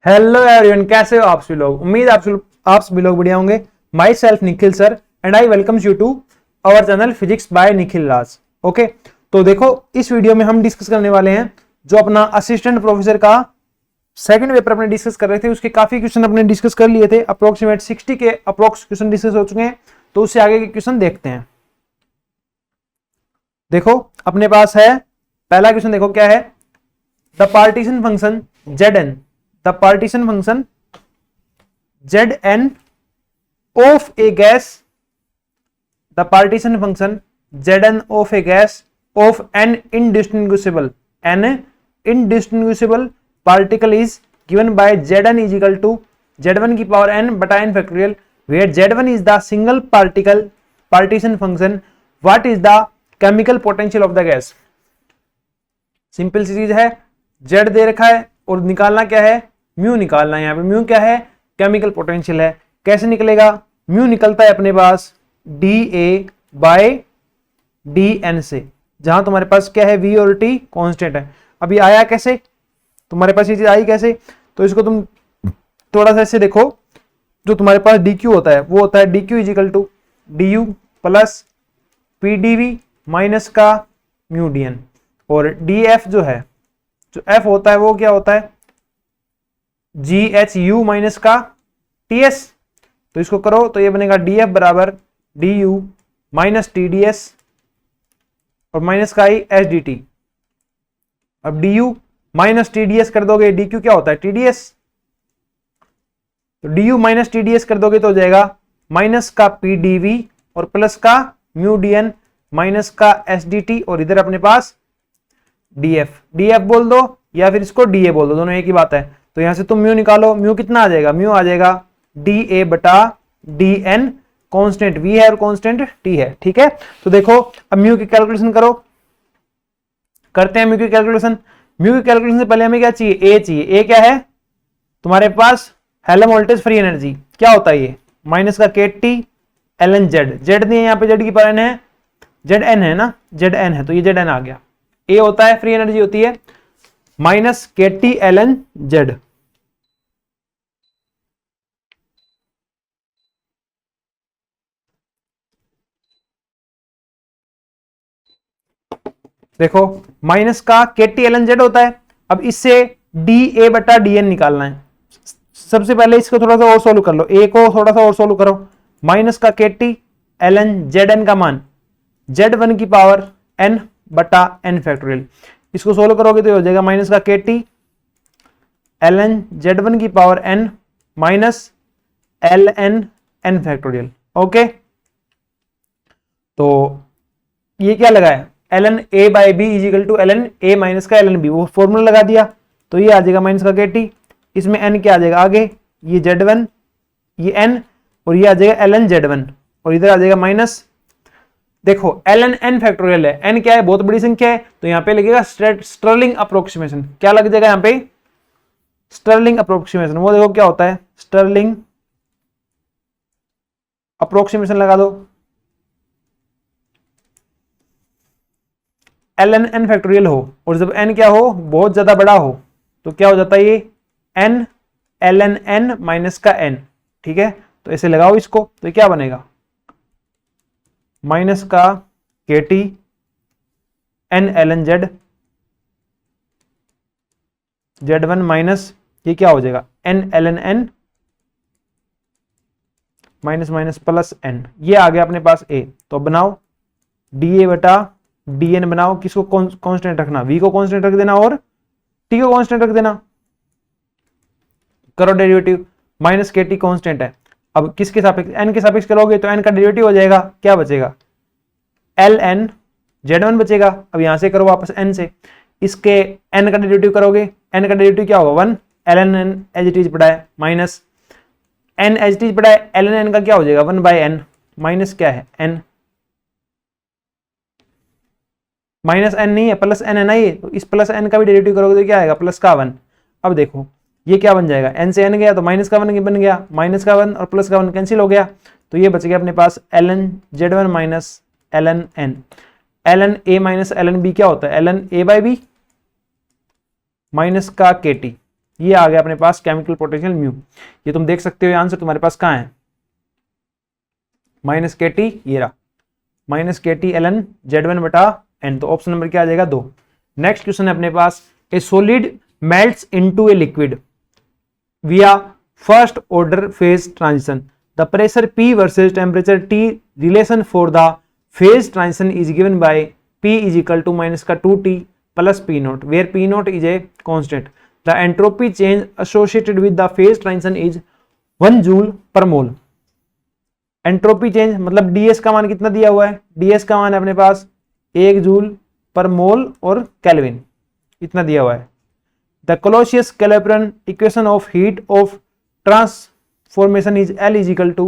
Hello everyone, कैसे हो आप सभी लोग। उम्मीद आप सभी लोग बढ़िया होंगे। Myself Nikhil sir and I welcomes you to our channel physics by Nikhil Raj. Okay, तो देखो इस वीडियो में हम डिस्कस करने वाले हैं जो अपना असिस्टेंट प्रोफेसर का सेकंड पेपर अपने डिस्कस कर रहे थे, उसके काफी क्वेश्चन अपने डिस्कस कर लिए थे। अप्रोक्सीमेट 60 के अप्रोक्स क्वेश्चन डिस्कस हो चुके हैं, तो उससे आगे के क्वेश्चन देखते हैं। देखो अपने पास है पहला क्वेश्चन, देखो क्या है। The partition function Zn, the partition function Zn of a gas, the partition function Zn of a gas of an indistinguishable particle is given by Zn is equal to Z1 की power n बटा n factorial, where Z1 is the single partition function. What is the chemical potential of the gas? Simple सी चीज है, Z दे रखा है और निकालना क्या है, म्यू निकालना है। यहाँ पे म्यू क्या है, केमिकल पोटेंशियल है। कैसे निकलेगा, म्यू निकलता है अपने पास dA बाय dN से, जहां तुम्हारे पास क्या है, V और T कांस्टेंट है। अभी आया कैसे, तुम्हारे पास ये चीज आई कैसे, तो इसको तुम थोड़ा सा ऐसे देखो। जो तुम्हारे पास dQ होता है वो होता है dQ is equal to du plus PdV minus का म्यू dN, और dF जो है, जो F होता है वो क्या होता है, GHU माइनस का TS। तो इसको करो तो ये बनेगा DF बराबर DU माइनस TDS और माइनस का आई SDT। अब DU माइनस TDS कर दोगे, DQ क्या होता है TDS, तो DU माइनस TDS कर दोगे तो हो जाएगा माइनस का PdV और प्लस का म्यू DN माइनस का SDT, और इधर अपने पास DF बोल दो या फिर इसको DA बोल दो, दोनों एक ही बात है। तो यहां से तुम म्यू निकालो, म्यू कितना आ जाएगा, म्यू आ जाएगा DA बटा DN, कांस्टेंट V है और कांस्टेंट T है। ठीक है, तो देखो अब म्यू की कैलकुलेशन करो, करते हैं म्यू की कैलकुलेशन। म्यू की कैलकुलेशन से पहले हमें क्या चाहिए, A चाहिए। A क्या है तुम्हारे पास, हेल्म वोल्टेज फ्री एनर्जी। क्या होता है ये, माइनस का KT ln Z। Z नहीं है यहाँ पे, Z की पावर n है, Zn है ना, Zn है, तो ये Zn आ गया। A होता है फ्री एनर्जी होती है माइनस KT ln Z। देखो माइनस का KT ln Z होता है। अब इससे DA बटा DN निकालना है। सबसे पहले इसको थोड़ा सा और सोल्व कर लो, A को थोड़ा सा और सोल्व करो। माइनस का KT ln Zn का मान Z1 की पावर n बटा n फैक्टोरियल। इसको सोल्व करोगे तो हो जाएगा माइनस का KT ln Z1 की power n minus ln n factorial. Okay, तो ये क्या लगा है, ln A by B is equal to ln A minus का ln B, वो फॉर्मूला लगा दिया तो ये आ जाएगा माइनस का KT। इसमें n क्या आ जाएगा आगे, ये Z1 ये n और ये आ जाएगा ln Z1, और इधर आ जाएगा माइनस। देखो ln n फैक्टोरियल है, n क्या है, बहुत बड़ी संख्या है, तो यहाँ पे लगेगा स्टर्लिंग अप्रोक्सीमेशन। क्या लग जाएगा यहाँ पे, स्टर्लिंग अप्रोक्सीमेशन। वो देखो क्या होता है, स्टर्लिंग अप्रोक्सीमेशन लगा दो। ln n फैक्टोरियल हो और जब n क्या हो, बहुत ज्यादा बड़ा हो, तो क्या हो जाता है ये n ln n माइनस का n। ठीक है, तो ऐसे लगाओ इसको, तो क्या बनेगा, माइनस का KT n ln Z Z1 minus ये क्या हो जाएगा n ln n minus minus plus n। ये आ गया अपने पास A। तो बनाओ DA बटा DN बनाओ, किसको कांस्टेंट रखना, V को कांस्टेंट रख देना और T को कांस्टेंट रख देना। करो डेरिवेटिव, माइनस KT कांस्टेंट है। अब किसके सापेक्ष, n के सापेक्ष करोगे तो n का डेरिवेटिव हो जाएगा, क्या बचेगा ln Z1 बचेगा। अब यहां से करो वापस n से, इसके n का डेरिवेटिव करोगे, n का डेरिवेटिव क्या होगा 1 ln n as it is पड़ा है, minus n as it is पड़ा है, ln n का क्या हो जाएगा 1 बाय n, माइनस क्या है n, माइनस n नहीं है प्लस n है ना ये, तो इस प्लस n का भी डेरिवेटिव करोगे तो क्या आएगा प्लस का 1। अब देखो ये क्या बन जाएगा, n से n गया तो माइनस का 1 बन गया, माइनस का 1 और प्लस का 1 कैंसिल हो गया, तो ये बच गया अपने पास ln Z1 minus ln n। ln A minus ln B क्या होता है, ln A by B minus का KT। ये आ गया अपने पास केमिकल पोटेंशियल म्यू। ये तुम देख सकते हो, ये आंसर तुम्हारे पास कहाँ है, माइनस के टी, ये रहा minus K T L N Z one बटा एन। तो ऑप्शन नंबर क्या आ जाएगा 2। नेक्स्ट क्वेश्चन है अपने पास, a solid melts into a liquid via first order phase transition, the pressure P versus temperature T relation for the phase transition is given by P is equal to minus का 2T plus P naught, where P naught is a constant, the entropy change associated with the phase transition is 1 joule पर मोल। Entropy change मतलब ds का मान कितना दिया हुआ है, ds का मान है अपने पास 1 जूल पर मोल और केल्विन इतना दिया हुआ है। The Clausius Clapeyron equation of heat of transformation is L is equal to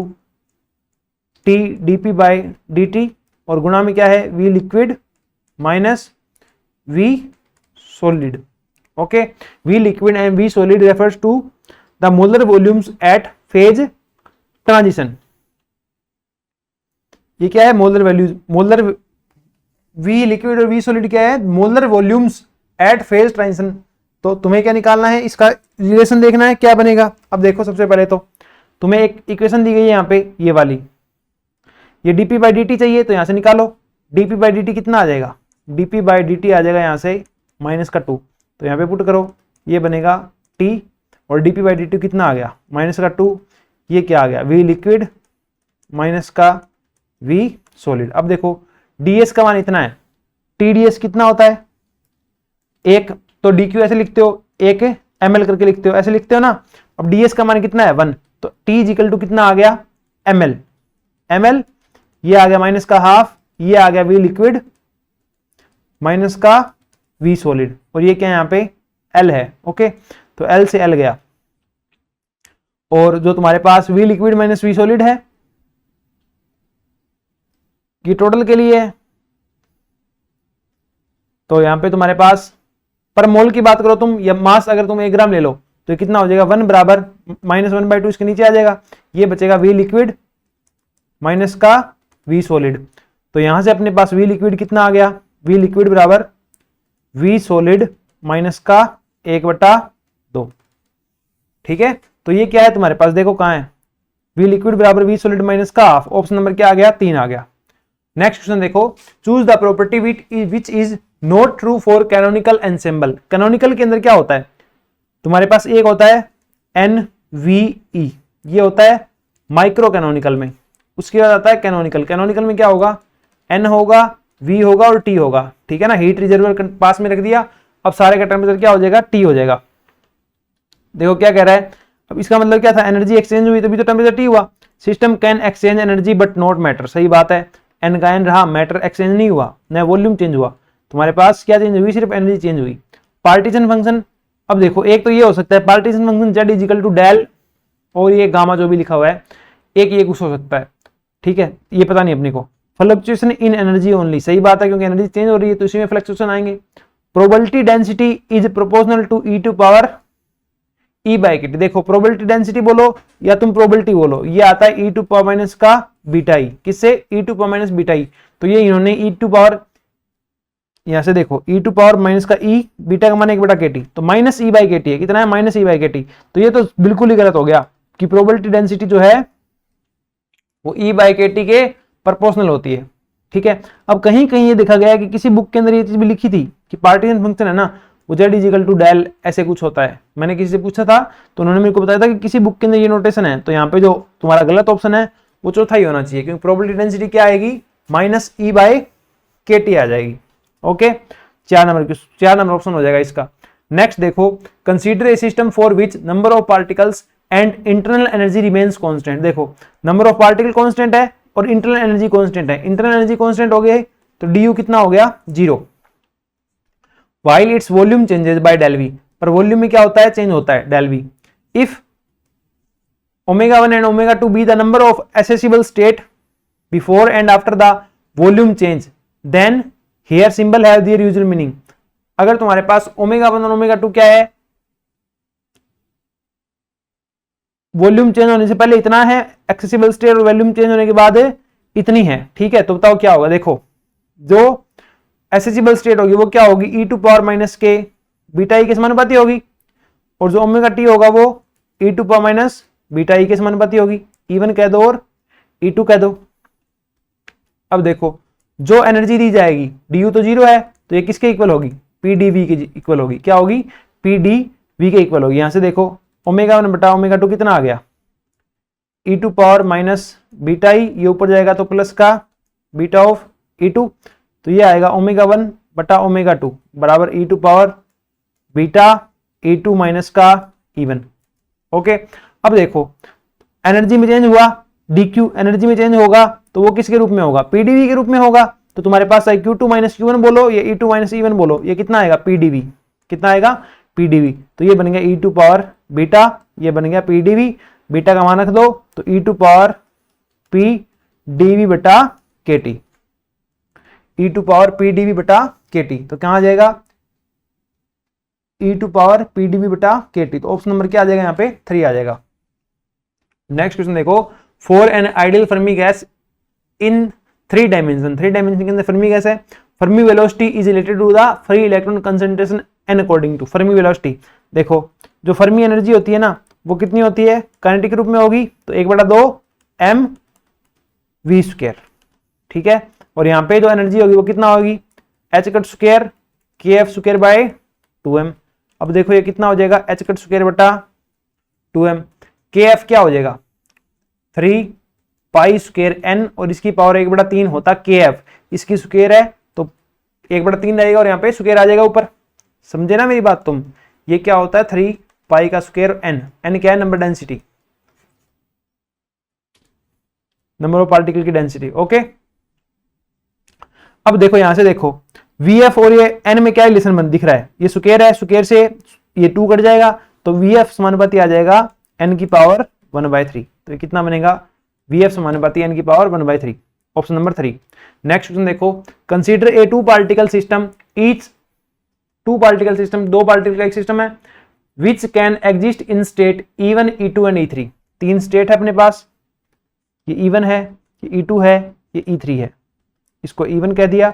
T dP by dt, और गुणा में क्या है V liquid minus V solid. Okay, V liquid and V solid refers to the molar volumes at phase transition. ये क्या है molar values, molar V liquid और V solid क्या है molar volumes at phase transition. तो तुम्हें क्या निकालना है, इसका रिलेशन देखना है क्या बनेगा। अब देखो सबसे पहले तो तुम्हें एक इक्वेशन दी गई है यहाँ पे ये वाली, ये dp बाई dt चाहिए तो यहाँ से निकालो, dp बाई dt कितना आ जाएगा, dp बाई dt आ जाएगा यहाँ से माइनस का 2, तो यहाँ पे पुट करो ये बनेगा t, और dp बाई dt कितना आ गया माइनस का 2, ये क्या आ गया v लिक्विड माइनस का v सॉलिड। अब देखो ds का मान इतना है, tds कितना होता है 1, तो dq ऐसे लिखते हो 1 ml करके लिखते हो, ऐसे लिखते हो ना। अब ds का मान कितना है 1, तो t इक्वल टू कितना आ गया ml, ये आ गया माइनस का हाफ, ये आ गया v लिक्विड माइनस का v सॉलिड, और ये क्या यहाँ पे l है। ओके, तो l से l गया, और जो तुम्हारे पास v liquid minus v solid है ये टोटल के लिए है, तो यहां पे तुम्हारे पास पर मोल की बात करो तुम, या मास अगर तुम 1 ग्राम ले लो तो ये कितना हो जाएगा 1 बराबर माइनस 1/2 इसके नीचे आ जाएगा, ये बचेगा v लिक्विड माइनस का v सॉलिड। तो यहां से अपने पास v लिक्विड कितना आ गया, v लिक्विड बराबर v सॉलिड माइनस का 1/2। ठीक है, तो ये क्या है तुम्हारे पास, देखो कहां है v लिक्विड बराबर v सॉलिड माइनस का हाफ, ऑप्शन नंबर क्या आ गया 3 आ गया। नेक्स्ट क्वेश्चन देखो, choose the property which is not true for canonical ensemble. Canonical के अंदर क्या होता है तुम्हारे पास, एक होता है NVE, ये होता है माइक्रो कैनोनिकल में, उसके बाद आता है कैनोनिकल। कैनोनिकल में क्या होगा, N होगा, V होगा और T होगा। ठीक है ना, हीट रिजर्वर पास में रख दिया, अब सारे का टेम्परेचर क्या हो जाएगा T हो जाएगा। देखो क्या कह रहा है, अब इसका मतलब क्या था, एनर्जी एक्सचेंज हुई तभी तो टेम्परेचर T हुआ। System can exchange energy but not matter, सही बात है, N का N रहा, मैटर एक्सचेंज नहीं हुआ, न वॉल्यूम चेंज हुआ, तुम्हारे पास क्या चेंज हुई, सिर्फ एनर्जी चेंज हुई। पार्टीशन फंक्शन, अब देखो एक तो ये हो सकता है partition function z is equal to del, और ये गामा जो भी लिखा हुआ है, एक ये कुछ हो सकता है। ठीक है, ये पता नहीं अपने को। फ्लक्चुएशन इन एनर्जी ओनली, सही बात है क्योंकि एनर्जी चेंज हो रही है तो इसी में फ्लक्चुएशन आएंगे। Probability density is proportional to e to power e by k T. देखो प्रोबेबिलिटी डेंसिटी बोलो या तुम प्रोबेबिलिटी बोलो, ये आता है ई टू पावर माइनस का बीटा ई, किससे e to power minus beta e, तो ये इन्होंने ई टू पावर, यहां से देखो ई टू पावर माइनस का ई, बीटा का मान 1/kT, तो minus E by k T है, कितना है minus E by k T, तो ये तो बिल्कुल ही गलत हो गया कि प्रोबेबिलिटी डेंसिटी जो है वो ई बाई के टी के प्रोपोर्शनल होती है। ठीक है, अब कहीं कहीं ये देखा गया है कि किसी बुक के अंदर ये चीज भी लिखी थी कि पार्टीशन फंक्शन है ना वो z is equal to del ऐसे कुछ होता है। मैंने किसी से पूछा था तो उन्होंने मेरे को बताया था कि किसी बुक के अंदर ये नोटेशन है, तो यहाँ पे जो तुम्हारा गलत ऑप्शन है वो चौथा ही होना चाहिए, क्योंकि प्रोबेबिलिटी डेंसिटी क्या आएगी minus E by k T आ जाएगी। ओके, 4 नंबर ऑप्शन हो जाएगा इसका। नेक्स्ट देखो, consider A system for which number of particles and internal energy remains constant. देखो नंबर ऑफ पार्टिकल कांस्टेंट है और इंटरनल एनर्जी कांस्टेंट है, इंटरनल एनर्जी कांस्टेंट हो गए तो डी यू कितना हो गया 0, while its volume changes by del v, पर वॉल्यूम में क्या होता है चेंज होता है del v। if omega 1 and omega 2 be the number of accessible state before and after the volume change, then here symbol have their usual meaning। अगर तुम्हारे पास omega 1 और ओमेगा 2 क्या है, वॉल्यूम चेंज होने से पहले इतना है एक्सेसिबल स्टेट और वॉल्यूम चेंज होने के बाद इतनी है, ठीक है, तो बताओ क्या होगा। देखो जो एक्सेसिबल स्टेट होगी वो क्या होगी, ई टू पावर माइनस के बीटा ई के समानुपाती होगी, और जो ओमेगा टी होगा वो e to power minus beta e के समानुपाती होगी। E1 कह दो और E2 कह दो। अब देखो जो एनर्जी दी जाएगी du तो 0 है, तो ये किसके इक्वल होगी, PdV के इक्वल होगी। क्या होगी, PdV के इक्वल होगी। यहां से देखो ओमेगा 1 बटा ओमेगा 2 कितना आ गया, e to power minus beta e, ये ऊपर जाएगा तो प्लस का बीटा ऑफ E2, तो ये आएगा ओमेगा 1 बटा ओमेगा 2 बराबर e to power beta E2 minus का E1। ओके, अब देखो एनर्जी में चेंज हुआ, dq एनर्जी में चेंज होगा तो वो किसके रूप में होगा, PdV के रूप में होगा। तो तुम्हारे पास है Q2 माइनस Q1 बोलो, ये E2 माइनस E1 बोलो, ये कितना आएगा PdV, कितना आएगा PdV। तो ये बन गया E2 पावर बीटा, ये बन गया PdV, बीटा का मान रख दो तो E2 पावर PdV बटा KT, E2 पावर PdV बटा KT। तो क्या आ जाएगा, E2 पावर PdV बटा KT। तो ऑप्शन नंबर क्या आ जाएगा, यहाँ पे 3 आ जाएगा। नेक्स्ट क्वेश्चन देखो, for an ideal Fermi gas in 3 dimension, 3 dimension के अंदर फर्मी गैस है, Fermi velocity is related to the free electron concentration N according to Fermi velocity. देखो जो फर्मी एनर्जी होती है ना वो कितनी होती है, काइनेटिक रूप में होगी तो 1/2 mv², ठीक है। और यहाँ पे जो एनर्जी होगी वो कितना होगी, h² kF² बाय 2m। अब देखो ये कितना हो जाएगा, h² बटा 2m, kF क्या हो जाएगा 3 पाई² n, और इसकी पावर 1/3 होता kF, इसकी स्क्वायर है तो 1/3 रहेगा और यहाँ पे स्क्वायर आ जाएगा ऊपर। समझे ना मेरी बात तुम, ये क्या होता है 3 पाई का स्क्वायर n, n क्या है number density, number of particle की डेंसिटी। ओके, अब देखो यहां से देखो Vf और ये n में क्या रिलेशन बन दिख रहा है, ये स्क्वायर है, स्क्वायर से ये 2 कट जाएगा तो Vf समानुपाती आ जाएगा n की पावर 1/3। तो ये कितना बनेगा, Vf समानुपाती n की power 1/3, option number 3। Next question देखो, consider a 2 particle system, each 2 particle system, 2 particle का एक सिस्टम है, which can exist in state E1 E2 and E3। 3 state है अपने पास, ये E1 है, ये E2 है, ये E3 है। इसको E1 कह दिया,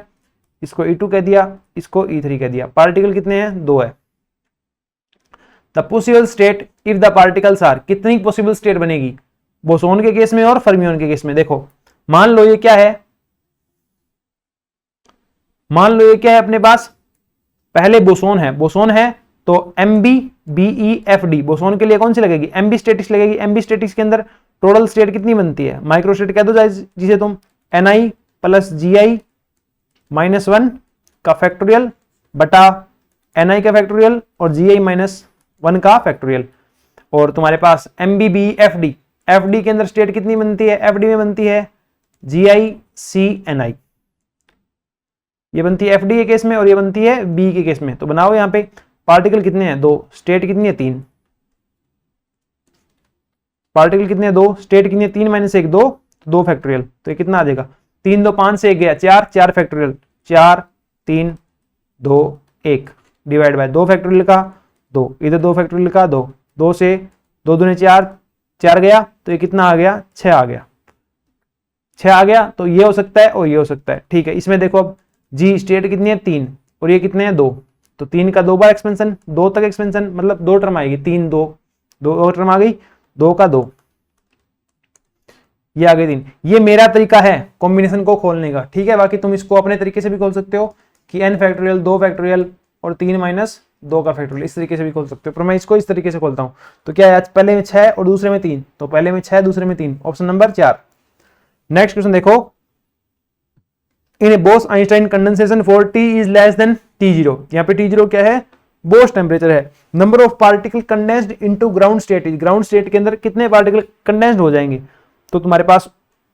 इसको E2 कह दिया, इसको E3 कह दिया। पार्टिकल कितने हैं, 2 है। The possible state if the particles are, कितनी पॉसिबल स्टेट बनेगी बोसोन के केस में और फर्मियोन के केस में। देखो मान लो ये क्या है, मान लो ये क्या है अपने पास, पहले बोसोन है, बोसोन है तो MbBeFd, बोसोन के लिए कौन सी लगेगी, MB स्टेटिक्स लगेगी। MB स्टेटिक्स के अंदर टोटल स्टेट कितनी बनती है, माइक्रोस्टेट कह दो जिसे तुम, Ni प्लस Gi माइनस 1 का फैक्टोरियल बटा Ni का फैक्टोरियल और Gi माइनस 1 का फैक्टोरियल। और तुम्हारे पास MbBeFd, FD के अंदर स्टेट कितनी बनती है, FD में बनती है GiCNi, ये बनती है FD के केस में और ये बनती है B के केस में। तो बनाओ यहाँ पे पार्टिकल कितने हैं, 2, स्टेट कितनी है 3, पार्टिकल कितने हैं 2, स्टेट कितनी है 3 माइनस 1 2, 2 फैक्टोरियल। तो ये कितना आ जाएगा, 3 2 5 से 1 गया 4, 4 फैक्टोरियल, 4 3 2 1 डिवाइड बाय 2 फैक्टोरियल का 2, इधर 2 फैक्टोरियल का 2, 2 से 2 दूने 4, 4 गया तो ये कितना आ गया 6 आ गया, 6 आ गया। तो ये हो सकता है और ये हो सकता है, ठीक है। इसमें देखो अब जी स्टेट कितनी है 3 और ये कितने हैं 2, तो 3 का 2 बार एक्सपेंशन, 2 तक एक्सपेंशन मतलब 2 टर्म आएगी, 3 2 2 टर्म आ गई, 2 का 2, ये आ गई 3। ये मेरा तरीका है कॉम्बिनेशन को खोलने का, ठीक है। बाकी तुम इसको अपने तरीके से भी खोल सकते हो कि n फैक्टोरियल 2 फैक्टोरियल और 3 माइनस 2 का फैक्टोरियल, इस तरीके से भी खोल सकते हो। पर मैं इसको इस तरीके से खोलता हूं। तो क्या है, पहले में 6 और दूसरे में 3, तो पहले में 6 दूसरे में 3, ऑप्शन नंबर 4। नेक्स्ट क्वेश्चन देखो, in Bose Einstein condensation for T is less than T0, यहाँ पे T0 क्या है, बोस टेम्परेचर है। Number of particle condensed into ground state, ground state के अंदर कितने पार्टिकल कंडेंस्ड हो जाएंगे। तो तुम्हारे पास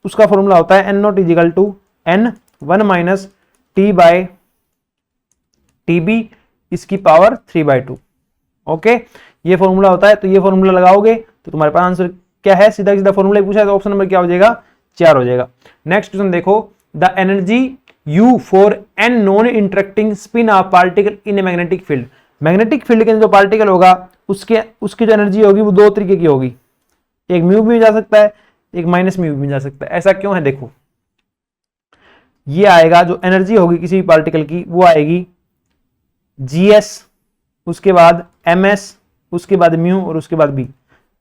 उसका फॉर्मूला होता है N0 is equal to N1 minus T by TB इसकी पावर 3/2। ओके, ये फॉर्मूला होता है। तो ये फॉर्मूला लगाओगे तो तुम्हारे पास आंसर क्या है, सीधा सीधा फॉर्मूला पूछा है तो ऑप्शन नंबर क्या हो जाएगा, 4 हो जाएगा। नेक्स्ट क्वेश्चन देखो, the energy U for n non interacting spin off particle in a magnetic field, magnetic field के अंदर जो पार्टिकल होगा उसकी जो एनर्जी होगी वो 2 तरीके की होगी, एक म्यू भी जा सकता है, एक माइनस म्यू भी जा सकता है। ऐसा क्यों है, देखो ये आएगा जो एनर्जी होगी किसी भी पार्टिकल की वो आएगी GS, उसके बाद MS उसके बाद म्यू और उसके बाद बी।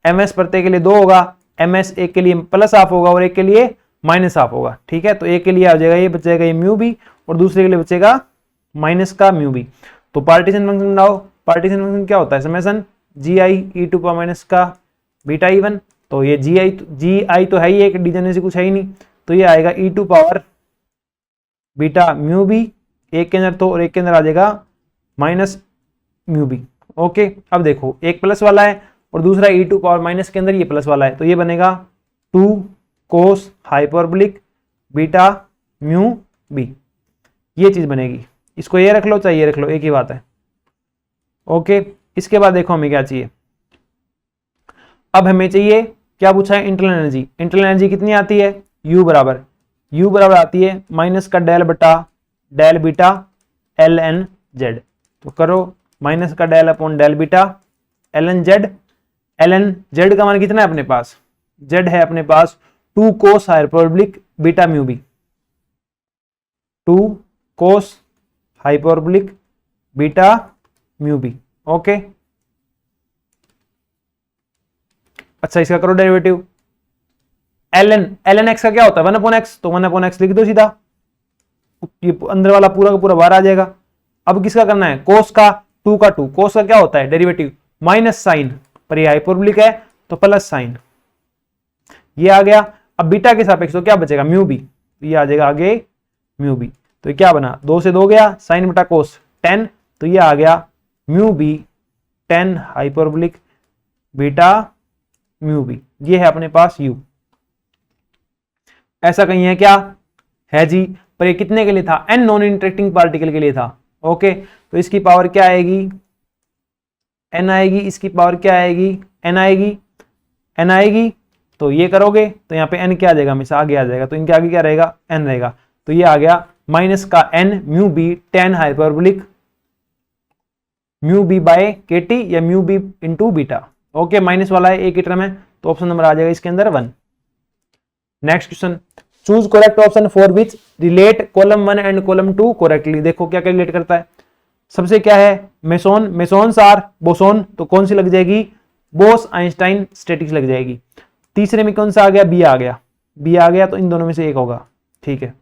ms प्रत्येक के लिए 2 होगा, ms एक के लिए प्लस हाफ होगा और एक के लिए माइनस हाफ होगा। ठीक है, तो एक के लिए आ जाएगा ये बचेगा ये म्यू बी और दूसरे के लिए बचेगा माइनस का म्यू बी। तो पार्टीशन फंक्शन बनाओ, पार्टीशन फंक्शन क्या होता है, summation G I E to power minus का बीटा ई1। तो ये जी आई तो है ही एक, डिजन से कुछ है ही नहीं, तो ये आएगा e to power beta mu B एक के अंदर तो, और एक के अंदर आ जाएगा माइनस म्यू बी। ओके, अब देखो एक प्लस वाला है और दूसरा ई टू पावर माइनस के अंदर ये प्लस वाला है, तो ये बनेगा 2 cos hyperbolic beta mu B, ये चीज बनेगी। इसको ये रख लो चाहे ये रख लो, एक ही बात है। ओके, इसके बाद देखो हमें क्या चाहिए, अब हमें चाहिए क्या पूछा है, इंटरनल एनर्जी। इंटरनल एनर्जी कितनी आती है, U बराबर आती है माइनस का डेल बटा del beta l N Z. तो करो माइनस का del upon del beta l N Z. L N Z का मान कितना है अपने पास, जेड है अपने पास 2 cos hyperbolic beta mu B, 2 cos hyperbolic beta mu B. Okay, अच्छा इसका करो डेरिवेटिव। ln x का क्या होता है 1 अपॉन एक्स, तो 1 अपॉन एक्स लिख दो सीधा, ये अंदर वाला पूरा का पूरा बाहर आ जाएगा। अब किसका करना है, कोस का, 2 का 2, कोस का क्या होता है डेरिवेटिव माइनस साइन, पर ये हाइपरबोलिक है तो प्लस साइन, ये आ गया। अब बीटा के सापेक्ष तो क्या बचेगा म्यू बी, ये आ जाएगा आगे म्यू बी। तो ये क्या बना, 2 से 2 गया, साइन बटा कोस 10, तो ये आ गया mu B 10 hyperbolic beta mu B. ये है अपने पास u। ऐसा कहीं है क्या, है जी, पर ये कितने के लिए था, n नॉन इंटरेक्टिंग पार्टिकल के लिए था। ओके, तो इसकी पावर क्या आएगी, n आएगी, इसकी पावर क्या आएगी, n आएगी, n आएगी। तो ये करोगे तो यहाँ पे n क्या आ जाएगा, हमेशा आगे आ जाएगा, तो इनके आगे क्या रहेगा, n रहेगा। तो ये आ गया माइनस का n mu B 10 hyperbolic mu B by K T या mu B into beta. Okay, minus वाला है एक ही टर्म है, तो ऑप्शन नंबर आ जाएगा इसके अंदर 1। Next question, choose correct option for which relate column 1 and column 2 correctly. देखो क्या क्या रिलेट करता है, सबसे क्या है मेसोन, मेसोन्स आर बोसोन, तो कौन सी लग जाएगी, बोस आइंस्टाइन स्टैटिक्स लग जाएगी। तीसरे में कौन सा आ गया, बी आ गया, बी आ गया, तो इन दोनों में से एक होगा। ठीक है,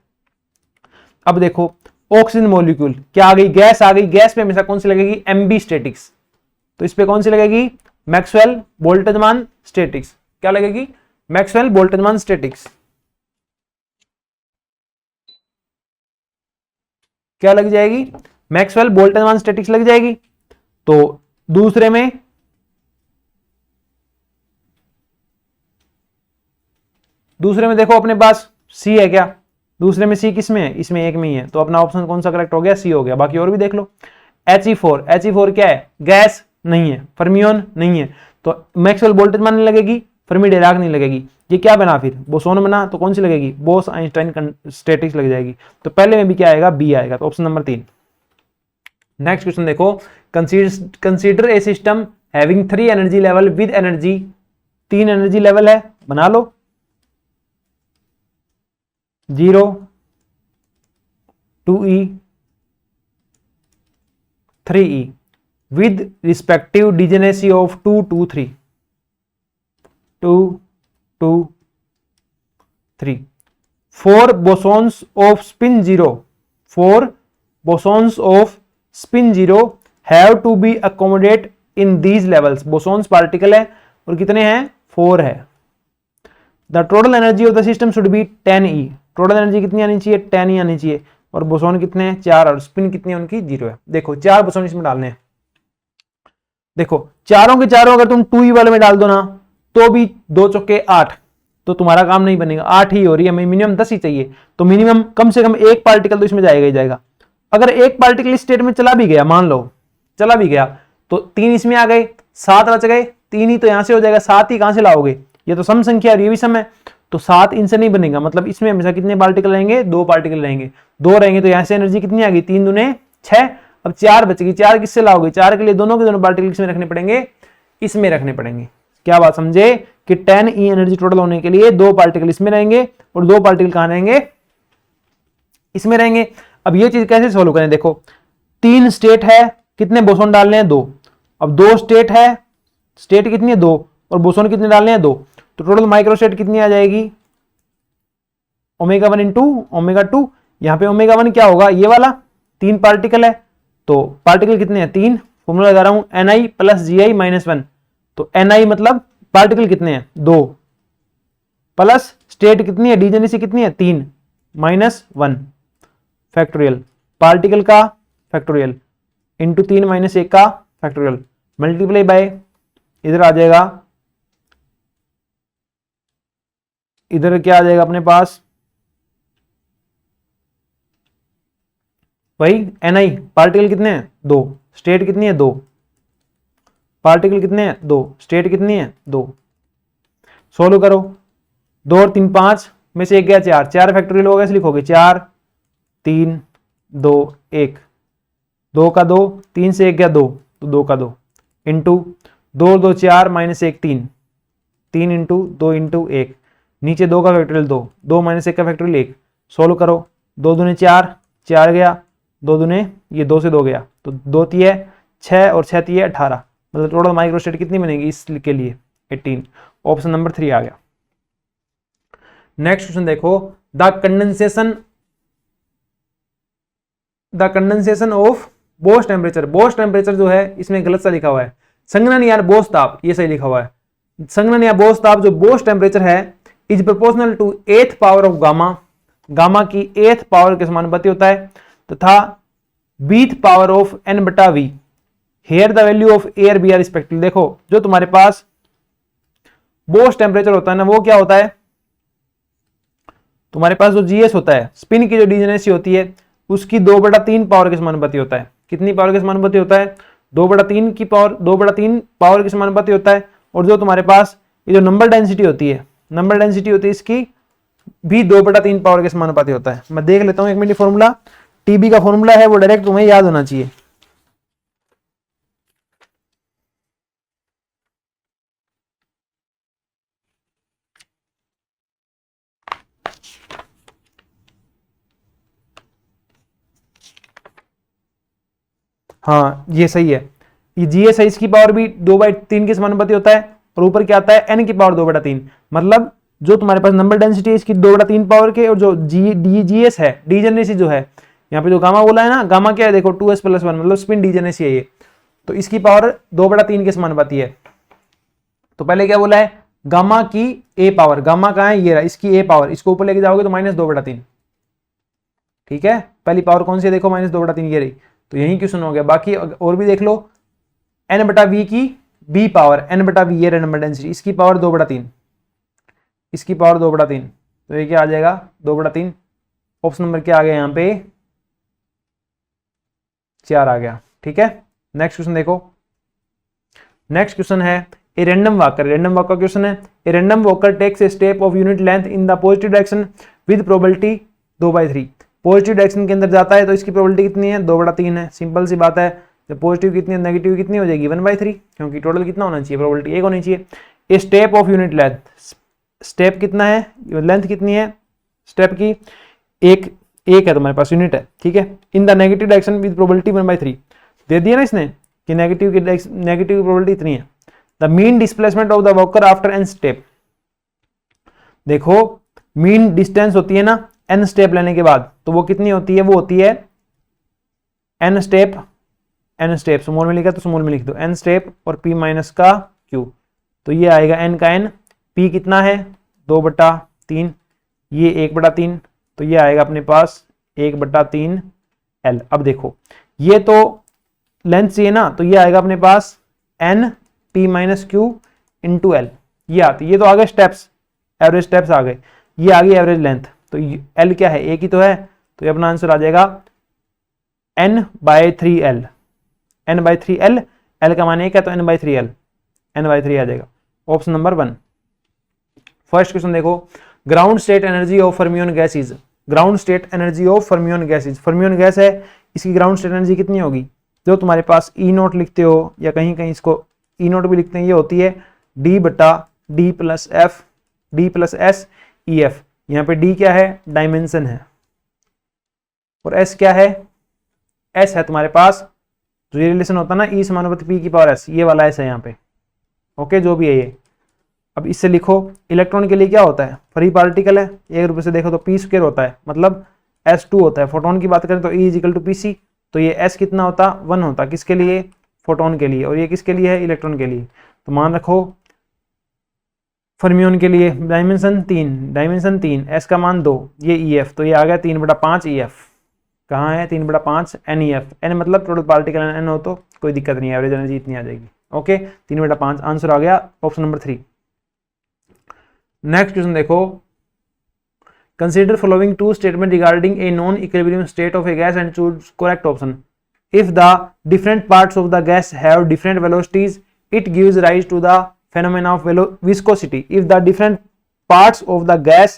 अब देखो ऑक्सीजन मॉलिक्यूल क्या आ गई, गैस आ गई, गैस पे हमेशा कौन सी लगेगी, एमबी स्टैटिक्स, तो इस पे कौन सी लगेगी, मैक्सवेल बोल्ट्जमान स्टैटिक्स। क्या लगेगी, मैक्सवेल बोल्ट्जमान स्टैटिक्स। क्या लग जाएगी, मैक्सवेल बोल्ट्जमान स्टैटिक्स लग जाएगी। तो दूसरे में देखो अपने पास सी है क्या, दूसरे में सी किस में है, इसमें एक में ही है, तो अपना ऑप्शन कौन सा करेक्ट हो गया, सी हो गया। बाकी और भी देख लो, He4 क्या है, गैस नहीं है, फर्मियोन नहीं है, तो मैक्सवेल बोल्ट्जमान नहीं लगेगी, फर्मी डिराक नहीं लगेगी। ये क्या बना फिर, बोसोन बना, तो कौन सी लगेगी, बोस आइंस्टाइन स्टैटिक्स लग जाएगी। तो पहले में भी क्या आएगा, बी आएगा, तो ऑप्शन नंबर 3। नेक्स्ट क्वेश्चन देखो, consider A system having 3 energy level with energy, 3 energy level है, बना लो 0 2e 3e with respective degeneracy of 2 2 3 2 2 3 4 bosons of spin 0, 4 bosons of spin 0 have to be accommodate in these levels। bosons particle है और कितने हैं, 4 है। the total energy of the system should be 10e, total energy कितनी आनी चाहिए, 10 ही आनी चाहिए, और बोसोन कितने हैं, 4, और स्पिन कितनी है उनकी, 0 है। देखो 4 बोसोन इसमें डालने हैं, देखो चारों के चारों अगर तुम 2e वाले में डाल दो ना, तो भी 2 चौके 8, तो तुम्हारा काम नहीं बनेगा, 8 ही हो रही है, हमें मिनिमम 10 ही चाहिए, तो मिनिमम कम से कम एक पार्टिकल तो इसमें जाएगा ही जाएगा। अगर एक पार्टिकल स्टेट में चला भी गया, मान लो चला भी गया, तो 3 इसमें आ गए, 7 बच गए, 3 ही तो यहां से हो जाएगा, 7 ही कहां से लाओगे, ये तो सम संख्या है, ये भी सम है, तो 7 इनसे नहीं बनेगा, मतलब इसमें हमेशा कितने पार्टिकल रहेंगे, 2 पार्टिकल रहेंगे, 2 रहेंगे, तो यहां से एनर्जी कितनी आ गई, 3 दूने 6, अब 4 बचेगी, 4 किससे लाओगे, 4 के लिए दोनों के दोनों पार्टिकल किसमें रखने पड़ेंगे, इसमें रखने पड़ेंगे। क्या बात समझे कि 10e एनर्जी टोटल होने के लिए 2 पार्टिकल इसमें रहेंगे और 2 पार्टिकल कहां रहेंगे, इसमें रहेंगे। अब ये चीज कैसे सोल्व करें, देखो 3 स्टेट है, कितने बोसोन डालने हैं, 2, अब 2 स्टेट है स्टेट कितनी है 2 और बोसोन कितने डालने हैं 2, तो टोटल माइक्रो स्टेट कितनी आ जाएगी ओमेगा 1 इंटू ओमेगा 2। यहाँ पे ओमेगा 1 क्या होगा ये वाला 3 पार्टिकल है, तो पार्टिकल कितने हैं 3, फॉर्मूला लगा रहा हूं Ni प्लस Gi माइनस 1, तो Ni मतलब पार्टिकल कितने हैं 2 प्लस स्टेट कितनी है डीजेनेसी कितनी है 3 माइनस 1 फैक्टोरियल पार्टिकल का फैक्टोरियल इंटू 3 माइनस 1 का फैक्टोरियल मल्टीप्लाई बाय इधर आ जाएगा, इधर क्या आ जाएगा अपने पास वही Ni पार्टिकल कितने हैं 2 स्टेट कितनी है 2 पार्टिकल कितने हैं 2 स्टेट कितनी है 2। सोल्व करो 2 और 3 5 में से 1 गया 4, 4 फैक्टोरियल होगा, इसलिए लिखोगे 4 3 2 1, 2 का 2 3 से 1 गया 2 तो 2 का 2 इंटू 2 2 4 माइनस 1 3, 3 इंटू 2 इंटू 1, नीचे 2 का फैक्टोरियल 2, 2 माइनस 1 का फैक्टोरियल 1। सोल्व करो 2 दूने 4, 4 गया 2 दूने ये 2 से 2 गया तो 2 तिये 6 और 6 तिये 18, मतलब टोटल माइक्रोस्टेट कितनी बनेगी इसके लिए 18। ऑप्शन नंबर 3 आ गया। नेक्स्ट क्वेश्चन देखो, the condensation of Bose temperature. Bose temperature जो है इसमें गलत सा लिखा हुआ है, संघनन या बोस ताप, ये सही लिखा हुआ है। संघनन या बोस ताप जो बोस टेम्परेचर है is proportional to 8th power of gamma, gamma की 8th पावर के समानुपाती होता है, तथा बीथ पावर ऑफ n बटा V. Here the value of a और बी आर रिस्पेक्टिवली। देखो जो तुम्हारे पास बोस टेम्परेचर होता है ना वो क्या होता है, तुम्हारे पास जो जीएस होता है स्पिन की जो डीजेनेसी होती है उसकी 2/3 पावर के समानुपाती होता है। कितनी पावर के समानुपाती होता है 2/3 की पावर, 2/3 पावर के समानुपाती होता है। और जो तुम्हारे पास ये जो नंबर डेंसिटी होती है, नंबर डेंसिटी होती है इसकी भी 2/3 पावर के समानुपाती होता है। मैं देख लेता हूं 1 मिनट, फॉर्मूला टीबी का फॉर्मूला है वो डायरेक्ट तुम्हें याद होना चाहिए। हाँ ये सही है, ये जीएस है इसकी पावर भी 2/3 के समानुपाती होता है और ऊपर क्या आता है n की पावर 2/3, मतलब जो तुम्हारे पास नंबर डेंसिटी है इसकी 2/3 पावर के, और जो जीएस है डीजेनेसी जो है यहाँ पे जो गामा बोला है ना, गामा क्या है देखो 2s+1 मतलब स्पिन डीजेनेसी है ये, तो इसकी पावर 2/3 के समानुपाती है। तो पहले क्या बोला है गामा की ए पावर, गामा कहाँ है ये रहा, इसकी ए पावर, इसको ऊपर लेके जाओगे तो -2/3, ठीक है। पहली पावर कौन सी है देखो -2/3 ये रही, तो यही क्वेश्चन हो गया। बाकी और भी देख लो, n/v की b पावर, n/v ये नंबर डेंसिटी, इसकी पावर 2/3, इसकी पावर 2/3, तो ये क्या आ जाएगा 2/3। ऑप्शन नंबर क्या आ गया यहाँ पे 4 आ गया, ठीक है। नेक्स्ट क्वेश्चन देखो, नेक्स्ट क्वेश्चन है a random walker, random walk का क्वेश्चन है। A random walker takes a step of unit length in the positive direction with probability 2/3। Positive direction के अंदर जाता है तो इसकी प्रोबेबिलिटी कितनी है 2/3 है, सिंपल सी बात है। जब पॉजिटिव कितनी है नेगेटिव कितनी हो जाएगी 1/3, क्योंकि टोटल कितना होना चाहिए प्रोबेबिलिटी 1 होनी चाहिए। ए step of unit length, step कितना है लेंथ कितनी है स्टेप की, एक है तुम्हारे पास यूनिट है, ठीक है। In the negative direction with probability 1/3 दे दिया ना इसने कि नेगेटिव की प्रोबेबिलिटी इतनी है। The mean displacement of the walker after n step, देखो मीन डिस्टेंस होती है ना n स्टेप लेने के बाद, तो वो कितनी होती है, वो होती है n स्टेप स्मॉल में लिखा तो स्मॉल में लिख दो n स्टेप और p माइनस का q, तो ये आएगा n का n, p कितना है 2/3, ये 1/3, तो ये आएगा अपने पास 1/3 l। अब देखो ये तो लेंथ चाहिए ना, तो ये आएगा अपने पास n p minus q into L, ये आती, ये तो आ गए स्टेप्स, एवरेज स्टेप्स आ गए, ये आ गई एवरेज लेंथ, तो एल क्या है एक ही तो है, तो ये अपना आंसर आ जाएगा n/3l, n/3l, l का मान 1 है तो n/3l, n/3 आ जाएगा। Option number 1। फर्स्ट क्वेश्चन देखो, ground state energy of fermion gas is, ground state energy of fermion gas is, fermion gas है इसकी ग्राउंड स्टेट एनर्जी कितनी होगी, जो तुम्हारे पास E0 लिखते हो या कहीं कहीं इसको E0 भी लिखते हैं, ये होती है D/D+S यहाँ पे D क्या है डायमेंशन है और S क्या है, S है तुम्हारे पास जो ये रिलेशन होता है ना E समानुपाती P की पावर S, ये वाला S है यहाँ पे, ओके, जो भी है ये। अब इससे लिखो इलेक्ट्रॉन के लिए क्या होता है, फ्री पार्टिकल है, एक रूप से देखो तो पी स्क्वायर होता है, मतलब S2 होता है। फोटोन की बात करें तो E इजिकल टू PC, तो ये S कितना होता, 1 होता, किसके लिए, फोटोन के लिए, और ये किसके लिए है, इलेक्ट्रॉन के लिए। तो मान रखो फर्मियोन के लिए डायमेंशन 3, S का मान 2, ये EF, तो ये आ गया 3/5 EF। कहाँ है 3/5 NEF, N मतलब टोटल पार्टिकल N हो तो कोई दिक्कत नहीं है, एवरेज एनर्जी इतनी आ जाएगी। ओके, 3/5 आंसर आ गया ऑप्शन नंबर 3। नेक्स्ट क्वेश्चन देखो, consider following two statement regarding a non-equilibrium state of a gas and choose correct option. If the different parts of the gas have different velocities, it gives rise to the phenomena of viscosity. If the different parts of the gas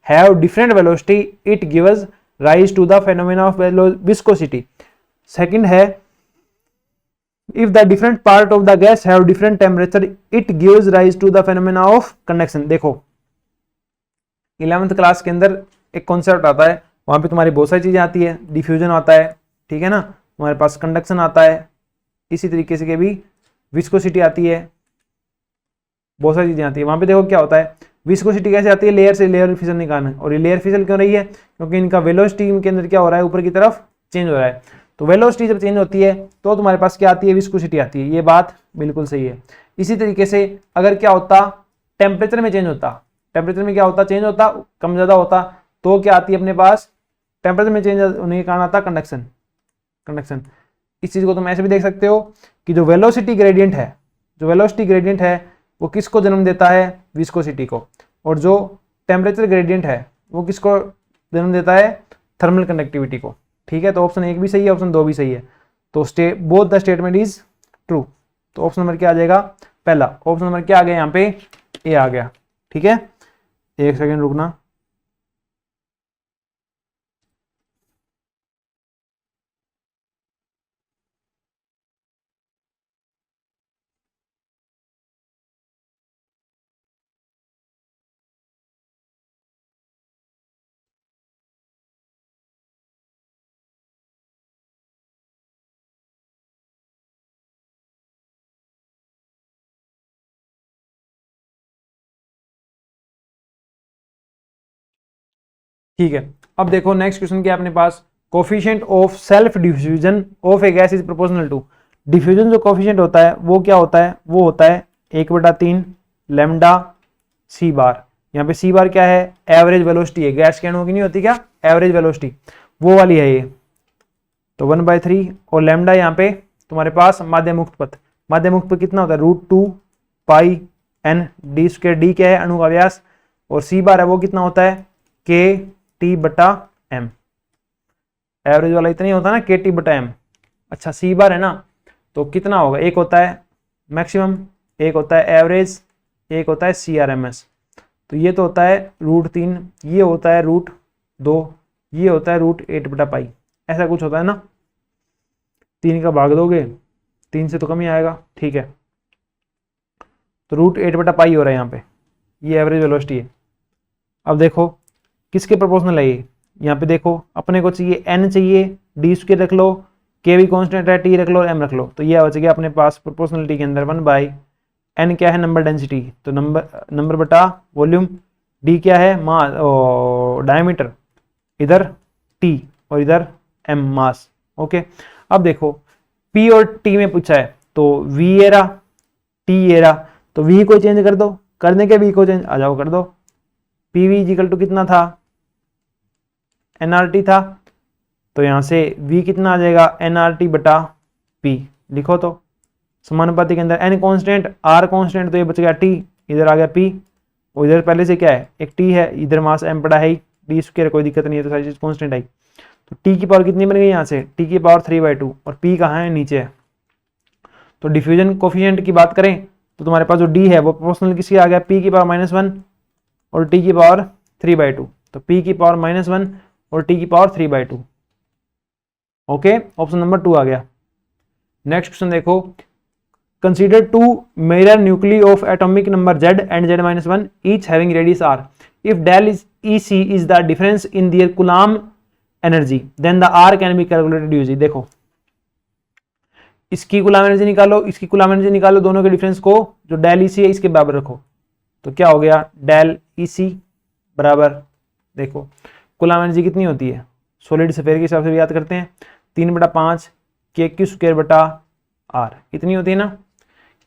have different velocity, it gives rise to the phenomena of viscosity. Second है, if the different part of the gas have different temperature, it gives rise to the phenomena of conduction. देखो 11th class के अंदर एक concept आता है, वहां पे तुम्हारी बहुत सारी चीजें आती है, डिफ्यूजन आता है, ठीक है ना, तुम्हारे पास कंडक्शन आता है, इसी तरीके से के भी विस्कोसिटी आती है, बहुत सारी चीजें आती है। वहां पे देखो क्या होता है, विस्कोसिटी कैसे आती है, लेयर से लेयर फिसल निकालना, और ये लेयर फिसल क्यों रही है, क्योंकि इनका वेलोसिटी के अंदर क्या हो रहा है, ऊपर की तरफ चेंज हो रहा है। तो वेलोसिटी जब चेंज होती है तो तुम्हारे पास क्या आती है, विस्कोसिटी आती है, ये बात बिल्कुल सही है। इसी तरीके से अगर क्या होता, टेम्परेचर में चेंज होता, टेम्परेचर में क्या होता, चेंज होता, कम ज्यादा होता, तो क्या आती है अपने पास, टेम्परेचर में चेंज होने के कारण आता कंडक्शन। कंडक्शन इस चीज को तुम ऐसे भी देख सकते हो कि जो वेलोसिटी ग्रेडियंट है, जो वेलोसिटी ग्रेडियंट है वो किसको जन्म देता है, विस्कोसिटी को, और जो टेम्परेचर ग्रेडियंट है वो किसको जन्म देता है, थर्मल कंडक्टिविटी को। ठीक है, तो ऑप्शन 1 भी सही है, ऑप्शन 2 भी सही है, तो both the statement is true. तो ऑप्शन नंबर क्या आ जाएगा, पहला। ऑप्शन नंबर क्या आ गया यहाँ पे, ए आ गया। ठीक है, एक सेकेंड रुकना। ठीक है, अब देखो नेक्स्ट क्वेश्चन क्या है अपने पास, coefficient of self diffusion of a gas is proportional to. Diffusion जो कोफिशिएंट होता है वो क्या होता है, वो होता है 1/3 लैम्डा सी बार। यहाँ पे सी बार क्या है, एवरेज वेलोसिटी है, गैस के अणुओं की नहीं होती क्या एवरेज वेलोसिटी, वो वाली है ये। तो 1/3 और लैम्डा यहाँ पे तुम्हारे पास माध्य मुक्त पथ, माध्य मुक्त पथ कितना होता है, √2 पाई n d स्क्वायर, डी क्या है अणु का व्यास, और सी बार है वो कितना होता है KT/m। एवरेज वाला इतना ही होता है ना, KT/m। अच्छा सी बार है ना, तो कितना होगा, एक होता है मैक्सिमम, एक होता है एवरेज, एक होता है CRMS। तो ये तो होता है √3, ये होता है √2, ये होता है √8/पाई, ऐसा कुछ होता है ना। 3 का भाग दोगे 3 से तो कम ही आएगा। ठीक है, तो √8/पाई हो रहा है यहाँ पे, ये एवरेज वेलोसिटी है। अब देखो किसके प्रोपोर्शनल है ये, यहाँ पे देखो अपने को चाहिए n चाहिए, d स्क्वायर रख लो, k भी कांस्टेंट है, t रख लो, m रख लो, तो ये आ जाएगा अपने पास प्रोपोर्शनलिटी के अंदर 1/n क्या है नंबर डेंसिटी, तो नंबर बटा वॉल्यूम, d क्या है मास डायमीटर, इधर t और इधर m मास। ओके, अब देखो p और t में पूछा है, तो v एरा t एरा, तो v को चेंज कर दो, करने के v को चेंज आ जाओ कर दो, pv इक्वल टू कितना था nRT था, तो यहां से v कितना आ जाएगा nRT/p, लिखो तो समानुपाती के अंदर n कांस्टेंट r कांस्टेंट, तो ये बच गया t, इधर आ गया p, और इधर पहले से क्या है एक t है, इधर मास m पड़ा है, d स्क्वायर कोई दिक्कत नहीं है, तो सारी चीज कांस्टेंट आई। तो t की पावर कितनी बन गई यहाँ से, t की पावर 3/2, और p कहाँ है नीचे है। तो डिफ्यूजन कोफिशिएंट की बात करें तो तुम्हारे पास जो d है वो प्रोपोर्शनल किसकी आ गया, p की पावर -1 और t की पावर 3/2, तो p की पावर -1 और t की पावर 3/2। ओके, ऑप्शन नंबर 2 आ गया। नेक्स्ट क्वेश्चन देखो, consider 2 mirror nuclei of atomic number z and z-1 each having radius r. If del is EC is the difference in their Coulomb energy, then the r can be calculated using। देखो इसकी कुलाम energy निकालो, इसकी कुलाम energy निकालो, दोनों के difference को जो del EC है इसके बराबर रखो, तो क्या हो गया डेल ईसी बराबर, देखो कुलाम एनर्जी कितनी होती है सॉलिड स्फीयर के हिसाब से भी याद करते हैं 3/5 के क्यू स्क्वायर बटा आर, इतनी होती है ना,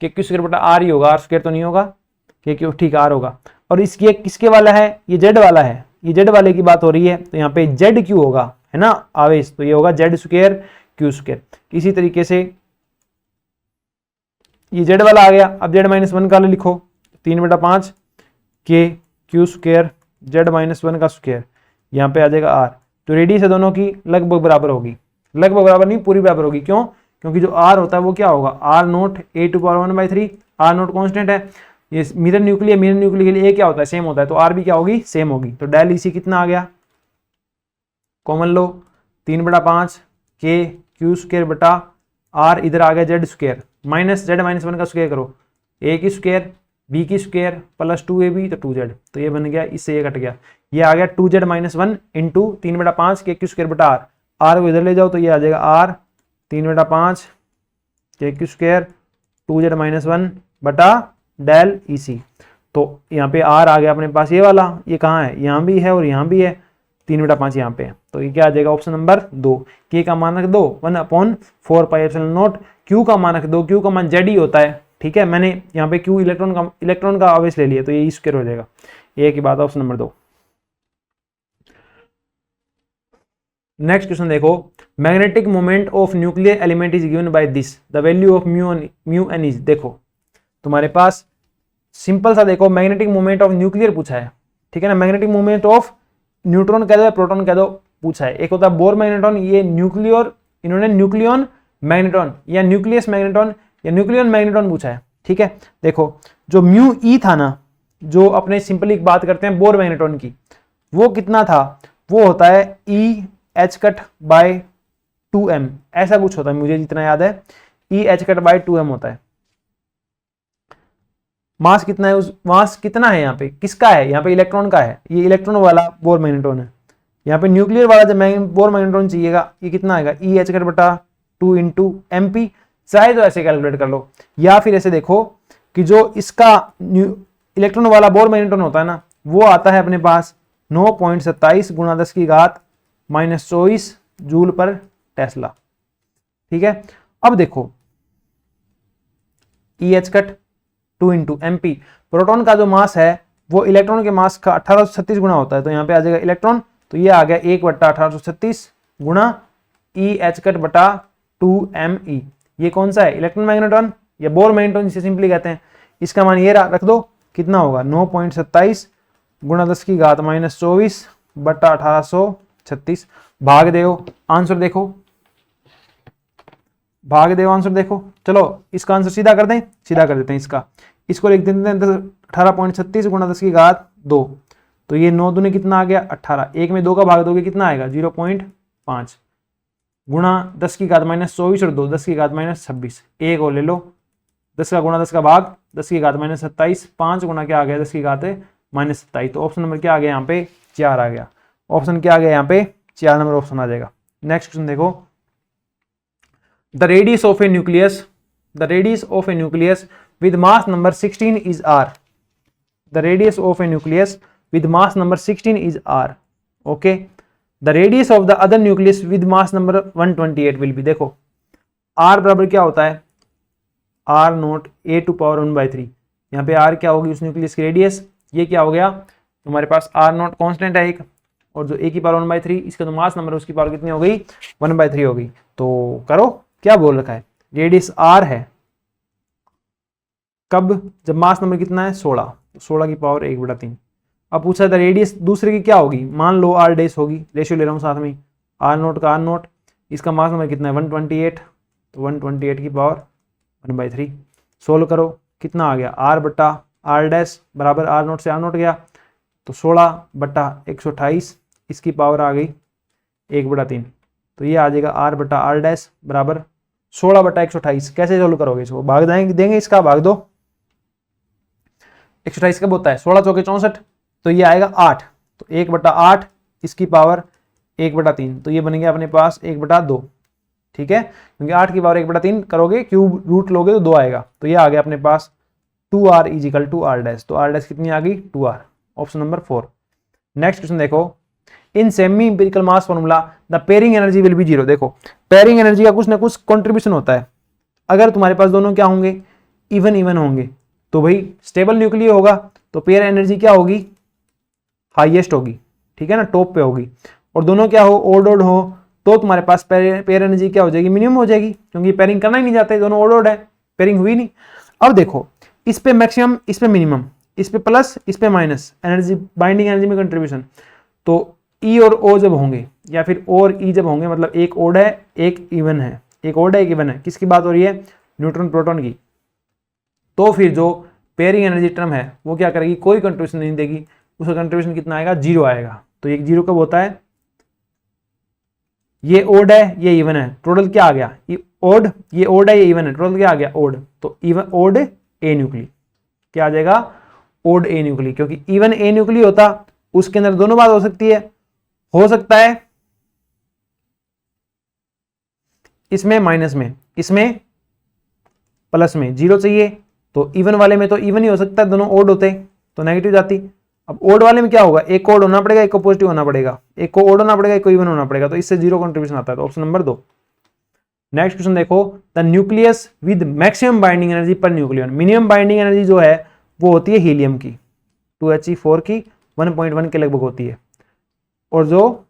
के क्यू स्क्वायर बटा आर ही होगा, आर स्क्वायर तो नहीं होगा, के क्यू ठीक आर होगा। और इसकी एक किसके वाला है, ये जेड वाला है, ये जेड वाले की बात हो रही है, तो यहाँ पे जेड क्यू होगा, है ना आवेश, तो ये होगा जेड स्क्वायर क्यू स्क्वायर। इसी तरीके से ये जेड वाला आ गया, अब जेड -1 का लिखो 3/5 के क्यू स्क्वायर जेड -1 का स्क्वायर, यहाँ पे आ जाएगा आर, जो रेडियस है दोनों की लगभग बराबर होगी, लगभग बराबर नहीं पूरी बराबर होगी, क्यों, क्योंकि जो आर होता है वो क्या होगा R naught a⁻⁴, R naught constant है, ये मिरर न्यूक्लियर के लिए ए क्या होता है सेम होता है, तो आर भी क्या होगी सेम होगी, तो डेल ईसी कितना आ गया कॉमन लो 3/5 के क्यू स्क्वायर बटा आर, इधर आ गया जेड स्क्वायर माइनस जेड -1 का स्क्वायर करो, ए की स्क्वायर बी की स्क्वायर प्लस 2ab तो 2z, तो ये बन गया, इससे ये कट गया, ये आ गया 2z -1 इंटू 3/5 के क्यू स्क्वायर बटा आर, आर को इधर ले जाओ तो ये आ जाएगा आर 3/5 के क्यू स्क्वायर 2z -1 बटा डेल ईसी, तो यहाँ पे आर आ गया अपने पास ये वाला, ये कहाँ है यहाँ भी है और यहाँ भी है, 3/5 यहाँ पे है, तो ये क्या आ जाएगा ऑप्शन नंबर 2, के का मान रख दो 1/4πε0, क्यू का मान रख दो, क्यू का मान जेड ही होता है, ठीक है, मैंने यहाँ पे क्यू इलेक्ट्रॉन का आवेश ले लिया, तो ये स्क्वायर हो जाएगा, ये की बात ऑप्शन नंबर 2। नेक्स्ट क्वेश्चन देखो, magnetic moment of nuclear element is given by this, the value of mu N is, देखो तुम्हारे पास सिंपल सा देखो मैग्नेटिक मोमेंट ऑफ न्यूक्लियर पूछा है, ठीक है ना, मैग्नेटिक मोमेंट ऑफ न्यूट्रॉन कह दो प्रोटॉन कह दो पूछा है, एक होता है बोर मैग्नेट्रॉन, ये न्यूक्लियर, इन्होंने न्यूक्लियन मैग्नेट्रॉन या न्यूक्लियस मैग्नेट्रॉन या न्यूक्लियन मैग्नेट्रॉन पूछा है, ठीक है। देखो जो म्यू ई था ना, जो अपने सिंपली बात करते हैं बोर मैग्नेट्रॉन की, वो कितना था, वो होता है ई एच कट बाय 2m, ऐसा कुछ होता है मुझे जितना याद है, ई एच कट बाय 2m होता है। मास कितना है, उस मास कितना है यहाँ पे, किसका है, यहाँ पे इलेक्ट्रॉन का है, ये इलेक्ट्रॉन वाला बोर मैग्नेट्रॉन है, यहाँ पे न्यूक्लियर वाला जब बोर मैग्नेट्रॉन चाहिएगा, ये कितना आएगा ई एच कट बटा 2 इंटू एम पी, चाहे तो ऐसे कैलकुलेट कर लो, या फिर ऐसे देखो कि जो इसका इलेक्ट्रॉन वाला बोर मैग्नेट्रॉन होता है ना, वो आता है अपने पास 9.27 गुणा 10 की घात -24 जूल पर टेस्ला, ठीक है। अब देखो E H cut 2 into M P, proton का जो मास है वो इलेक्ट्रॉन के मास का 1836 गुणा होता है, तो यहाँ पे आ जाएगा इलेक्ट्रॉन, तो ये आ गया 1/1836 गुणा ई एच कट बटा 2me, ये कौन सा है इलेक्ट्रॉन मैग्नेट्रॉन या बोर मैग्नेट्रॉन जिसे सिंपली कहते हैं, इसका मान ये रख दो कितना होगा 9.27 गुणा 10 की घात -24 बटा 1836, भाग दो आंसर देखो, भाग दो आंसर देखो, चलो इसका आंसर सीधा कर दें, सीधा कर देते हैं इसको लिख देते हैं 18.36 गुणा 10 की घात 2, तो ये 9 दूने कितना आ गया 18, एक में 2 का भाग दोगे कितना आएगा 0.5 गुणा 10 की घात -24 और 2 10 की घात -26, एक और ले लो 10 का गुणा 10 का भाग 10 की घात -27, 5 गुणा क्या आ गया 10 की घात -27, तो ऑप्शन नंबर क्या आ गया यहाँ पे 4 आ गया, ऑप्शन क्या आ गया यहाँ पे 4 नंबर ऑप्शन आ जाएगा। नेक्स्ट क्वेश्चन देखो, the radius of A nucleus, the radius of A nucleus with mass number 16 is r, the radius of a nucleus with mass number 16 is r, okay, the radius of the other nucleus with mass number 128 will be, देखो r बराबर क्या होता है r note a⁻⁴, यहाँ पे r क्या होगी उस न्यूक्लियस की रेडियस, ये क्या हो गया तुम्हारे पास r नोट कांस्टेंट है एक, और जो a⁻⁴ इसका जो मास नंबर है उसकी पावर कितनी हो गई 1/3 होगी, तो करो क्या बोल रखा है रेडियस r है, कब जब मास नंबर कितना है 16, 16 की पावर 1/3। अब पूछा था रेडियस दूसरे की क्या होगी, मान लो r डैश होगी, रेशियो ले रहा हूँ साथ में, r नोट का r नोट, इसका मास नंबर कितना है 128, तो 128 की पावर 1/3, सोल्व करो कितना आ गया r बटा r डैश बराबर r नोट से r नोट गया, तो 16/128, इसकी पावर आ गई 1/3, तो ये आ जाएगा r बटा r डैश बराबर 16/128। कैसे सोल्व करोगे इसको, भाग देंगे इसका, भाग दो 128 कब होता है 16 चौके 64, तो ये आएगा 8, तो 1/8 इसकी पावर 1/3, तो ये बन गया अपने पास 1/2, ठीक है, क्योंकि 8 की पावर 1/3 करोगे, क्यूब रूट लोगे तो 2 आएगा, तो ये आ गया अपने पास 2r is equal to r dash. तो r डैश कितनी आ गई 2r, option number 4। Next question देखो, इन semi empirical mass formula the pairing energy will be 0। देखो पेयरिंग एनर्जी का कुछ ना कुछ कंट्रीब्यूशन होता है। अगर तुम्हारे पास दोनों क्या होंगे, इवन इवन होंगे, तो भाई स्टेबल न्यूक्लियर होगा, तो पेयर एनर्जी क्या होगी, हाईएस्ट होगी, ठीक है ना, टॉप पे होगी। और दोनों क्या हो, ओड ओड हो, तो तुम्हारे पास पेयर एनर्जी क्या हो जाएगी, मिनिमम हो जाएगी, क्योंकि पेयरिंग करना ही नहीं चाहते, दोनों ओड ओड है, पेयरिंग हुई नहीं। अब देखो इस पे मैक्सिमम, इस पे मिनिमम, इस पे प्लस, इस पे माइनस, एनर्जी बाइंडिंग एनर्जी में कंट्रीब्यूशन। तो ई और ओ जब होंगे, या फिर ओ और ई जब होंगे, मतलब एक ओड है एक इवन है, एक ओड है एक इवन है, किसकी बात हो रही है, न्यूट्रॉन प्रोटॉन की। तो फिर जो पेयरिंग एनर्जी टर्म है वो क्या करेगी, कोई कंट्रीब्यूशन नहीं देगी, उसका कंट्रीब्यूशन कितना आएगा, 0 आएगा। तो ये 0 कब होता है, ये ओड है ये इवन है, टोटल क्या आ गया, ओड, ये ओड है ये इवन है, टोटल क्या आ गया ओड, तो इवन ओड ए न्यूक्ली, क्या आ जाएगा ओड ए न्यूक्ली, क्योंकि इवन ए न्यूक्ली होता उसके अंदर दोनों बात हो सकती है, हो सकता है इसमें माइनस में, इसमें प्लस में, 0 चाहिए, तो इवन वाले में तो इवन ही हो सकता है, दोनों ओड होते तो नेगेटिव जाती। अब ओड वाले में क्या होगा, एक को ओड होना पड़ेगा, एक को पॉजिटिव होना पड़ेगा, एक को ओड होना पड़ेगा, एक को इवन होना पड़ेगा, तो इससे 0 कंट्रीब्यूशन आता है, तो ऑप्शन नंबर 2। नेक्स्ट क्वेश्चन देखो, the nucleus with maximum binding energy per nucleon. Minimum binding energy जो है वो होती है हीलियम की 2He4 की 1.1 के लगभग होती है, और जो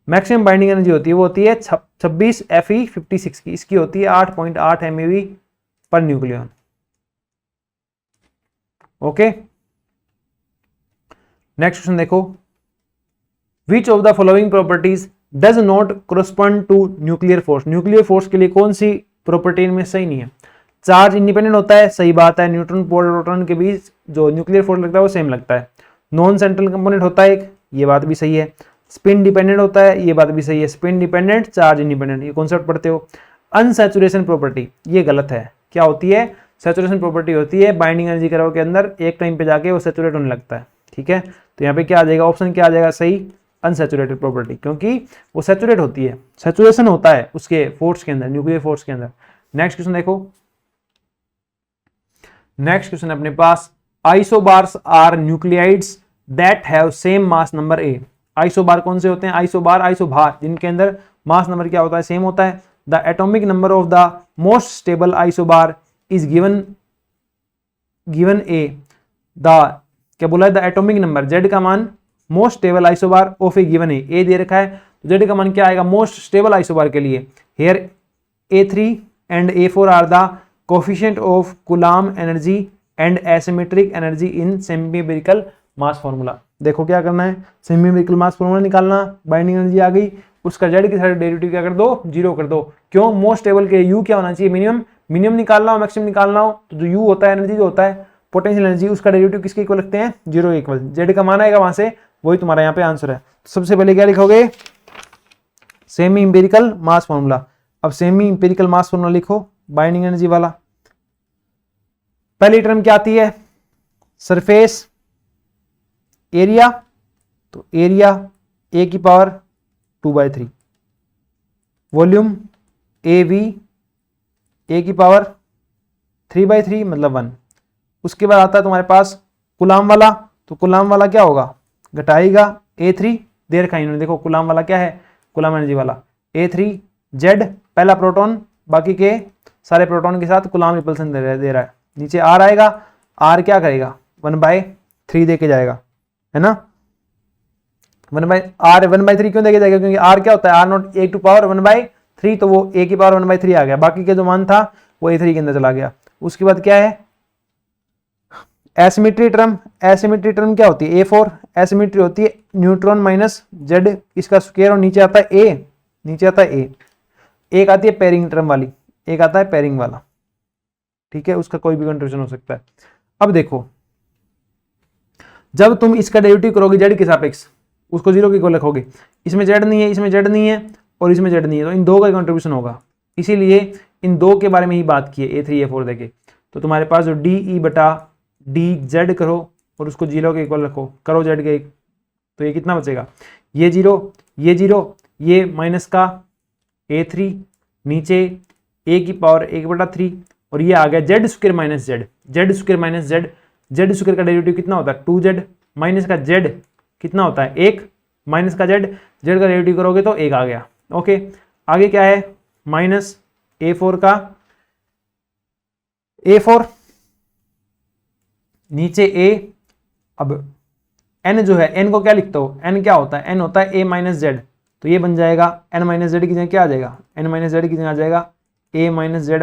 मैक्सिमम बाइंडिंग एनर्जी होती है वो होती है 26 Fe56 की, इसकी होती है 8.8 MeV per nucleon. Okay, next question देखो, which of the following properties does not correspond to nuclear force. Nuclear force के लिए कौन सी प्रॉपर्टी इनमें सही नहीं है, चार्ज इंडिपेंडेंट होता है, सही बात है, न्यूट्रॉन प्रोटॉन के बीच जो न्यूक्लियर फोर्स लगता है वो सेम लगता है, नॉन सेंट्रल कंपोनेंट होता है एक, ये बात भी सही है, स्पिन डिपेंडेंट होता है, ये बात भी सही है, स्पिन डिपेंडेंट चार्ज इंडिपेंडेंट, ये कॉन्सेप्ट पढ़ते हो। अनसैचुरेशन प्रॉपर्टी ये गलत है, क्या होती है, सैचुरेशन प्रॉपर्टी होती है बाइंडिंग एनर्जी कर्व के अंदर एक टाइम पे जाके वो सैचुरेट होने लगता है, ठीक है। तो यहाँ पे क्या आ जाएगा, ऑप्शन क्या आ जाएगा सही, अनसैचुरेटेड प्रॉपर्टी, क्योंकि वो सैचुरेट होती है, सैचुरेशन होता है उसके फोर्स के अंदर, न्यूक्लियर फोर्स के अंदर। नेक्स्ट क्वेश्चन देखो, नेक्स्ट क्वेश्चन अपने पास, isobars are nuclides that have same mass number A. Isobar कौन से होते हैं, आइसोबार आइसोभार जिनके अंदर मास नंबर क्या होता है, सेम होता है। The atomic number of the most stable isobar is given A, the क्या बोला है, द एटॉमिक नंबर, जेड का मान most stable isobar of a given A दे रखा है, तो जेड का मान क्या आएगा मोस्ट स्टेबल आइसोबार के लिए, here A3 and A4 are the coefficient of Coulomb energy and asymmetric energy in semi empirical mass formula. देखो क्या करना है, सेमी इंपिरिकल मास फॉर्मूला निकालना, बाइंडिंग एनर्जी आ गई, उसका जेड के साथ डेरिवेटिव क्या कर दो, 0 कर दो। क्यों, मोस्ट स्टेबल के यू क्या होना चाहिए, मिनिमम, मिनिमम निकालना हो मैक्सिमम निकालना हो, तो जो यू होता है एनर्जी जो होता है पोटेंशियल एनर्जी, उसका डेरिवेटिव किसके इक्वल लगते हैं, 0 इक्वल, जेड का मान आएगा वहां से, वही तुम्हारा यहाँ पे आंसर है। तो सबसे पहले क्या लिखोगे, सेमी इंपिरिकल मास फॉर्मूला। अब सेमी इंपिरिकल मास फॉर्मूला लिखो बाइंडिंग एनर्जी वाला। पहली टर्म क्या आती है, सरफेस एरिया, तो एरिया ए की power 2/3, volume A V A की पावर 3/3 मतलब 1। उसके बाद आता है तुम्हारे पास कूलम्ब वाला, तो कूलम्ब वाला क्या होगा, घटाएगा A3 दे रखा है इन्होंने, देखो कूलम्ब वाला क्या है, कूलम्ब एनर्जी वाला A3 जेड, पहला प्रोटॉन बाकी के सारे प्रोटॉन के साथ कूलम्ब रिपल्सन दे रहा है, नीचे R आएगा, R क्या करेगा 1/3 दे के जाएगा, है ना, 1/3 क्यों देके जाएगा, क्योंकि R क्या होता है, R0 A टू पावर 1/3, तो वो A की पावर 1/3 आ गया, बाकी के जो मान था वो A3 के अंदर चला गया। उसके बाद क्या है, एसिमेट्री टर्म, एसिमेट्री टर्म क्या होती है, A4, एसिमेट्री होती है न्यूट्रॉन माइनस जेड इसका स्क्वायर, और नीचे आता है A, नीचे आता है A। एक आती है पेयरिंग टर्म वाली, एक आता है पेयरिंग वाला, ठीक है, उसका कोई भी कंट्रीब्यूशन हो सकता है। अब देखो जब तुम इसका डेरिवेटिव करोगे जेड के सापेक्ष, उसको 0 के इक्वल रखोगे, इसमें जेड नहीं है, इसमें जेड नहीं है और इसमें जेड नहीं है, तो इन दो का कंट्रीब्यूशन होगा, इसीलिए इन दो के बारे में ही बात की है A3 A4 देके। तो तुम्हारे पास जो DE/DZ करो और उसको 0 के इक्वल रखो, करो जेड के, तो ये कितना बचेगा, ये 0, ये 0, ये माइनस का A3 नीचे a की पावर 1/3 और ये आ गया Z square minus Z, Z square minus Z, Z square का डेरिवेटिव कितना होता है 2z, माइनस का जेड कितना होता है 1, माइनस का जेड, जेड का डेरिवेटिव करोगे तो 1 आ गया। ओके, आगे क्या है माइनस a4 का a4 नीचे a, अब n जो है n को क्या लिखते हो, n क्या होता है, n होता है a माइनस जेड, तो ये बन जाएगा n माइनस जेड की जगह क्या आ जाएगा, n माइनस जेड की जगह आ जाएगा a माइनस जेड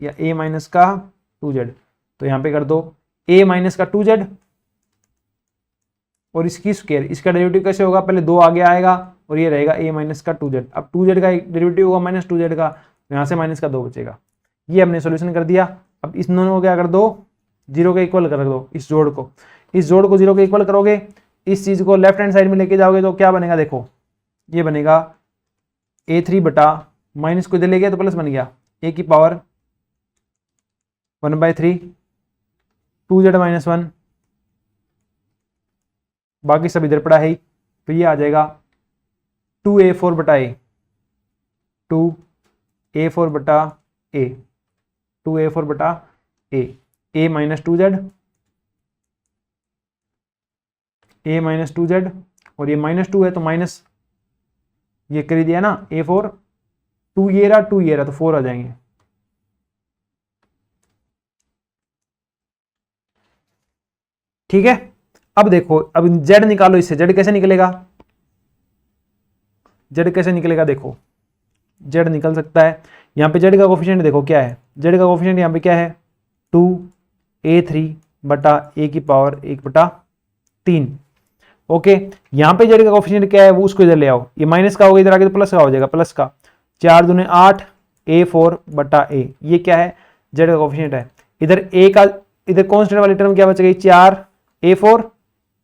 या a माइनस का 2z, तो यहाँ पे कर दो a माइनस का 2z और इसकी स्क्वायर, इसका डेरिवेटिव कैसे होगा, पहले 2 आगे आएगा और ये रहेगा a माइनस का 2z। अब 2z का एक डेरिवेटिव होगा माइनस 2z का, यहाँ से माइनस का 2 बचेगा। ये हमने सोल्यूशन कर दिया। अब इस दोनों को क्या कर दो, 0 के इक्वल कर दो, इस जोड़ को 0 के इक्वल करोगे, इस चीज को लेफ्ट हैंड साइड में लेके जाओगे तो क्या बनेगा, देखो ये बनेगा a3 बटा माइनस को इधर ले गया तो प्लस बन गया a की पावर 1/3 2z माइनस 1, बाकी सब इधर पड़ा है ही, तो ये आ जाएगा 2a4 बटा a, 2a4 बटा a, 2a4 बटा a minus 2z, a minus 2z और ये माइनस 2 है तो माइनस ये कर दिया ना a4, 2 ये रहा तो 4 आ जाएंगे। ठीक है, अब देखो, अब z निकालो, इससे z कैसे निकलेगा, z कैसे निकलेगा, देखो z निकल सकता है, यहाँ पे z का कोफिशिएंट देखो क्या है, z का कोफिशिएंट यहाँ पे क्या है 2a3 बटा a की पावर 1/3। ओके, यहाँ पे z का कोफिशिएंट क्या है वो उसको इधर ले आओ, ये माइनस का होगा इधर आगे तो प्लस का हो जाएगा, प्लस का 4 दूने 8 a4 बटा a, ये क्या है z का कोफिशिएंट है। इधर a का, इधर कांस्टेंट वाली टर्म क्या बचेगी 4 a4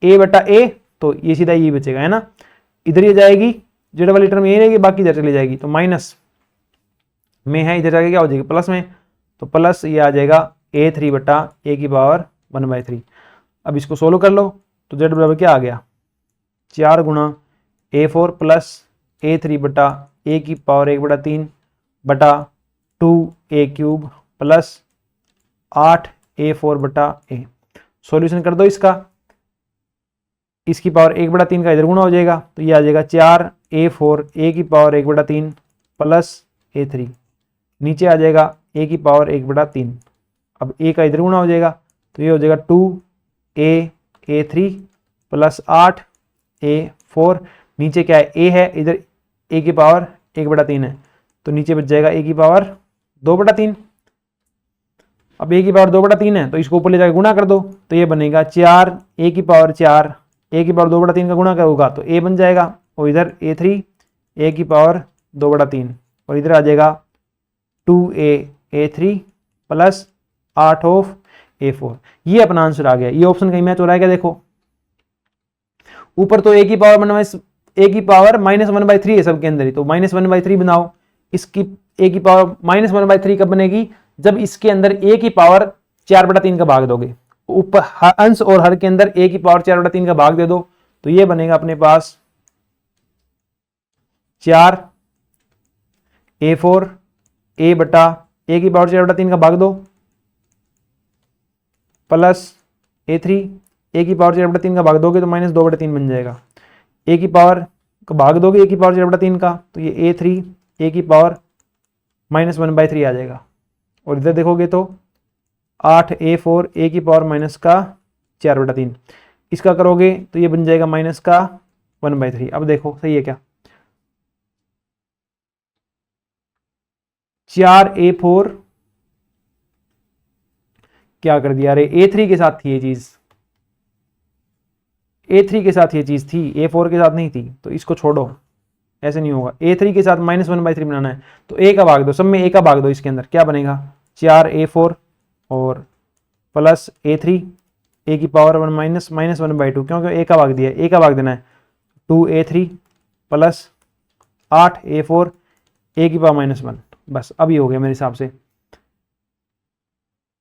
a बटा a, तो ये सीधा ये बचेगा है ना, इधर ये जाएगी z वाली टर्म ये रहेगी, बाकी इधर चली जाएगी, तो माइनस में है, इधर जाके क्या हो जाएगी प्लस में, तो प्लस ये आ जाएगा a3 बटा a की पावर 1/3। अब इसको सोल्व कर लो तो z बराबर क्या आ गया 4 गुणा a4 प्लस a3 बटा a की पावर 1/3 बटा 2a³ प्लस 8a4 बटा a। सॉल्यूशन कर दो इसका, इसकी पावर 1/3 का इधर गुणा हो जाएगा, तो ये आ जाएगा 4a4 a की पावर 1/3 प्लस a3, नीचे आ जाएगा a की पावर 1/3, अब a का इधर गुणा हो जाएगा तो ये हो जाएगा 2a3 प्लस 8a4, नीचे क्या है a है, इधर a की पावर 1/3 है, तो नीचे बच जाएगा a की पावर 2/3। अब a की पावर 2/3 है तो इसको ऊपर ले जाकर गुणा कर दो, तो ये बनेगा 4 a की पावर 4, a की पावर 2/3 का गुणा होगा तो a बन जाएगा, और इधर a3 a की पावर 2/3 और इधर आ जाएगा 2a3 प्लस 8 ऑफ a4। ये अपना आंसर आ गया। ये ऑप्शन कहीं मैच हो रहा है क्या, देखो ऊपर तो a की पावर -1/3 है सबके अंदर ही, तो -1/3 बनाओ, इसकी a की पावर -1/3 कब बनेगी, जब इसके अंदर a की पावर 4/3 का भाग दोगे, ऊपर अंश और हर के अंदर a की पावर 4/3 का भाग दे दो, तो ये बनेगा अपने पास 4a4 a बटा a की पावर 4/3 का भाग दो प्लस a3 a की पावर 4/3 का भाग दोगे तो -2/3 बन जाएगा, a की पावर का भाग दोगे a की पावर 4/3 का, तो ये a3 a की पावर -1/3 आ जाएगा, और इधर देखोगे तो 8a4 a की पावर माइनस का 4/3, इसका करोगे तो ये बन जाएगा माइनस का 1/3। अब देखो सही है क्या, 4a4 क्या कर दिया, अरे a3 के साथ थी ये चीज, a3 के साथ ये चीज थी, a4 के साथ नहीं थी, तो इसको छोड़ो, ऐसे नहीं होगा, a3 के साथ -1/3 बनाना है, तो a का भाग दो, सब में a का भाग दो, इसके अंदर क्या बनेगा 4a4 और प्लस a3 a की पावर 1/2, क्योंकि a का भाग दिया है, a का भाग देना है, 2a3 प्लस 8a4 a की पावर -1, बस अब ये हो गया मेरे हिसाब से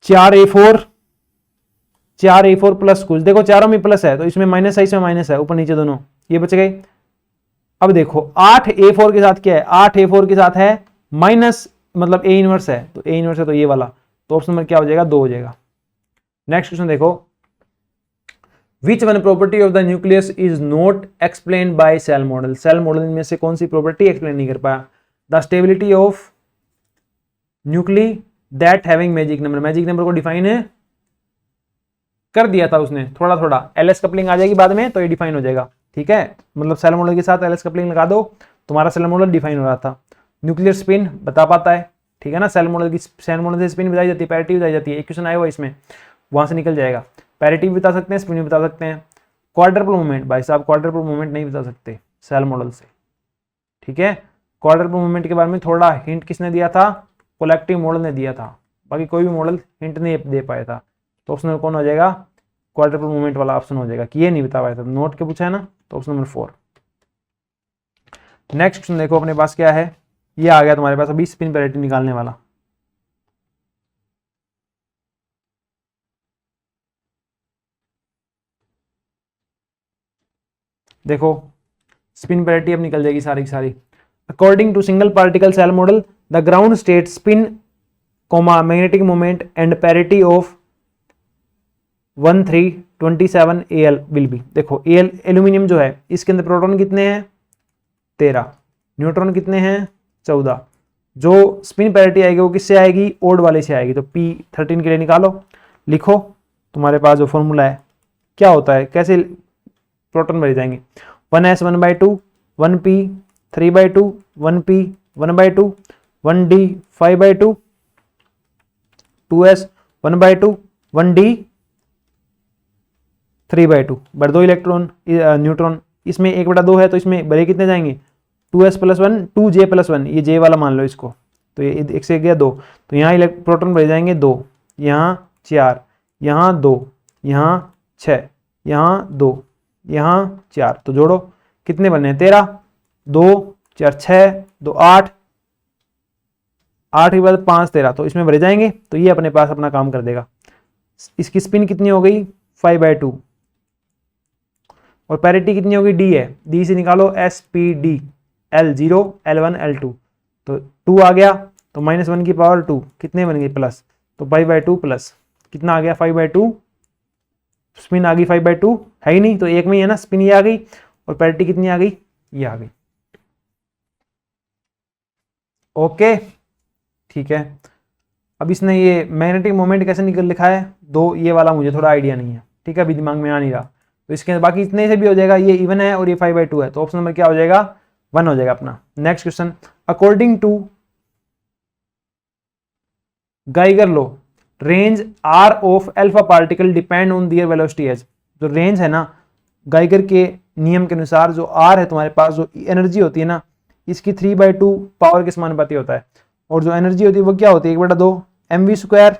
4a4 प्लस कुछ, देखो चारों में प्लस है तो इसमें माइनस है, इसमें माइनस है, ऊपर नीचे दोनों ये बच गए। अब देखो 8a4 के साथ क्या है, 8a4 के साथ है माइनस मतलब ए इनवर्स है, तो ए इनवर्स है तो ये वाला, तो ऑप्शन नंबर क्या हो जाएगा, 2 हो जाएगा। नेक्स्ट क्वेश्चन देखो, which one property of the nucleus is not explain by shell model. Shell model में से कौन सी प्रॉपर्टी एक्सप्लेन नहीं कर पाया। The stability of nuclei that having magic number, magic number को डिफाइन है कर दिया था उसने थोड़ा थोड़ा, एलएस कपलिंग आ जाएगी बाद में तो ये डिफाइन हो जाएगा, ठीक है। मतलब सेल मॉडल के साथ एलएस कपलिंग लगा दो, तुम्हारा सेल मॉडल डिफाइन हो रहा था। न्यूक्लियर स्पिन बता पाता है, ठीक है ना, सेल मॉडल से स्पिन बताई जाती है, पैरिटी बताई जाती है, एक क्वेश्चन आया हुआ इसमें, वहां से निकल जाएगा। पैरिटी भी बता सकते हैं, स्पिन भी बता सकते हैं। क्वाड्रपल मूवमेंट, भाई साहब क्वाड्रपल मूवमेंट नहीं बता सकते सेल मॉडल से, ठीक है। क्वाड्रपल मूवमेंट के बारे में थोड़ा हिंट किसने दिया था, कोलेक्टिव मॉडल ने दिया था, बाकी कोई भी मॉडल हिंट नहीं दे पाया था। तो ऑप्शन नंबर कौन हो जाएगा, क्वाड्रपल मूवमेंट वाला ऑप्शन हो जाएगा कि ये नहीं बता पाया था, नोट के पूछा है ना, तो ऑप्शन नंबर 4। नेक्स्ट क्वेश्चन देखो अपने पास क्या है, ये आ गया तुम्हारे पास अभी स्पिन पैरिटी निकालने वाला। देखो स्पिन पैरिटी अब निकल जाएगी सारी की सारी। According to single particle shell model the ground state spin comma magnetic moment and parity of 1327 AL will be. देखो एल एल्यूमिनियम जो है इसके अंदर प्रोटॉन कितने हैं 13, न्यूट्रॉन कितने हैं 14। जो स्पिन पैरिटी आएगी वो किससे आएगी, ओड वाले से आएगी। तो P13 के लिए निकालो, लिखो तुम्हारे पास जो फॉर्मूला है क्या होता है, कैसे प्रोटॉन भरे जाएंगे। 1s 1/2, 1p 3/2, 1p 1/2, 1d 5/2, 2s 1/2, 1d 3/2। But 2 electron neutron, इसमें 1/2 है तो इसमें भरे कितने जाएंगे 2s + 1, 2j + 1, ये j वाला मान लो इसको, तो ये 1 से गया 2, तो यहाँ प्रोटॉन भरे जाएंगे 2, यहाँ 4, यहाँ 2, यहाँ 6, यहाँ 2, यहाँ 4, तो जोड़ो कितने बने 13, 2 4 6, 2 8, 8 के बाद 5 13, तो इसमें भरे जाएंगे, तो ये अपने पास अपना काम कर देगा। इसकी स्पिन कितनी हो गई 5/2 और पैरिटी कितनी होगी d है, d से निकालो SPD L0 L1 L2, तो 2 आ गया तो -1 की पावर 2 कितने बन गए प्लस, तो 5/2 प्लस कितना आ गया 5/2, स्पिन आ गई 5/2 है ही नहीं तो एक में ही है ना, स्पिन ये आ गई और पैरिटी कितनी आ गई ये आ गई। ओके ठीक है। अब इसने ये मैग्नेटिक मोमेंट कैसे निकल लिखा है 2, ये वाला मुझे थोड़ा आइडिया नहीं है, ठीक है, अभी दिमाग में आ नहीं रहा, तो इसके बाकी इतने से भी हो जाएगा, ये इवन है और ये 5/2 है, तो ऑप्शन नंबर क्या हो जाएगा 1 हो जाएगा अपना। Next question, according to Geiger law range R of alpha particle depend on their velocity as. जो रेंज है ना गाइगर के नियम के अनुसार, जो आर है तुम्हारे पास, जो एनर्जी होती है ना इसकी 3/2 पावर के समानुपाती होता है, और जो एनर्जी होती है वो क्या होती है 1/2 mv²,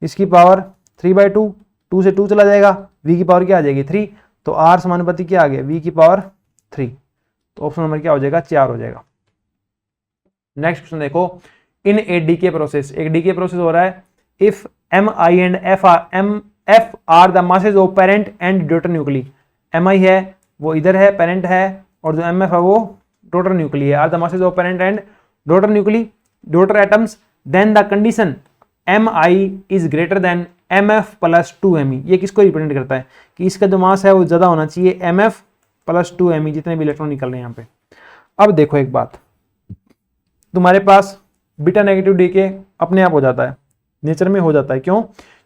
इसकी पावर 3/2, 2 से 2 चला जाएगा, v की पावर क्या आ जाएगी 3, तो r समानुपाती क्या आ गया v की पावर 3, तो ऑप्शन नंबर क्या हो जाएगा 4 हो जाएगा। नेक्स्ट क्वेश्चन देखो, इन ए डीके प्रोसेस, एक डीके प्रोसेस हो रहा है, if mi and f are the masses of parent and daughter nuclei, mi है वो इधर है पेरेंट है, और जो mf है वो डॉटर न्यूक्ली है, are the masses of parent and daughter nuclei daughter atoms, then the condition mi is greater than mf + 2me। ये किसको रिप्रेजेंट करता है कि इसका जो मास है वो ज्यादा होना चाहिए mf + 2me, जितने भी इलेक्ट्रॉन निकल रहे हैं यहाँ पे। अब देखो एक बात, तुम्हारे पास बीटा नेगेटिव डीके अपने आप हो जाता है, नेचर में हो जाता है, क्यों,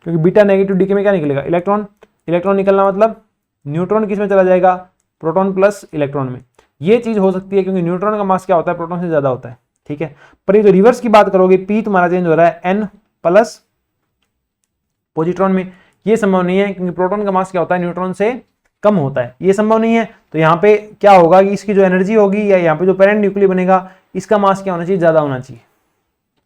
क्योंकि बीटा नेगेटिव डीके में क्या निकलेगा इलेक्ट्रॉन, इलेक्ट्रॉन निकलना मतलब न्यूट्रॉन किस में चला जाएगा प्रोटॉन प्लस इलेक्ट्रॉन में। ये चीज हो सकती है क्योंकि न्यूट्रॉन का मास क्या होता है प्रोटॉन से ज्यादा होता है, ठीक है। पर ये जो रिवर्स की बात करोगे पी तुम्हारा चेंज हो रहा है n प्लस पॉजिट्रॉन में, ये संभव नहीं है क्योंकि प्रोटॉन का मास क्या होता है न्यूट्रॉन से कम होता है, ये संभव नहीं है। तो यहाँ पे क्या होगा कि इसकी जो एनर्जी होगी या यहाँ पे जो पेरेंट न्यूक्ली बनेगा इसका मास क्या होना चाहिए ज्यादा होना चाहिए।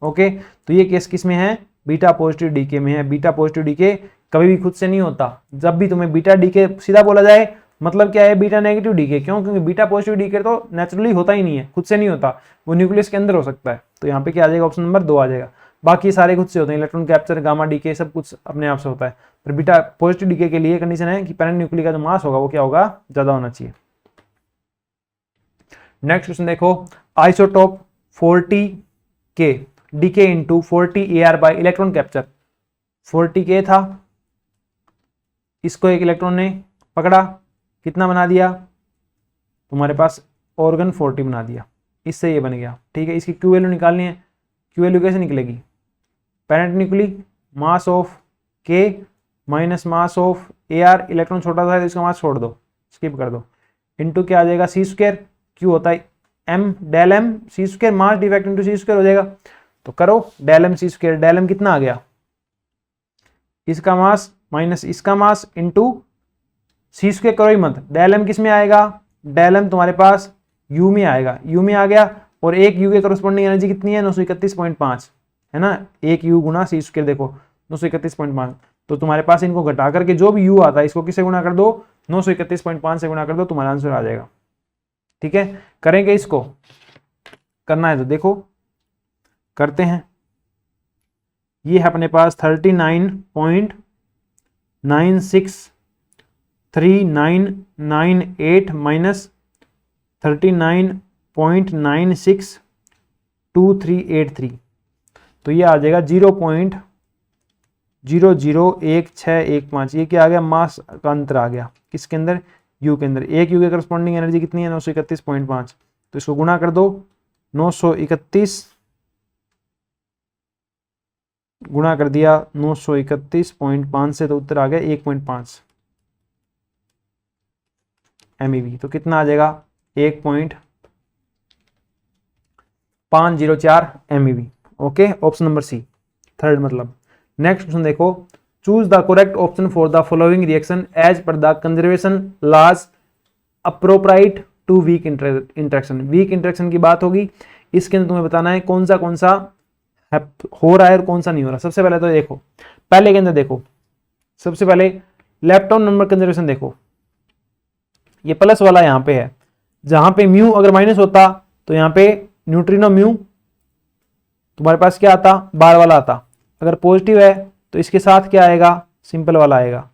ओके, तो ये केस किस में है बीटा पॉजिटिव डीके में है। बीटा पॉजिटिव डीके कभी भी खुद से नहीं होता, जब भी तुम्हें बीटा डीके सीधा बोला जाए मतलब क्या है बीटा नेगेटिव डीके, क्यों, क्योंकि बीटा पॉजिटिव डीके तो नेचुरली होता ही नहीं है, खुद से नहीं होता, वो न्यूक्लियस के अंदर हो सकता है। तो यहाँ पे क्या आ जाएगा ऑप्शन नंबर 2 आ जाएगा। बाकी सारे खुद से होते हैं, इलेक्ट्रॉन कैप्चर गामा डीके सब कुछ अपने आप से होता है, पर बीटा पॉजिटिव डीके के लिए कंडीशन है कि पेरेंट न्यूक्ली का जो मास होगा वो क्या होगा ज्यादा होना चाहिए। नेक्स्ट क्वेश्चन देखो, isotope 40K decay into 40 AR by electron capture. 40K था, इसको एक इलेक्ट्रॉन ने पकड़ा, कितना बना दिया तुम्हारे पास, ऑर्गन 40 बना दिया, इससे ये बन गया। ठीक है, इसकी क्यू वैल्यू निकालनी है। क्यू वैल्यू कैसे निकलेगी, पेरेंट निकली मास ऑफ के minus mass of AR, electron छोटा सा है तो इसका मास छोड़ दो, स्किप कर दो, इंटू क्या आ जाएगा सी स्क्वायर, क्यू होता है m del m c square, mass defect into c square हो जाएगा। तो करो del m c square, del m कितना आ गया, इसका मास माइनस इसका मास इंटू सी स्क्वायर, करो ही मत, डेल एम किस में आएगा, डेल एम तुम्हारे पास यू में आएगा, यू में आ गया, और एक यू के करस्पॉन्डिंग एनर्जी कितनी है 931.5 है ना, एक यू गुना सी स्क्वायर देखो 931.5, तो तुम्हारे पास इनको घटा करके जो भी यू आता है इसको किससे गुणा कर दो 931.5 से गुणा कर दो, तुम्हारा आंसर आ जाएगा। ठीक है, करेंगे इसको, करना है तो देखो करते हैं। ये है अपने पास 39.96398 माइनस 39.962383, तो ये आ जाएगा 0.001615। ये क्या आ गया, मास का अंतर आ गया किसके अंदर, यू के अंदर। एक यू के करस्पॉन्डिंग एनर्जी कितनी है 931.5, तो इसको गुणा कर दो 931 गुणा कर दिया 931.5 से, तो उत्तर आ गया 1.5 MeV। तो कितना आ जाएगा 1.504 MeV। Okay, option number C third मतलब। नेक्स्ट क्वेश्चन देखो, choose the correct option for the following reaction as per the conservation laws appropriate to weak interaction. Weak interaction की बात होगी, इसके अंदर तुम्हें बताना है कौन सा हो रहा है और कौन सा नहीं हो रहा। सबसे पहले तो देखो, पहले के अंदर देखो, सबसे पहले लेप्टॉन नंबर कंजर्वेशन देखो, ये प्लस वाला यहाँ पे है, जहां पे म्यू अगर माइनस होता तो यहाँ पे न्यूट्रिनो म्यू तुम्हारे पास क्या आता, बार वाला आता। अगर पॉजिटिव है तो इसके साथ क्या आएगा, सिंपल वाला आएगा।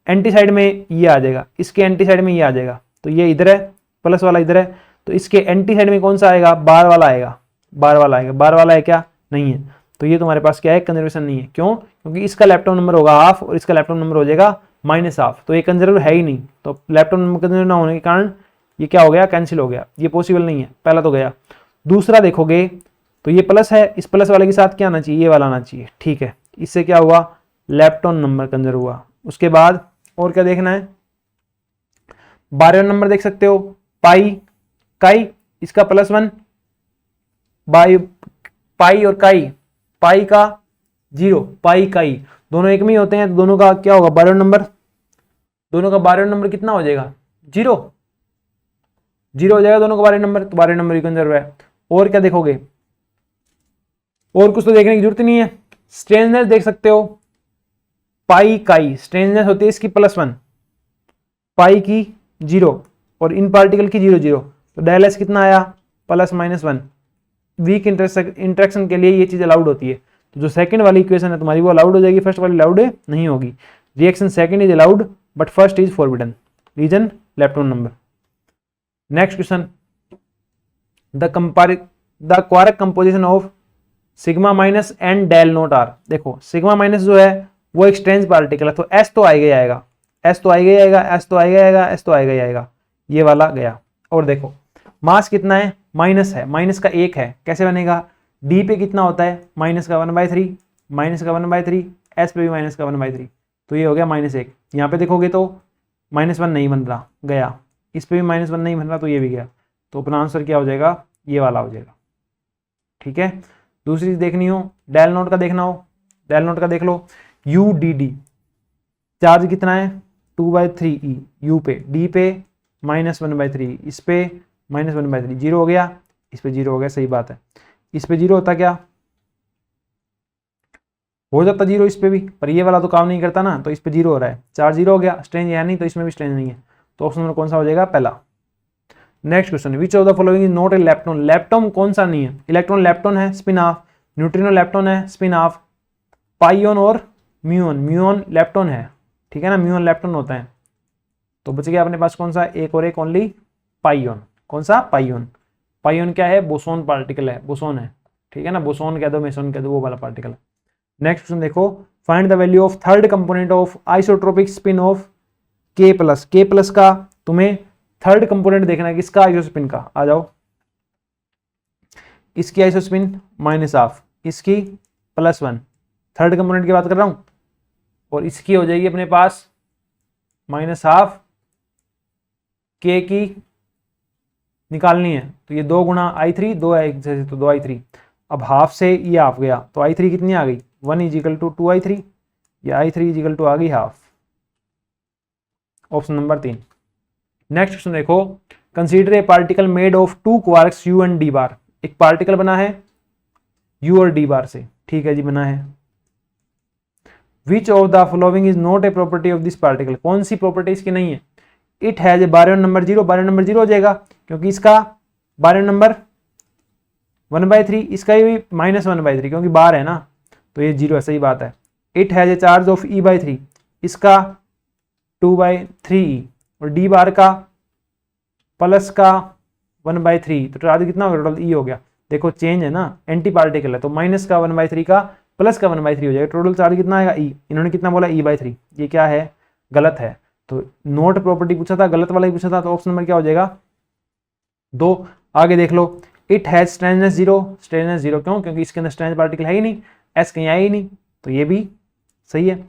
एंटी साइड में ये आ जाएगा, इसके एंटी साइड में ये आ जाएगा, तो ये इधर है, प्लस वाला इधर है, तो इसके एंटी साइड में कौन सा आएगा, बार वाला आएगा, बार वाला आएगा। बार वाला है क्या, नहीं है, तो ये तुम्हारे पास क्या है, कंजर्वेशन नहीं है। क्यों, क्योंकि इसका लेप्टॉन नंबर होगा हाफ और इसका लेप्टॉन नंबर हो जाएगा माइनस हाफ, तो ये कंजर्व है ही नहीं। तो लेप्टॉन नंबर कंजर्व ना होने के कारण ये क्या हो गया, कैंसिल हो गया, ये पॉसिबल नहीं है, पहला तो गया। दूसरा देखोगे तो ये प्लस है, इस प्लस वाले के साथ क्या आना चाहिए, ये वाला आना चाहिए। ठीक है, इससे क्या हुआ, लेप्टॉन नंबर कंजर्व हुआ। उसके बाद और क्या देखना है, 12वां नंबर देख सकते हो, पाई काई, इसका +1 बाई पाई और काई, पाई का 0 पाई काई दोनों एक में ही होते हैं, तो दोनों का क्या होगा 12वां नंबर, दोनों का 12वां नंबर कितना हो जाएगा, 0 हो जाएगा दोनों का 12वां नंबर, तो 12वां नंबर ही कंजर्व है। और क्या देखोगे, और कुछ तो देखने की जरूरत नहीं है। स्ट्रेंजनेस देख सकते हो, पाई काई स्ट्रेंजनेस होती है इसकी +1, पाई की 0 और इन पार्टिकल की 0, तो डेल एस कितना आया +-1। वीक इंटरेक्शन के लिए ये चीज अलाउड होती है, तो जो सेकंड वाली इक्वेशन है तुम्हारी वो अलाउड हो जाएगी, फर्स्ट वाली अलाउड नहीं होगी। Reaction second is allowed but first is forbidden, reason lepton number. Next question, the quark composition of sigma minus and del naught are. देखो सिग्मा माइनस जो है वो एक स्ट्रेंज पार्टिकल है, तो एस तो आएगा ही आएगा, एस तो आएगा ही आएगा, एस तो आएगा आएगा, एस तो आएगा ही आएगा, ये वाला गया। और देखो मास कितना है, माइनस है, माइनस का 1 है, कैसे बनेगा, डी पे कितना होता है माइनस का 1/3, माइनस का 1/3, एस पे भी माइनस का 1/3, तो ये हो गया -1। यहाँ पे देखोगे तो -1 नहीं बन रहा, गया, इस पे भी -1 नहीं बन रहा, तो ये भी गया, तो अपना आंसर क्या हो जाएगा, ये वाला हो जाएगा। ठीक है, दूसरी चीज देखनी हो, डेल नोट का देखना हो, डेल नोट का देख लो, यू डी डी चार्ज कितना है 2/3e, यू पे, डी पे -1/3, इस पे -1/3, 0 हो गया, इस पे 0 हो गया, सही बात है। इस पे 0 होता क्या, हो जाता 0 इस पे भी, पर ये वाला तो काम नहीं करता ना, तो इस पे 0 हो रहा है, चार्ज 0 हो गया, स्ट्रेंज है नहीं, तो इसमें भी स्ट्रेंज नहीं है, तो ऑप्शन नंबर कौन सा हो जाएगा, पहला। Next question, which of the following is not A lepton. Lepton कौन सा नहीं है, इलेक्ट्रॉन लेप्टॉन है, स्पिन ऑफ, न्यूट्रिनो लेप्टॉन है, स्पिन ऑफ, पाइयोन और म्यून, म्यून लेप्टॉन है, ठीक है ना, म्यून लेप्टॉन होता है, तो बच गया अपने पास कौन सा, एक और एक ओनली पाइयोन, कौन सा, पाइयोन। पाइयोन क्या है, बोसोन पार्टिकल है, बोसोन है, ठीक है ना, बोसोन कह दो, मेसोन कह दो, वो वाला पार्टिकल है। नेक्स्ट क्वेश्चन देखो, find the value of third component of isotropic spin off के प्लस। के प्लस का तुम्हें थर्ड कंपोनेंट देखना है, किसका, आइसोस्पिन का। आ जाओ, इसकी आइसोस्पिन -12, इसकी +1, थर्ड कंपोनेंट की बात कर रहा हूं, और इसकी हो जाएगी अपने पास -12, के की निकालनी है, तो ये 2 गुणा i3, 2 है एक जैसे, तो 2i3। अब हाफ से ये हाफ गया, तो i3 कितनी आ गई, 1 = 2i3, या i3 = आ गई half. Option number 3। Next question देखो, consider a particle made of 2 quarks u and d bar. एक पार्टिकल बना है u और d बार से, ठीक है जी, बना है। Which of the following is not a property of this particle. कौन सी प्रॉपर्टी इसकी नहीं है। It has a baryon number 0, baryon number 0 हो जाएगा क्योंकि इसका बारियन नंबर 1/3, इसका भी -1/3 क्योंकि बार है ना, तो ये 0 है, सही बात है। It has A charge of e/3, इसका 2/3e, और d बार का प्लस का 1/3, तो चार्ज कितना होगा, टोटल e हो गया। देखो चेंज है ना, एंटी पार्टिकल है, तो माइनस का 1/3 का प्लस का 1/3 हो जाएगा, टोटल चार्ज कितना आएगा e। इन्होंने कितना बोला, e/3, ये क्या है, गलत है। तो नोट प्रॉपर्टी पूछा था, गलत वाला ही पूछा था, तो ऑप्शन नंबर क्या हो जाएगा 2। आगे देख लो, इट हैज स्ट्रेंथनेस 0, स्ट्रेंथनेस 0 क्यों, क्योंकि इसके अंदर स्ट्रेंथ पार्टिकल है ही नहीं, एस कहीं आया ही नहीं, तो ये भी सही है।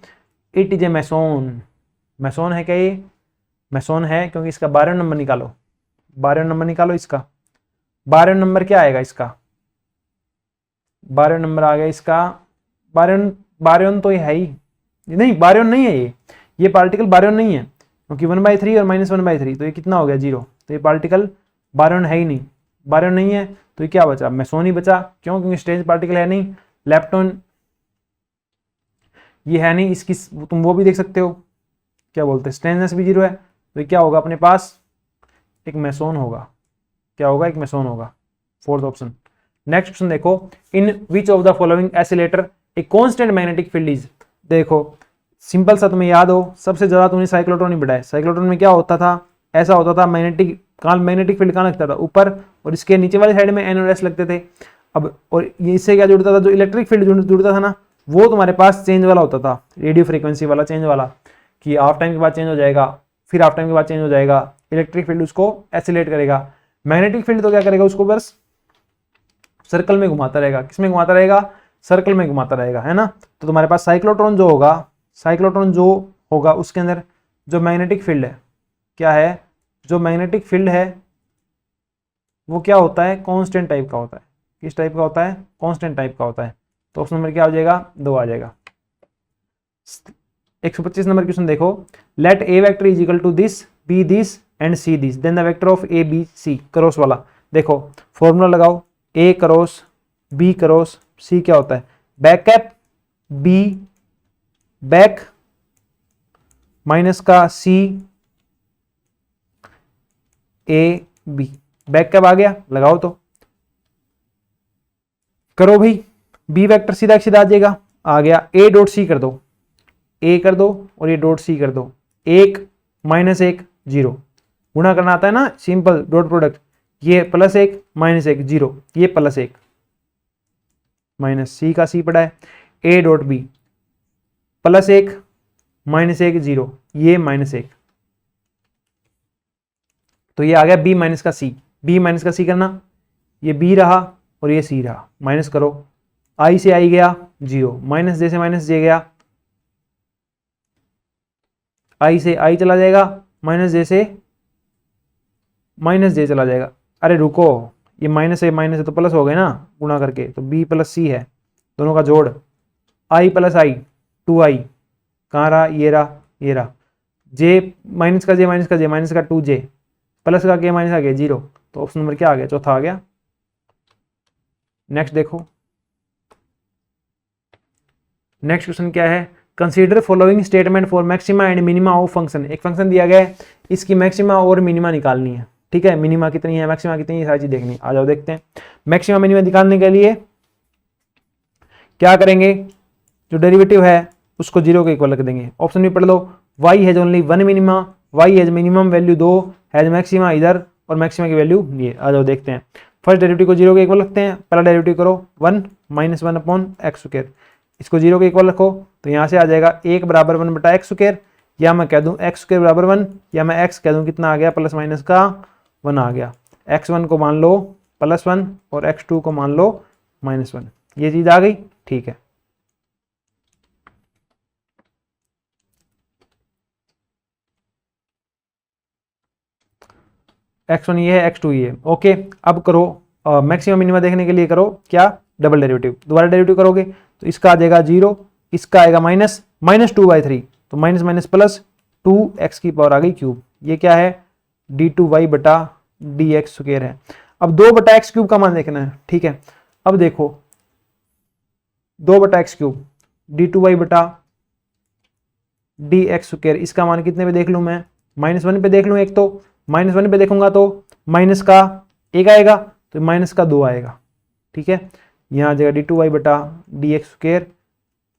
It is a mason, mason है क्या ये, मैसोन है क्योंकि इसका बारियन नंबर निकालो, बारियन नंबर निकालो इसका, बारियन नंबर क्या आएगा इसका, बारियन नंबर आ गया इसका, बारियन, बारियन तो ये है ही नहीं, बारियन नहीं है ये पार्टिकल बारियन नहीं है, क्योंकि 1/3 और -1/3, तो ये कितना हो गया 0, तो ये पार्टिकल बारियन है ही नहीं, बारियन नहीं है, तो ये क्या बचा, मैसोन ही बचा। क्यों, क्योंकि स्ट्रेंथ पार्टिकल है नहीं, लेप्टोन ये है नहीं, इसकी तुम वो भी देख सकते हो, क्या बोलते हैं, स्ट्रेंथनेस भी 0 है, तो ये क्या होगा अपने पास, एक मैसोन होगा, क्या होगा, एक मैसोन होगा, फोर्थ ऑप्शन। नेक्स्ट क्वेश्चन देखो, in which of the following oscillator a constant magnetic field is. देखो सिंपल सा, तुम्हें याद हो, सबसे ज्यादा तुमने साइक्लोट्रॉन ही बढ़ाया। साइक्लोट्रॉन में क्या होता था, ऐसा होता था, मैग्नेटिक फील्ड कहाँ लगता था, ऊपर, और इसके नीचे वाली साइड में एन और एस लगते थे। अब और ये इससे क्या जुड़ता था, जो इलेक्ट्रिक फील्ड जुड़ता था ना, वो तुम्हारे पास चेंज वाला होता था, रेडियो फ्रीक्वेंसी वाला चेंज वाला, कि हाफ टाइम के बाद चेंज हो जाएगा, फिर हाफ टाइम के बाद चेंज हो जाएगा। इलेक्ट्रिक फील्ड उसको एसिलेट करेगा, मैग्नेटिक फील्ड तो क्या करेगा, उसको बस सर्कल में घुमाता रहेगा। किसमें घुमाता रहेगा, सर्कल में घुमाता रहेगा, है ना। तो तुम्हारे पास साइक्लोट्रॉन जो होगा, साइक्लोट्रॉन जो होगा उसके अंदर जो मैग्नेटिक फील्ड है, क्या है, जो मैग्नेटिक फील्ड है वो क्या होता है, कांस्टेंट टाइप का होता है। किस टाइप का होता है, कांस्टेंट टाइप का होता है। तो ऑप्शन नंबर क्या हो जाएगा, 2 आ जाएगा। 125 नंबर क्वेश्चन देखो, let A vector is equal to this, B this and C this, then the vector of A B C, cross वाला। देखो फॉर्मूला लगाओ, A cross B cross C क्या होता है, back cap B back minus का C A B, back cap आ गया, लगाओ तो करो भाई, बी वेक्टर सीधा सीधा आ जाएगा, आ गया। ए डॉट सी कर दो, ए कर दो और ये डॉट सी कर दो, 1 -1 0, गुणा करना आता है ना, सिंपल डॉट प्रोडक्ट, ये +1 -1 0, ये +1 माइनस सी का सी पड़ा है, ए डॉट बी +1 -1 0, ये -1, तो ये आ गया बी माइनस का सी, बी माइनस का सी करना, ये बी रहा और ये सी रहा, माइनस करो, आई से आई गया 0, माइनस जे से माइनस जे गया, आई से आई चला जाएगा, माइनस जे से माइनस जे चला जाएगा। अरे रुको, ये माइनस है तो प्लस हो गए ना गुणा करके, तो बी प्लस सी है, दोनों का जोड़, आई प्लस आई 2i, कहाँ रहा, ये रहा, जे माइनस का जे माइनस का 2j, प्लस का के माइनस का के 0, तो ऑप्शन नंबर क्या आ गया, चौथा आ गया। नेक्स्ट देखो, नेक्स्ट क्वेश्चन क्या है, consider following statement for maxima and minima of function. एक फंक्शन दिया गया है, इसकी मैक्सिमा और मिनिमा निकालनी है, ठीक है, मिनिमा कितनी है, मैक्सिमा कितनी है, सारी चीज देखनी है। आ जाओ देखते हैं। मैक्सिमा मिनिमा निकालने के लिए क्या करेंगे, जो डेरिवेटिव है उसको 0 के इक्वल रख देंगे। ऑप्शन भी पढ़ लो, y has only 1 minima, y has minimum value 2, has maxima इधर और मैक्सिमा की वैल्यू ये। आ जाओ देखते हैं। फर्स्ट डेरिवेटिव को 0 के इक्वल रखते हैं, पहला डेरिवेटिव करो 1 माइनस 1 अपॉन एक्स स्क्वायर, इसको 0 के इक्वल रखो तो यहाँ से आ जाएगा 1 बराबर 1 बटा एक्स स्क्वायर, या मैं कह दूँ एक्स स्क्वायर बराबर 1, या मैं एक्स कह दूँ कितना आ गया प्लस माइनस का 1 आ गया। x1 को मान लो +1 और x2 को मान लो -1, ये चीज आ गई, ठीक है। x1 ये है, x2 ये है, ओके। अब करो मैक्सिमम मिनिमम देखने के लिए करो क्या, डबल डेरिवेटिव, दोबारा डेरिवेटिव करोगे तो इसका आ जाएगा 0, इसका आएगा -2/3, तो माइनस माइनस प्लस 2x की पावर आ गई क्यूब, ये क्या है d2y बटा dx स्क्वायर है। अब 2 बटा एक्स क्यूब का मान देखना है, ठीक है। अब देखो 2 बटा एक्स क्यूब d2y बटा dx स्क्वायर, इसका मान कितने पे देख लूं मैं, -1 पे देख लूं, एक तो -1 पे देखूंगा तो माइनस का 1 आएगा तो माइनस का 2 आएगा, ठीक है। यहाँ आ जाएगा d2y बटा dx square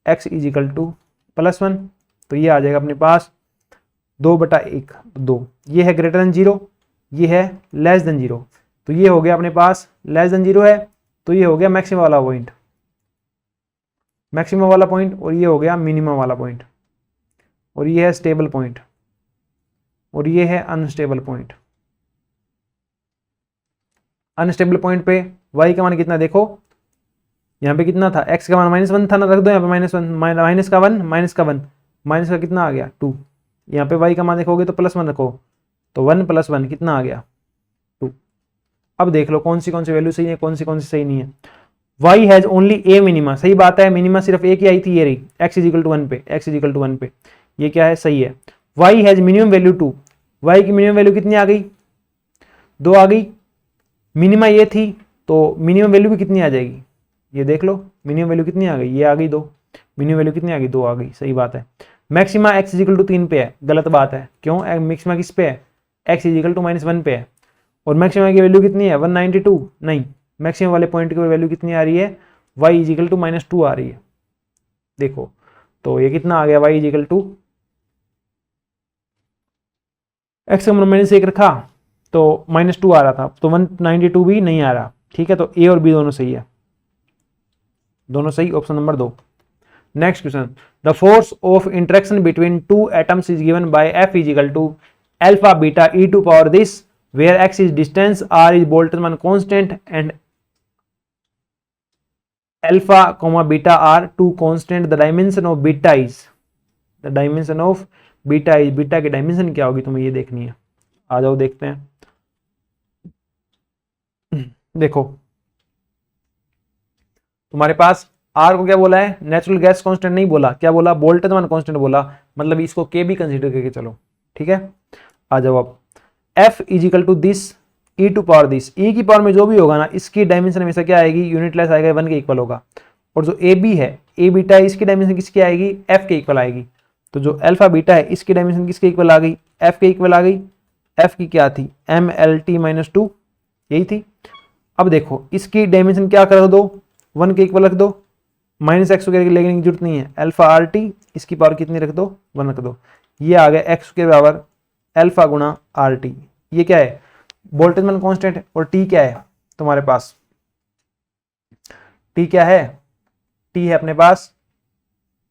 x is equal to +1, तो ये आ जाएगा अपने पास 2 बटा 1 2, ये है ग्रेटर देन 0, ये है लेस देन 0, तो ये हो गया अपने पास लेस देन 0 है, तो ये हो गया मैक्सिमम वाला पॉइंट, मैक्सिमम वाला पॉइंट, और ये हो गया मिनिमम वाला पॉइंट, और ये है स्टेबल पॉइंट, और ये है अनस्टेबल पॉइंट। अनस्टेबल पॉइंट पे y का मान कितना देखो, यहाँ पे कितना था, x का मान -1 था ना, रख दो यहाँ पे -1, माइनस का 1 माइनस का 1, माइनस का कितना आ गया 2, यहाँ पे y का मान देखोगे तो +1 रखो तो 1 + 1 कितना आ गया 2। अब देख लो कौन सी वैल्यू सही है, कौन सी सही नहीं है। y has only A minima, सही बात है, मिनिमा सिर्फ एक ही आई थी, ये रही x इज इक्वल टू 1 पे, x इज इक्वल टू 1 पे, ये क्या है सही है। y has minimum value 2, y की मिनिमम वैल्यू कितनी आ गई 2 आ गई, मिनिमा ये थी तो मिनिमम वैल्यू भी कितनी आ जाएगी, ये देख लो मिनिमम वैल्यू कितनी आ गई, ये आ गई 2, मिनिमम वैल्यू कितनी आ गई 2 आ गई, सही बात है। Maxima x is equal to 3 पे है, गलत बात है, क्यों, मैक्सिमा किस पे है, x इज इक्वल टू -1 पे है, और मैक्सिमा की वैल्यू कितनी है 192, नहीं, मैक्सिमम वाले पॉइंट की वैल्यू कितनी आ रही है, y इज इक्वल टू -2 आ रही है, देखो तो ये कितना आ गया, y is equal to x का -1 रखा तो -2 आ रहा था, तो 192 भी नहीं आ रहा, ठीक है। तो a और b दोनों सही है, दोनों सही, option number 2। Next question, the force of interaction between two atoms is given by F is equal to alpha beta e to power this where x is distance, r is Boltzmann constant and alpha comma beta are two constant, the dimension of beta is beta की dimension क्या होगी तुम्हें ये देखनी है, आ जाओ देखते हैं। देखो तुम्हारे पास r को क्या बोला है, नेचुरल गैस कांस्टेंट नहीं बोला, क्या बोला बोल्ट्जमैन कांस्टेंट बोला, मतलब इसको k भी कंसीडर करके चलो, ठीक है। आ जाओ अब f is equal to this e to power this, e की पावर में जो भी होगा ना इसकी डायमेंशन हमेशा क्या आएगी, यूनिटलेस आएगा, 1 के इक्वल होगा, और जो ए बी है ए बीटा है इसकी डायमेंशन किसकी आएगी, f के इक्वल आएगी, तो जो अल्फा बीटा है इसकी डायमेंशन किसके इक्वल आ गई, f के इक्वल आ गई, f की क्या थी mlt-2 यही थी। अब देखो इसकी डायमेंशन क्या कर दो, 1 के इक्वल रख दो, -x वगैरह लेने की जरूरत नहीं है, अल्फा आर टी इसकी पावर कितनी रख दो 1 रख दो, ये आ गया x के बराबर अल्फा गुणा आर टी, ये क्या है बोल्ट्जमैन कांस्टेंट, और t क्या है तुम्हारे पास, t क्या है, t है अपने पास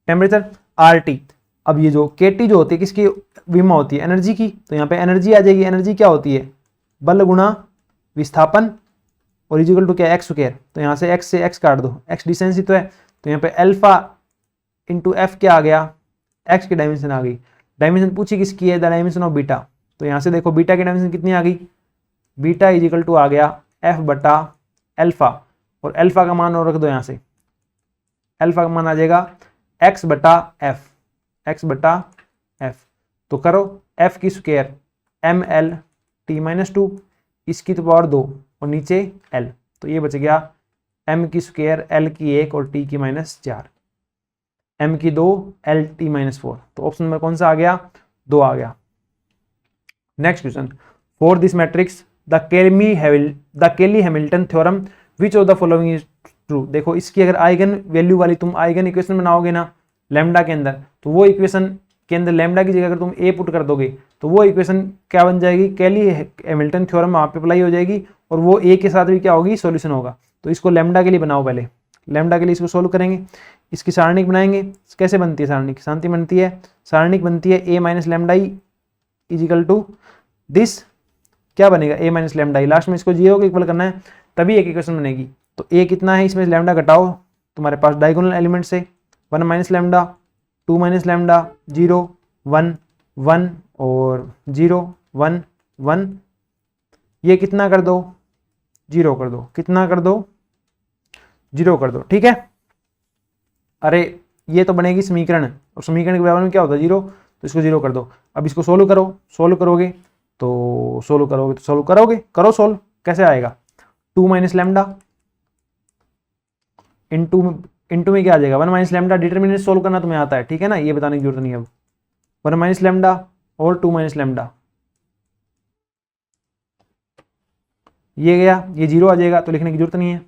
टेम्परेचर RT। अब ये जो KT जो होती है किसकी विमा होती है, एनर्जी की, तो यहाँ पे एनर्जी आ जाएगी, एनर्जी क्या होती है बल गुणा विस्थापन, और इक्वल टू क्या x स्क्वायर, तो यहाँ से x से x काट दो, x डिस्टेंस ही तो है, तो यहाँ पे अल्फा इंटू एफ क्या आ गया, x की डायमेंशन आ गई, डायमेंशन पूछी किसकी है, द डायमेंशन ऑफ बीटा, तो यहाँ से देखो बीटा की डायमेंशन कितनी आ गई, बीटा इज इक्वल टू आ गया f बटा अल्फा, और अल्फा का मान और रख दो यहाँ से, अल्फा का मान आ जाएगा x बटा f, तो करो f की स्क्वायर mlt-2, इसकी तो पावर 2 और नीचे l, तो ये बच गया m की स्क्वायर l की 1 और t की -4, m की 2 l t -4, तो ऑप्शन नंबर कौन सा आ गया 2 आ गया। Next question, for this matrix the Cayley Hamilton theorem which of the following is true, देखो इसकी अगर आइगन वैल्यू वाली तुम आइगन इक्वेशन बनाओगे ना लैम्डा के अंदर, तो वो इक्वेशन के अंदर लैम्डा की जगह अगर तुम ए पुट कर दोगे तो वो इक्वेशन क्या बन जाएगी, केली हैमिल्टन थ्योरम वहां पे अप्लाई हो जाएगी, और वो ए के साथ भी क्या होगी, सॉल्यूशन होगा। तो इसको लैम्डा के लिए बनाओ, पहले लैम्डा के लिए इसको सोल्व करेंगे, इसकी सारणिक बनाएंगे। कैसे बनती है सारणिक, शांति बनती है, सारणिक बनती है A minus lambda E equal to this, क्या बनेगा A minus lambda E, last में इसको जीरो को इक्वल करना है तभी एक इक्वेशन बनेगी। तो ए कितना है, इसमें लैम्डा घटाओ, तुम्हारे पास डायगोनल एलिमेंट से 1 माइनस लैम्डा, 2 माइनस लैम्डा, 0 1 1 और 0 1 1, ये कितना कर दो, 0 कर दो, कितना कर दो, 0 कर दो, ठीक है। अरे ये तो बनेगी समीकरण, और समीकरण के बराबर में क्या होता है 0, तो इसको 0 कर दो। अब इसको सोल्व करो, सोल्व करोगे तो करो सोल्व, कैसे आएगा, 2 माइनस लैम्डा इंटू में क्या आ जाएगा 1 माइनस लैम्डा, डिटर्मिनेंट सोल्व करना तुम्हें आता है, ठीक है ना, ये बताने की जरूरत नहीं है अब। 1 माइनस लैम्डा और 2 माइनस लैम्डा, ये गया, ये 0 आ जाएगा तो लिखने की जरूरत नहीं है।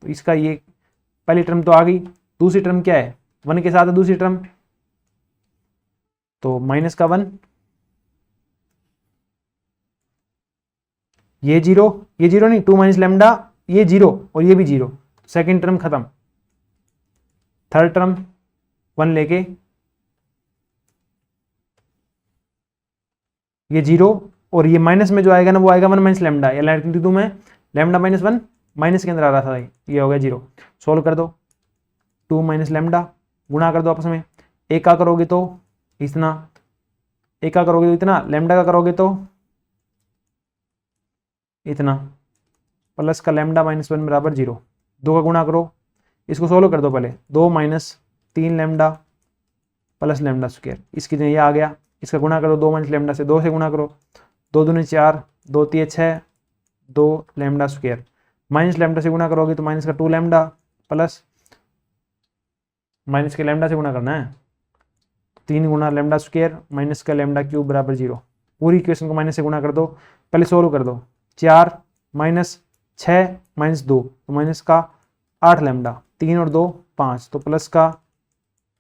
तो इसका ये पहली टर्म तो आ गई, दूसरी टर्म क्या है, 1 के साथ है दूसरी टर्म, तो माइनस का 1, ये 0 नहीं, 2 माइनस लैम्डा, ये 0 और ये भी 0, सेकेंड टर्म खत्म, थर्ड टर्म 1 लेके ये 0 और ये माइनस में जो आएगा ना वो आएगा 1 माइनस लैम्डा, या लिख दूं मैं लैम्डा माइनस 1, माइनस के अंदर आ रहा था ये हो गया 0, सोल्व कर दो, 2 माइनस लैम्डा, गुणा कर दो आपस में, एक का करोगे तो इतना, एक का करोगे तो इतना, लैम्डा का करोगे तो इतना, प्लस का लैम्डा माइनस 1 बराबर 0, 2 का गुणा करो, इसको सोल्व कर दो पहले, 2 minus 3 lambda plus lambda square, इसकी ये आ गया, इसका गुणा करो 2 माइनस लैम्डा से, 2 से गुणा करो, 2 दूनी 4, 2 3 6, 2 लैम्डा स्क्वायर, माइनस लैम्डा से गुणा करोगे तो माइनस का 2 लैम्डा प्लस माइनस के लैम्डा से गुणा करना है, 3 गुणा लैम्डा स्क्वायर माइनस का लैम्डा क्यूब बराबर 0, पूरी इक्वेशन को माइनस से गुणा कर दो, पहले सोल्व कर दो, 4 माइनस 6 माइनस 2 तो माइनस का 8 लैम्डा, 3 और 2 5, तो प्लस का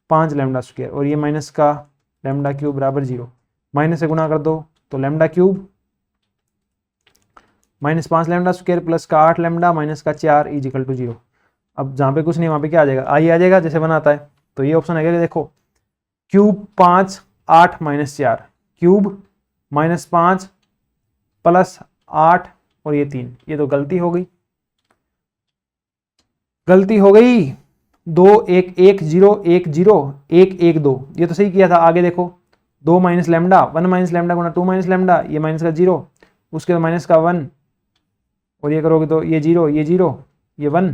5 लैम्डा स्क्वायर, और ये माइनस का लैम्डा क्यूब बराबर 0, माइनस से गुणा कर दो तो lambda cube minus 5 lambda square plus का 8 लैम्डा माइनस का 4 इजिकल टू 0। अब जहाँ पे कुछ नहीं वहाँ पे क्या आ जाएगा, आई आ जाएगा जैसे बनाता है। तो ये ऑप्शन है, देखो cube 5 8 minus 4, cube minus 5 plus 8 और ये 3, ये तो गलती हो गई, 2 1 1 0 1 0 1 1 2, ये तो सही किया था। आगे देखो 2 माइनस लैम्डा, 1 माइनस लैम्डा गुना 2 माइनस लैम्डा, ये माइनस का 0, उसके बाद माइनस का 1 और ये करोगे तो ये 0 ये 0 ये 1,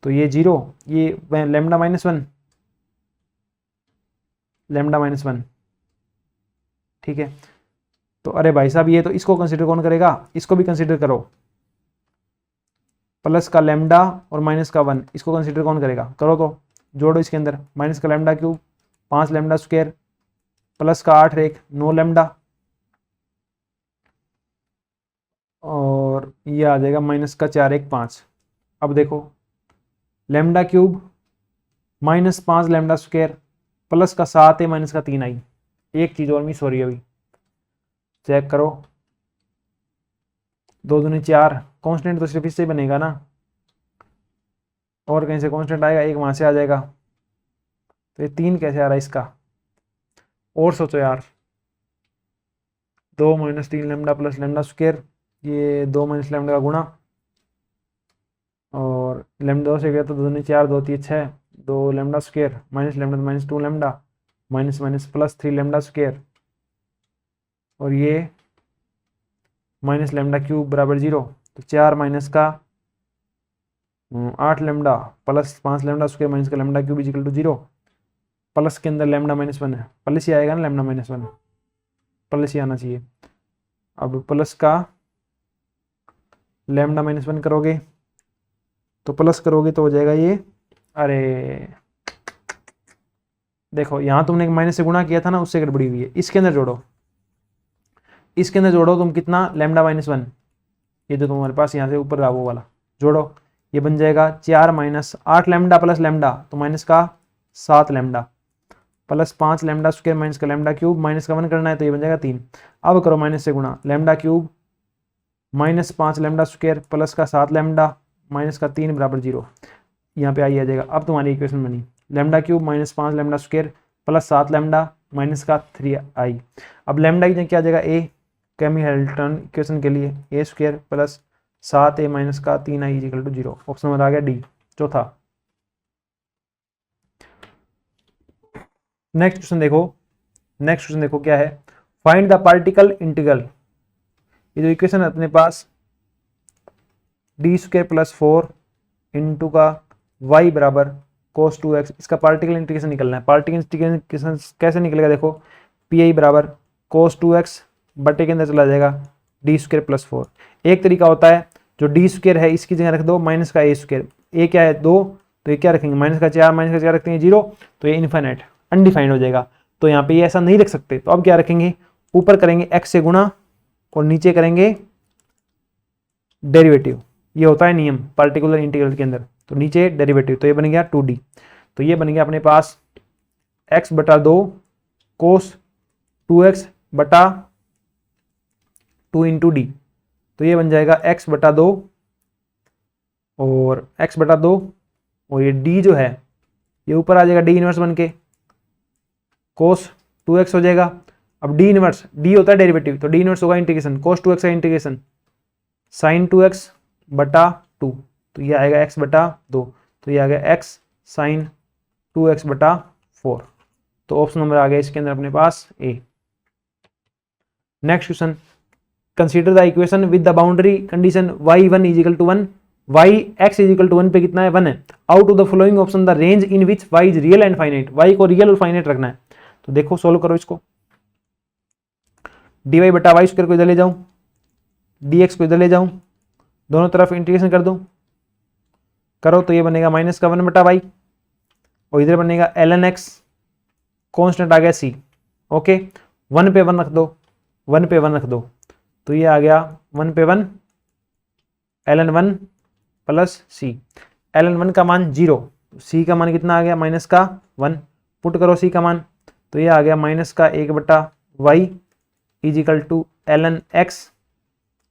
तो ये 0 ये लैम्डा माइनस 1, लैम्डा माइनस 1, ठीक है। तो अरे भाई साहब ये तो इसको कंसीडर कौन करेगा, इसको भी कंसीडर करो, प्लस का लैम्डा और माइनस का 1, इसको कंसीडर कौन करेगा, करो तो जोड़ो इसके अंदर, माइनस का lambda cube 5 lambda square plus का 8 1 9 लैम्डा, और ये आ जाएगा माइनस का 4 1 5। अब देखो lambda cube minus 5 lambda square plus का 7 है माइनस का 3 आई, एक चीज़ और मिस हो रही है अभी, चेक करो, 2 दूनी 4, कांस्टेंट तो सिर्फ इससे बनेगा ना, और कहीं से कांस्टेंट आएगा, एक वहाँ से आ जाएगा, तो ये 3 कैसे आ रहा है इसका, और सोचो यार, 2 minus 3 lambda plus lambda square, ये 2 माइनस लैम्डा का गुणा, और लैम्डा 2 से गया तो 2 दूनी 4 2 3 6, 2 lambda square minus lambda minus 2 lambda minus minus plus 3 lambda square, और ये माइनस लैम्डा क्यूब बराबर 0, तो 4 माइनस का 8 lambda plus 5 lambda square minus का lambda cube equal to 0, plus के अंदर लैम्डा माइनस 1 है, प्लस ही आएगा ना, लैम्डा माइनस 1 प्लस ही आना चाहिए। अब प्लस का लैम्डा माइनस 1 करोगे तो प्लस करोगे तो हो जाएगा ये, अरे देखो यहाँ तुमने माइनस से गुणा किया था ना, उससे गड़बड़ी हुई है, इसके अंदर जोड़ो, इसके अंदर जोड़ो तुम कितना, लैम्डा माइनस 1, ये जो तुम्हारे पास यहाँ से ऊपर रहा वो वाला जोड़ो, ये बन जाएगा 4 माइनस 8 लैम्डा प्लस लैम्डा, तो माइनस का 7 lambda plus 5 lambda square minus का लैम्डा क्यूब, माइनस का 1 करना है तो ये बन जाएगा 3। अब करो माइनस से गुणा, lambda cube -5 lambda square plus का 7 लैम्डा माइनस का 3 बराबर 0। यहाँ पे आई आ जाएगा। अब तुम्हारी इक्वेशन बनी lambda cube -5 lambda square plus 7 lambda minus का 3i। अब लैम्डा की जगह क्या आ जाएगा ए, कैमी हैमिल्टन इक्वेशन के लिए ए स्क्वायर प्लस 7a माइनस का 3i equal to 0। Option number आ गया डी, चौथा। नेक्स्ट क्वेश्चन देखो क्या है, फाइंड द पार्टिकल इंटीग्रल। ये जो इक्वेशन है अपने पास डी स्क्वायर प्लस 4 इंटू का y बराबर cos 2x, इसका पार्टिकल इंटीग्रेशन निकलना है। पार्टिकल इंटीग्रेशन कैसे निकलेगा, देखो पी बराबर cos 2x बटे के अंदर चला जाएगा डी स्क्वायर प्लस 4। एक तरीका होता है जो डी स्क्वायर है इसकी जगह रख दो माइनस का ए स्क्वायर, ए क्या है 2, तो ये क्या रखेंगे माइनस का 4 रखते हैं 0, तो ये इनफाइनाइट अनडिफाइंड हो जाएगा। तो यहाँ पे ये ऐसा नहीं रख सकते, तो अब क्या रखेंगे, ऊपर करेंगे x से गुणा और नीचे करेंगे डेरिवेटिव। ये होता है नियम पार्टिकुलर इंटीग्रल के अंदर, तो नीचे डेरिवेटिव, तो ये बन गया 2d। तो ये बन गया अपने पास x बटा 2 कोस 2x बटा 2 इंटू डी, तो ये बन जाएगा x बटा 2 और x बटा 2 और ये d जो है ये ऊपर आ जाएगा d इनवर्स बन के कोस 2x हो जाएगा। अब d इनवर्स, d होता है डेरिवेटिव, तो d इनवर्स होगा इंटीग्रेशन कोस 2x का इंटीग्रेशन साइन 2x बटा 2, तो ये आएगा x बटा 2, तो ये आ गया x साइन 2x बटा 4। तो ऑप्शन नंबर आ गया इसके अंदर अपने पास A. Next question, consider the equation with the boundary condition y1 is equal to 1, x is equal to 1 पे कितना है 1 है। Out of the following option the range in which y is real and finite, y को real और finite रखना है। तो देखो सोल्व करो इसको, dy बटा वाई स्क्वायर को इधर ले जाऊं, dx को इधर ले जाऊं, दोनों तरफ इंटीग्रेशन कर दूं, करो तो ये बनेगा माइनस का 1 बटा वाई और इधर बनेगा ln x, कॉन्स्टेंट आ गया c। ओके 1 पे 1 रख दो, 1 पे 1 रख दो, तो ये आ गया 1 पे 1 ln 1 प्लस c। ln 1 का मान 0, c का मान कितना आ गया माइनस का 1, पुट करो c का मान, तो ये आ गया माइनस का 1 बटा Y is equal to ln x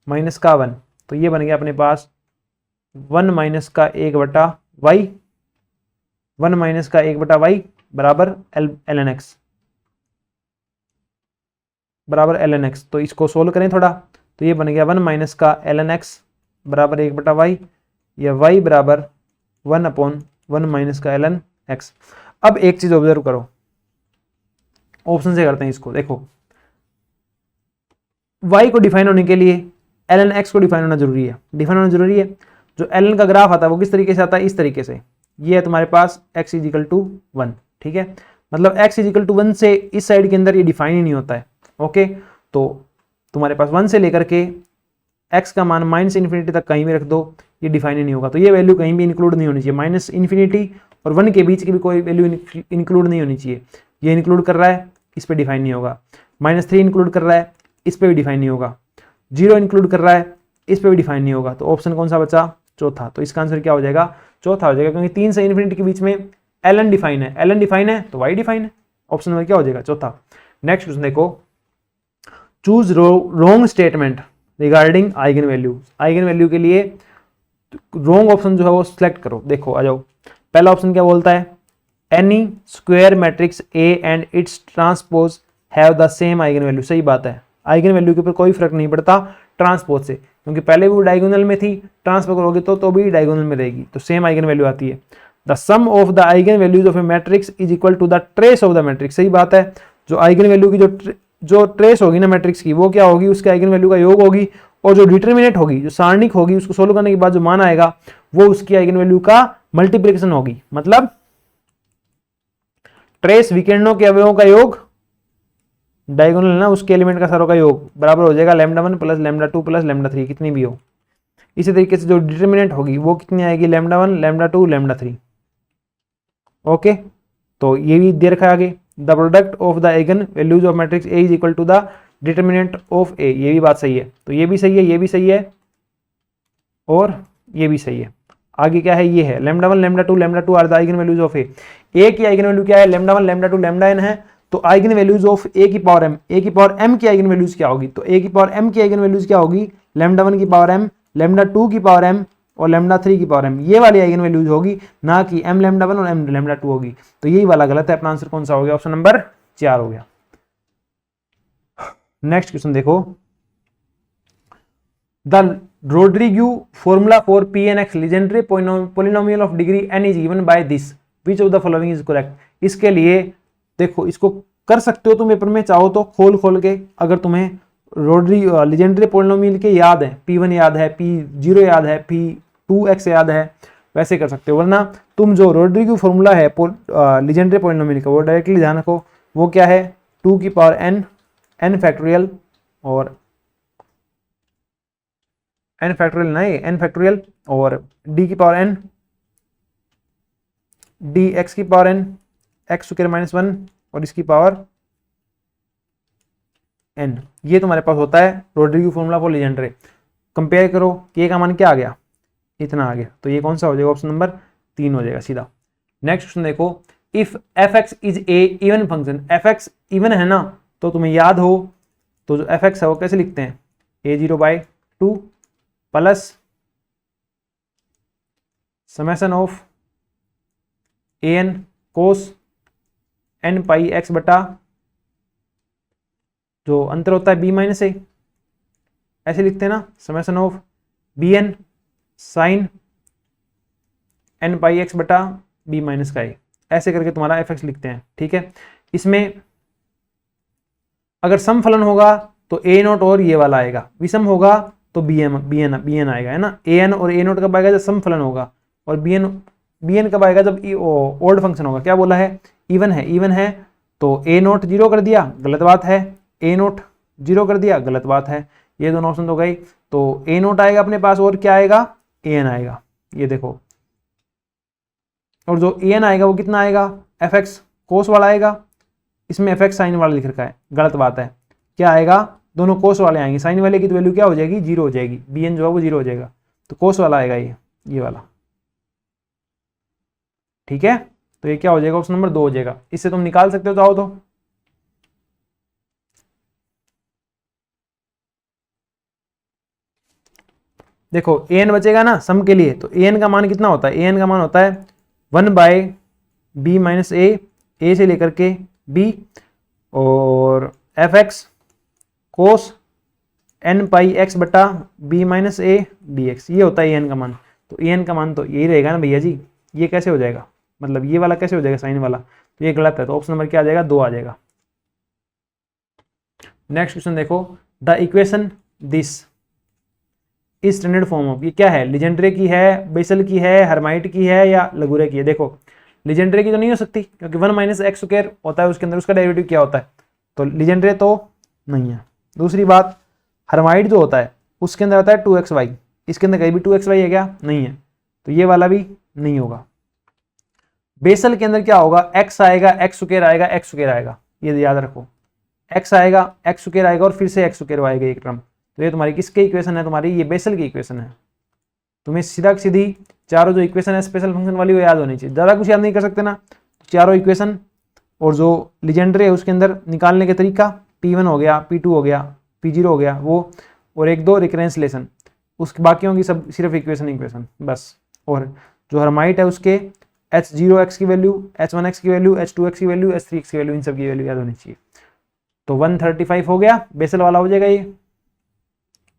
minus का 1, तो ये बन गया अपने पास 1 माइनस का 1 बटा वाई, 1 माइनस का 1 बटा वाई बराबर ln x, बराबर ln x। तो इसको सोल्व करें थोड़ा, तो ये बन गया 1 माइनस का ln x बराबर 1 बटा वाई, या y बराबर 1 अपॉन 1 माइनस का ln x। अब एक चीज ऑब्जर्व करो, ऑप्शन से करते हैं इसको, देखो y को डिफाइन होने के लिए ln x को डिफाइन होना जरूरी है, डिफाइन होना जरूरी है। जो ln का ग्राफ आता है वो किस तरीके से आता है, इस तरीके से, ये है तुम्हारे पास x इज इक्वल टू 1, ठीक है, मतलब x इज इक्वल टू 1 से इस साइड के अंदर ये डिफाइन ही नहीं होता है। ओके, तो तुम्हारे पास 1 से लेकर के x का मान माइनस इन्फिनिटी तक कहीं भी रख दो, ये डिफाइन ही नहीं होगा, तो ये वैल्यू कहीं भी इंक्लूड नहीं होनी चाहिए, माइनस इन्फिनिटी और 1 के बीच की भी कोई वैल्यू इंक्लूड नहीं होनी चाहिए। ये इंक्लूड कर रहा है, इस पर डिफाइन नहीं होगा, -3 इंक्लूड कर रहा है, इस पर भी डिफाइन नहीं होगा, 0 इंक्लूड कर रहा है, इस पर भी डिफाइन नहीं होगा। तो ऑप्शन कौन सा बचा, चौथा। तो इसका आंसर क्या हो जाएगा, चौथा हो जाएगा, क्योंकि 3 से इन्फिनिटी के बीच में ln डिफाइन है, ln डिफाइन है तो y डिफाइन है। ऑप्शन नंबर क्या हो जाएगा, चौथा। नेक्स्ट क्वेश्चन देखो, choose wrong statement regarding eigen value. Eigen value के लिए रॉन्ग ऑप्शन जो है वो सिलेक्ट करो। देखो आ जाओ, पहला ऑप्शन क्या बोलता है, N E square matrix A and it's transpose have the same eigen value. सही बात है, आइगन वैल्यू के ऊपर कोई फर्क नहीं पड़ता ट्रांसपोज से, क्योंकि पहले भी वो डायगोनल में थी, ट्रांसफर करोगे तो भी डायगोनल में रहेगी, तो सेम आइगन वैल्यू आती है। The sum of the eigen values of a matrix is equal to the trace of the matrix. सही बात है, जो आइगन वैल्यू की जो ट्रेस होगी ना मैट्रिक्स की, वो क्या होगी, उसके आइगन वैल्यू का योग होगी, और जो डिटर्मिनेंट होगी, जो सारणिक होगी, उसको सोल्व करने के बाद जो मान आएगा वो उसकी आइगन वैल्यू का मल्टीप्लिकेशन होगी। मतलब ट्रेस विकिरणों के अवयवों का योग, डायगोनल ना उसके एलिमेंट का सारों का योग बराबर हो जाएगा λ1 प्लस λ2 प्लस λ3, कितनी भी हो। इसी तरीके से जो डिटर्मिनेंट होगी वो कितनी आएगी, λ1 λ2 λ3। ओके, तो ये भी दे रखा है आगे, the product of the eigen values of matrix A is equal to the determinant of A. ये भी बात सही है, तो ये भी सही है, ये भी सही है और ये भी सही है। आगे क्या है, ये है λ1 λ2 are the eigen values of A. A की आइगन वैल्यू क्या है, λ1 λ2 λn है, तो आइगन वैल्यूज ऑफ ए की पावर m, ए की पावर m की आइगन वैल्यूज क्या होगी, तो ए की पावर m की आइगन वैल्यूज क्या होगी, लैम्डा 1 की पावर m, लैम्डा 2 की पावर m और लैम्डा 3 की पावर m, ये वाली आइगन वैल्यूज होगी, ना कि m लैम्डा 1 और m लैम्डा 2 होगी। तो यही वाला गलत है, अपना आंसर कौन सा हो गया? ऑप्शन नंबर 4 हो गया। नेक्स्ट क्वेश्चन देखो, the Rodrigues formula for Pnx Legendre polynomial of degree n is given by this, which of the following is correct. इसके लिए देखो, इसको कर सकते हो तुम पेपर में चाहो तो खोल के, अगर तुम्हें लीजेंडरी पोलिनोमियल के याद है, P1 याद है, P0 याद है, P2x याद है, वैसे कर सकते हो। वरना तुम जो रोड्रिग्यू फॉर्मूला है लीजेंडरी पोलिनोमियल का, वो डायरेक्टली ध्यान रखो, वो क्या है? 2 की पावर n फैक्टोरियल और n फैक्टोरियल नहीं, n फैक्टोरियल और d की पावर n, dx की power n, x square minus 1 और इसकी पावर n। ये तुम्हारे पास होता है रोड्रिग्यू फॉर्मूला फॉर लीजेंडरे। कंपेयर करो, k का मान क्या आ गया? इतना आ गया, तो ये कौन सा हो जाएगा? ऑप्शन नंबर 3 हो जाएगा सीधा। नेक्स्ट क्वेश्चन देखो, if fx is a even function, fx even है ना, तो तुम्हें याद हो तो जो fx है वो कैसे लिखते हैं? a0/2 plus summation of an cos n pi x बटा जो अंतर होता है b माइनस ए, ऐसे लिखते हैं ना, summation of bn sine n pi x बटा b माइनस का ए, ऐसे करके तुम्हारा fx लिखते हैं। ठीक है, इसमें अगर सम फलन होगा तो a नोट और ये वाला आएगा, विषम होगा तो bn आएगा, है ना। an और a नोट कब आएगा? जब सम फलन होगा, और bn कब आएगा? जब ओड फंक्शन होगा। क्या बोला है? इवन है तो a नोट 0 कर दिया, गलत बात है, a नोट 0 कर दिया, गलत बात है। ये दोनों ऑप्शन तो गई, तो a नोट आएगा अपने पास, और क्या आएगा? an आएगा, ये देखो। और जो an आएगा वो कितना आएगा? fx कोस वाला आएगा, इसमें fx साइन वाला लिख रखा है, गलत बात है। क्या आएगा? दोनों कोस वाले आएंगे, साइन वाले की तो वैल्यू क्या हो जाएगी? 0 हो जाएगी, bn जो है वो 0 हो जाएगा, तो कोस वाला आएगा ये वाला। ठीक है, तो ये क्या हो जाएगा? ऑप्शन नंबर 2 हो जाएगा। इससे तुम निकाल सकते हो चाहो तो। देखो an बचेगा ना सम के लिए, तो an का मान कितना होता है? an का मान होता है 1/b माइनस a से लेकर के b, और fx कोस n पाई x बटा b माइनस a dx, ये होता है an का मान। तो an का मान तो यही रहेगा ना भैया जी, ये कैसे हो जाएगा? मतलब ये वाला कैसे हो जाएगा? साइन वाला, तो ये गलत है, तो ऑप्शन नंबर क्या आ जाएगा? 2 आ जाएगा। नेक्स्ट क्वेश्चन देखो, द इक्वेशन दिस इस स्टैंडर्ड फॉर्म ऑफ, ये क्या है? लीजेंड्रे की है, बेसल की है, हर्माइट की है, या लगुरे की है? देखो लीजेंड्रे की तो नहीं हो सकती, क्योंकि 1 माइनस एक्स स्क्वायर होता है उसके अंदर, उसका डेरिवेटिव क्या होता है? तो लीजेंड्रे तो नहीं है। दूसरी बात, हर्माइट जो होता है उसके अंदर आता है 2xy, इसके अंदर कहीं भी 2xy है क्या? नहीं है, तो ये वाला भी नहीं होगा। बेसल के अंदर क्या होगा? x आएगा, x स्क्वायर आएगा, x स्क्वायर आएगा, ये याद रखो, x आएगा, x स्क्वायर आएगा, और फिर से x स्क्वायर आएगा एक टर्म। तो ये तुम्हारी किसकी इक्वेशन है? तुम्हारी ये बेसल की इक्वेशन है। तुम्हें सीधा सीधी चारों जो इक्वेशन है स्पेशल फंक्शन वाली वो याद होनी चाहिए, ज़्यादा कुछ याद नहीं कर सकते ना। चारों इक्वेशन और जो लीजेंड्रे है उसके अंदर निकालने के तरीका, P1 हो गया, P2 हो गया, P0 हो गया वो, और 1-2 रिकरेंसलेशन, उसके बाकियों की सब सिर्फ इक्वेशन बस। और जो हर्माइट है उसके h0x की वैल्यू, h1x की वैल्यू, h2x की वैल्यू, h3x की वैल्यू, इन सब की वैल्यू याद होनी चाहिए। तो 135 हो गया, बेसल वाला हो जाएगा ये।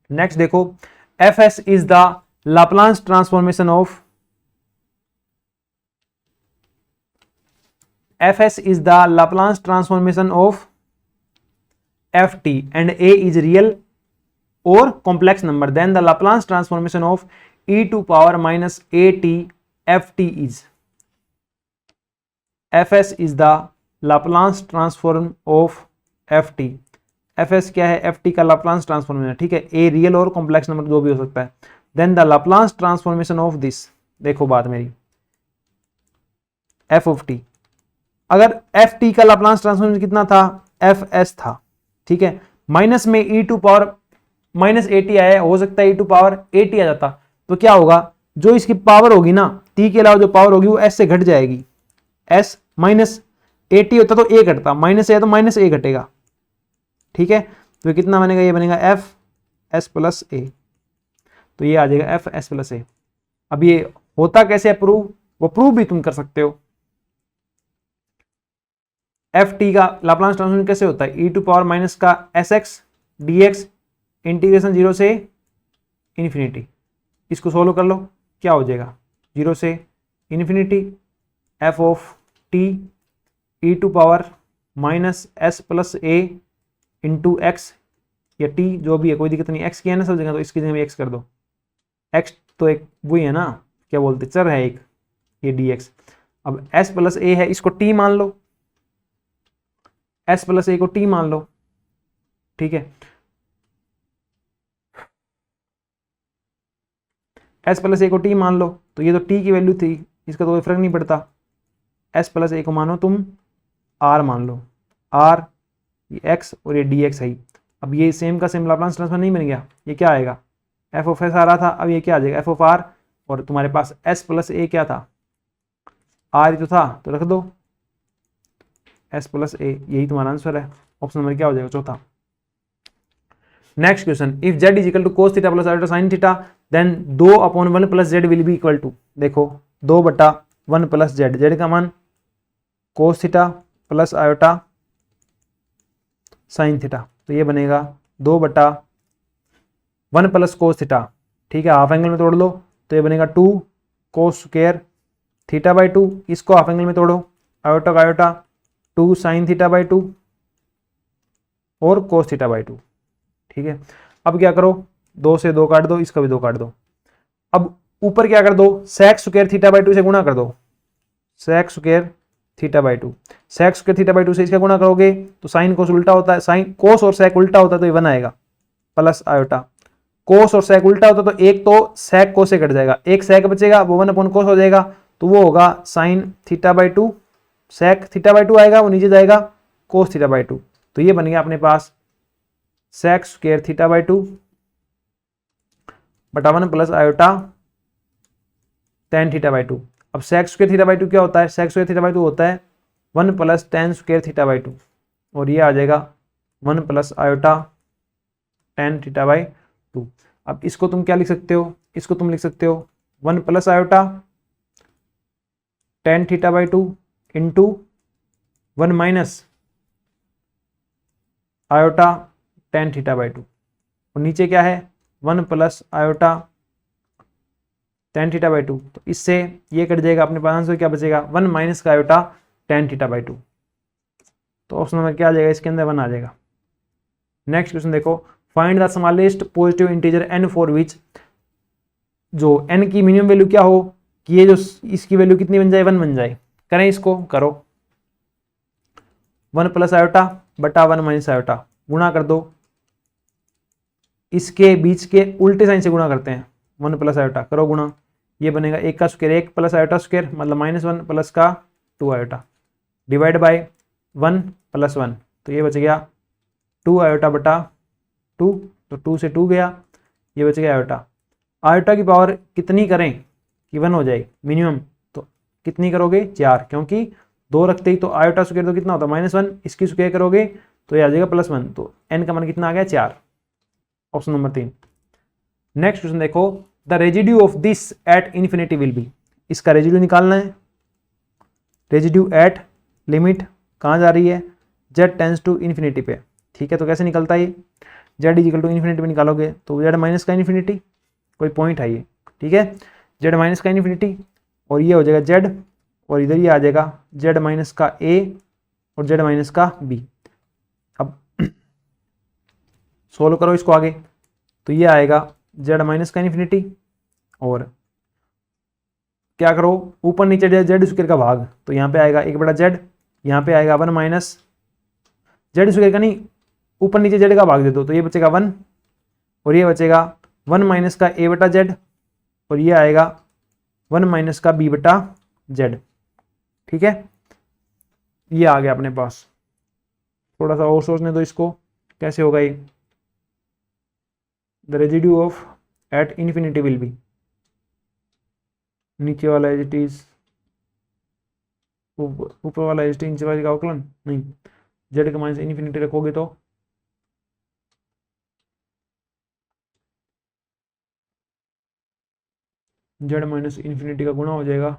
नेक्स्ट देखो, fs is the Laplace transformation of, fs is the Laplace transformation of ft and a is real or complex number, then the Laplace transformation of e to power minus at ft is, fs is the Laplace transform of ft, fs क्या है? ft का Laplace transformation, ठीक है, a real और complex number जो भी हो सकता है। Then the Laplace transformation of this, देखो बात मेरी, f ऑफ t, अगर एफ टी का लाप्लास ट्रांसफॉर्मेशन कितना था? एफ एस था, ठीक है। माइनस में e to power minus a t आया, हो सकता है e to power a t आ जाता, तो क्या होगा? जो इसकी पावर होगी ना, टी के अलावा जो पावर होगी वो एस से घट जाएगी। एस माइनस ए टी होता तो ए घटता, माइनस ए तो माइनस ए घटेगा, ठीक है। तो कितना बनेगा? ये बनेगा एफ एस प्लस ए, तो ये आ जाएगा एफ एस प्लस ए। अब ये होता कैसे है प्रूव, वो प्रूव भी तुम कर सकते हो। एफ टी का लाप्लास ट्रांसफॉर्म कैसे होता है, ई टू पावर माइनस का S x d x integration 0 से इन्फिनिटी। इसको सोल्व कर लो, क्या हो जाएगा 0 से infinity F of T E to power minus S plus A into X या टी जो भी है, कोई दिक्कत नहीं, एक्स की है ना सब जगह, तो इसकी जगह में एक्स कर दो। एक्स तो एक वही है ना, क्या बोलते चर है एक, ये डी एक्स। अब एस प्लस ए है, इसको टी मान लो, एस प्लस ए को टी मान लो, ठीक है। एस प्लस ए को टी मान लो, तो ये तो टी की वैल्यू थी, इसका तो कोई फर्क नहीं पड़ता। एस प्लस ए को मानो तुम आर मान लो, आर ये एक्स और ये डी एक्स है। अब ये सेम का सेम लाप्लास ट्रांसफॉर्म नहीं बन गया, ये क्या आएगा एफ ऑफ एस आ रहा था, अब ये क्या आ जाएगा एफ ऑफ आर, और तुम्हारे पास एस प्लस ए क्या था, आर ही तो था, तो रख दो एस प्लस ए, यही तुम्हारा आंसर है। ऑप्शन नंबर क्या हो जाएगा चौथा। Next question, if Z is equal to cos theta plus iota sine theta then 2/1 plus Z will be equal to, देखो 2/1 प्लस जेड, जेड का मान cos theta plus iota sine theta, तो ये बनेगा 2/1 प्लस कोस थीटा, ठीक है, half angle में तोड़ लो तो ये बनेगा 2 कोस स्क्वायर थीटा बाई 2, इसको हाफ एंगल में तोड़ो आयोटा का आयोटा 2 साइन थीटा बाई 2 और कोस थीटा बाई 2, ठीक है। अब क्या करो, 2 से 2 काट दो, इसका भी 2 काट दो। अब ऊपर क्या कर दो, सेक स्क्वायर थीटा बाई 2 से गुणा कर दो, sec square theta by 2, sec square theta by 2 से इसका गुणा करोगे तो साइन कोस उल्टा होता है, साइन कोस और सेक उल्टा होता है तो ये 1 आएगा प्लस आयोटा, कोस और सेक उल्टा होता तो एक तो सेक कोस से कट जाएगा, एक सेक बचेगा वो 1/कोस हो जाएगा, तो वो होगा sine theta by 2, sec theta by 2 आएगा, वो नीचे जाएगा कोस थीटा बाई 2, तो ये बन गया अपने पास सेक स्क्वायर थीटा बाई 2 बटा 1 plus iota tan theta by 2। अब सेक स्क्वायर थीटा बाई 2 क्या होता है, सेक स्क्वायर थीटा बाई 2 होता है 1 plus ten square theta by 2, और ये आ जाएगा 1 plus iota tan theta by 2। अब इसको तुम क्या लिख सकते हो, इसको तुम लिख सकते हो 1 plus iota tan theta by 2 into 1 minus iota tan theta by 2, और नीचे क्या है 1 plus iota tan theta by 2, तो इससे ये कट जाएगा, अपने पास आंसर क्या बचेगा 1 माइनस का आयोटा टेन थीटा बाई 2, तो ऑप्शन नंबर क्या आ जाएगा, इसके अंदर 1 आ जाएगा। नेक्स्ट क्वेश्चन देखो, find the smallest positive integer n for which, जो n की मिनिमम वैल्यू क्या हो कि ये जो इसकी वैल्यू कितनी बन जाए 1 बन जाए, करें इसको, करो 1 प्लस आयोटा बटा 1 माइनस आयोटा, गुणा कर दो, इसके बीच के उल्टे साइन से गुणा करते हैं, 1 प्लस आयोटा करो गुणा, ये बनेगा 1 का स्क्वायर 1 प्लस आयोटा स्क्वायर मतलब -1 प्लस का 2 आयोटा डिवाइड बाय 1 प्लस 1, तो ये बच गया 2 आयोटा बटा 2, तो 2 से 2 गया, ये बच गया आयोटा। आयोटा की पावर कितनी करें कि 1 हो जाए मिनिमम, तो कितनी करोगे 4, क्योंकि 2 रखते ही तो आयोटा स्क्वायर तो कितना होता है -1, इसकी स्क्वायर करोगे तो ये आ जाएगा +1, तो n का मान कितना आ गया 4, ऑप्शन नंबर 3। नेक्स्ट क्वेश्चन देखो, the residue of this at infinity will be, इसका रेजिड्यू निकालना है, रेजिड्यू एट लिमिट कहाँ जा रही है z टेंस टू इन्फिनिटी पे, ठीक है, तो कैसे निकलता है ये, z is equal to infinity पे निकालोगे तो z माइनस का इन्फिनिटी, कोई पॉइंट है ये, ठीक है, z माइनस का इन्फिनिटी, और ये हो जाएगा z, और इधर ये आ जाएगा z माइनस का a और z माइनस का b। अब सोल्व करो इसको आगे, तो ये आएगा z माइनस का इन्फिनिटी, और क्या करो ऊपर नीचे जेड स्क्वायर का भाग, तो यहाँ पे आएगा 1/z, यहाँ पे आएगा 1 माइनस जेड स्क्वायर का नहीं, ऊपर नीचे जेड का भाग दे दो, तो ये बचेगा 1, और ये बचेगा 1 माइनस का a/z, और ये आएगा 1 माइनस का b/z, ठीक है, ये आ गया अपने पास। थोड़ा सा और सोचने दो इसको, कैसे होगा ये, the residue of at infinity will be, नीचे वाला एज इट इज, ऊपर वाला एज इट इज, नीचे वाले का अवकलन नहीं, जेड का माइनस इन्फिनिटी रखोगे तो जेड माइनस इन्फिनिटी का गुणा हो जाएगा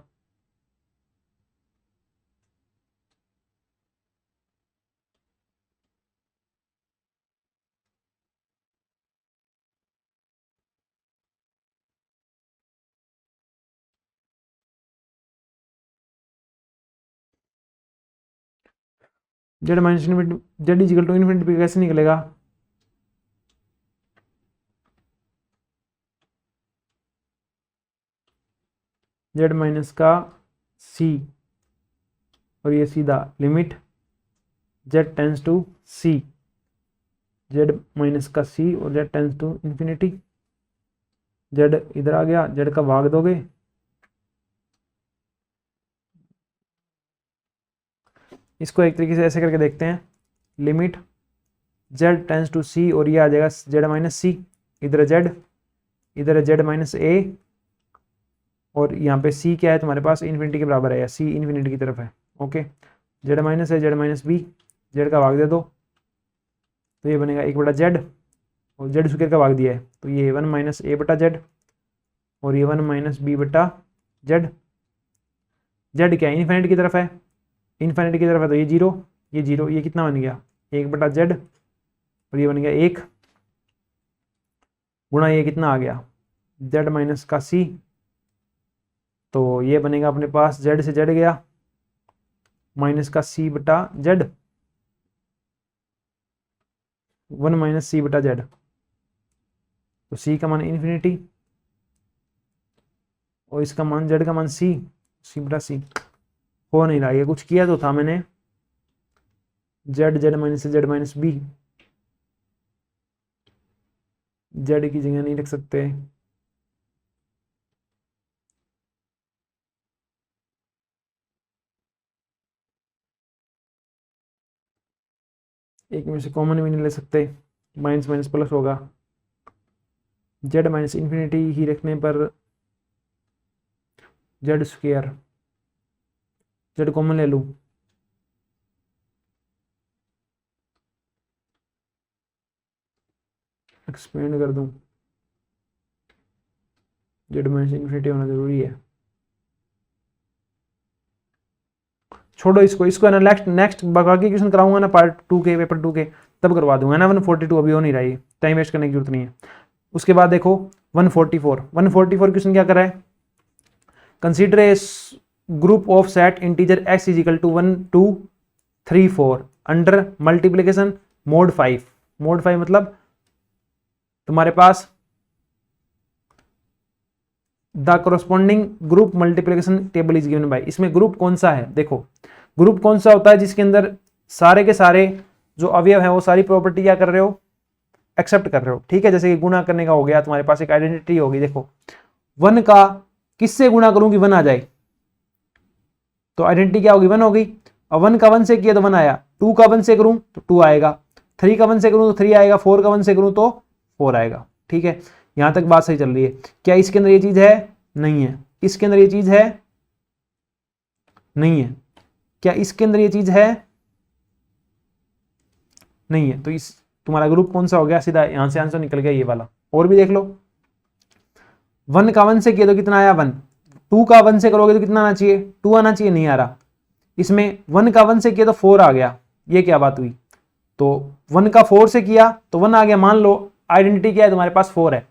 Z minus infinity, Z is equal to infinity पे कैसे निकलेगा? जेड माइनस का सी और ये सीधा limit Z tends to C, Z minus का सी और Z tends to infinity, Z इधर आ गया, जेड का भाग दोगे, इसको एक तरीके से ऐसे करके देखते हैं, लिमिट जेड टेंस टू सी और ये आ जाएगा जेड माइनस सी, इधर है जेड, इधर है जेड माइनस ए और यहाँ पे सी क्या है तुम्हारे पास इन्फिनिटी के बराबर है या सी इन्फिनिटी की तरफ है। ओके, जेड माइनस है, जेड माइनस बी, जेड का भाग दे दो तो ये बनेगा 1/जेड और जेड स्क्वायर का भाग दिया है तो ये 1 माइनस ए बटा जेड और ये 1 माइनस बी बटा जेड। जेड क्या है इन्फिनिटी की तरफ है, इन्फिनिटी की तरफ है तो ये जीरो, ये कितना बन गया 1/जेड और ये बन गया 1 गुणा ये कितना आ गया जेड माइनस का सी, तो ये बनेगा अपने पास जेड से जेड गया माइनस का सी बटा जेड, 1 माइनस सी बटा जेड, तो सी का मान इन्फिनिटी और इसका मान जेड का मान सी बटा सी। हो नहीं रहा, ये कुछ किया तो था मैंने, जेड माइनस बी, जेड की जगह नहीं रख सकते, एक में से कॉमन भी नहीं ले सकते, माइनस माइनस प्लस होगा, जेड माइनस इन्फिनिटी ही रखने पर जेड स्क्वायर, जेड कॉमन ले लूँ, एक्सपेंड कर दूं, जेड माइनस इन्फिनिटी होना जरूरी है। छोड़ो इसको, इसको है ना नेक्स्ट बाकी क्वेश्चन कराऊंगा ना पार्ट 2 के, पेपर 2 के, तब करवा दूंगा ना। 142 अभी हो नहीं रही, टाइम वेस्ट करने की जरूरत नहीं है। उसके बाद देखो 144 क्वेश्चन क्या कर रहा है, consider a group of set integer x is equal to 1 2 3 4 under multiplication mod 5। Mod 5 मतलब तुम्हारे पास the corresponding group multiplication table is given by. इसमें ग्रुप कौन सा है, देखो ग्रुप कौन सा होता है जिसके अंदर सारे के सारे जो अवयव हैं वो सारी प्रॉपर्टी क्या कर रहे हो, एक्सेप्ट कर रहे हो। ठीक है, जैसे कि गुणा करने का हो गया, तुम्हारे पास एक आइडेंटिटी होगी, देखो 1 का किससे गुणा करूं कि 1 आ जाए, तो आइडेंटिटी क्या होगी 1 होगी। और 1 का 1 से किया तो 1 आया, 2 का 1 से करूं तो 2 आएगा, 3 का 1 से करूं तो 3 आएगा, 4 का 1 से करूं तो 4 आएगा। ठीक है, यहां तक बात सही चल रही है। क्या इसके अंदर ये चीज है, नहीं है। इसके अंदर ये चीज है, नहीं है। क्या इसके अंदर ये चीज है, नहीं है। तो इस तुम्हारा ग्रुप कौन सा हो गया, सीधा यहां से आंसर निकल गया ये वाला। और भी देख लो, 1 का 1 से किया तो कितना आया 1, 2 का 1 से करोगे तो कितना आना चाहिए 2 आना चाहिए, नहीं आ रहा। इसमें 1 का 1 से किया तो 4 आ गया, ये क्या बात हुई। तो 1 का 4 से किया तो 1 आ गया, मान लो आइडेंटिटी क्या है तुम्हारे पास 4 है,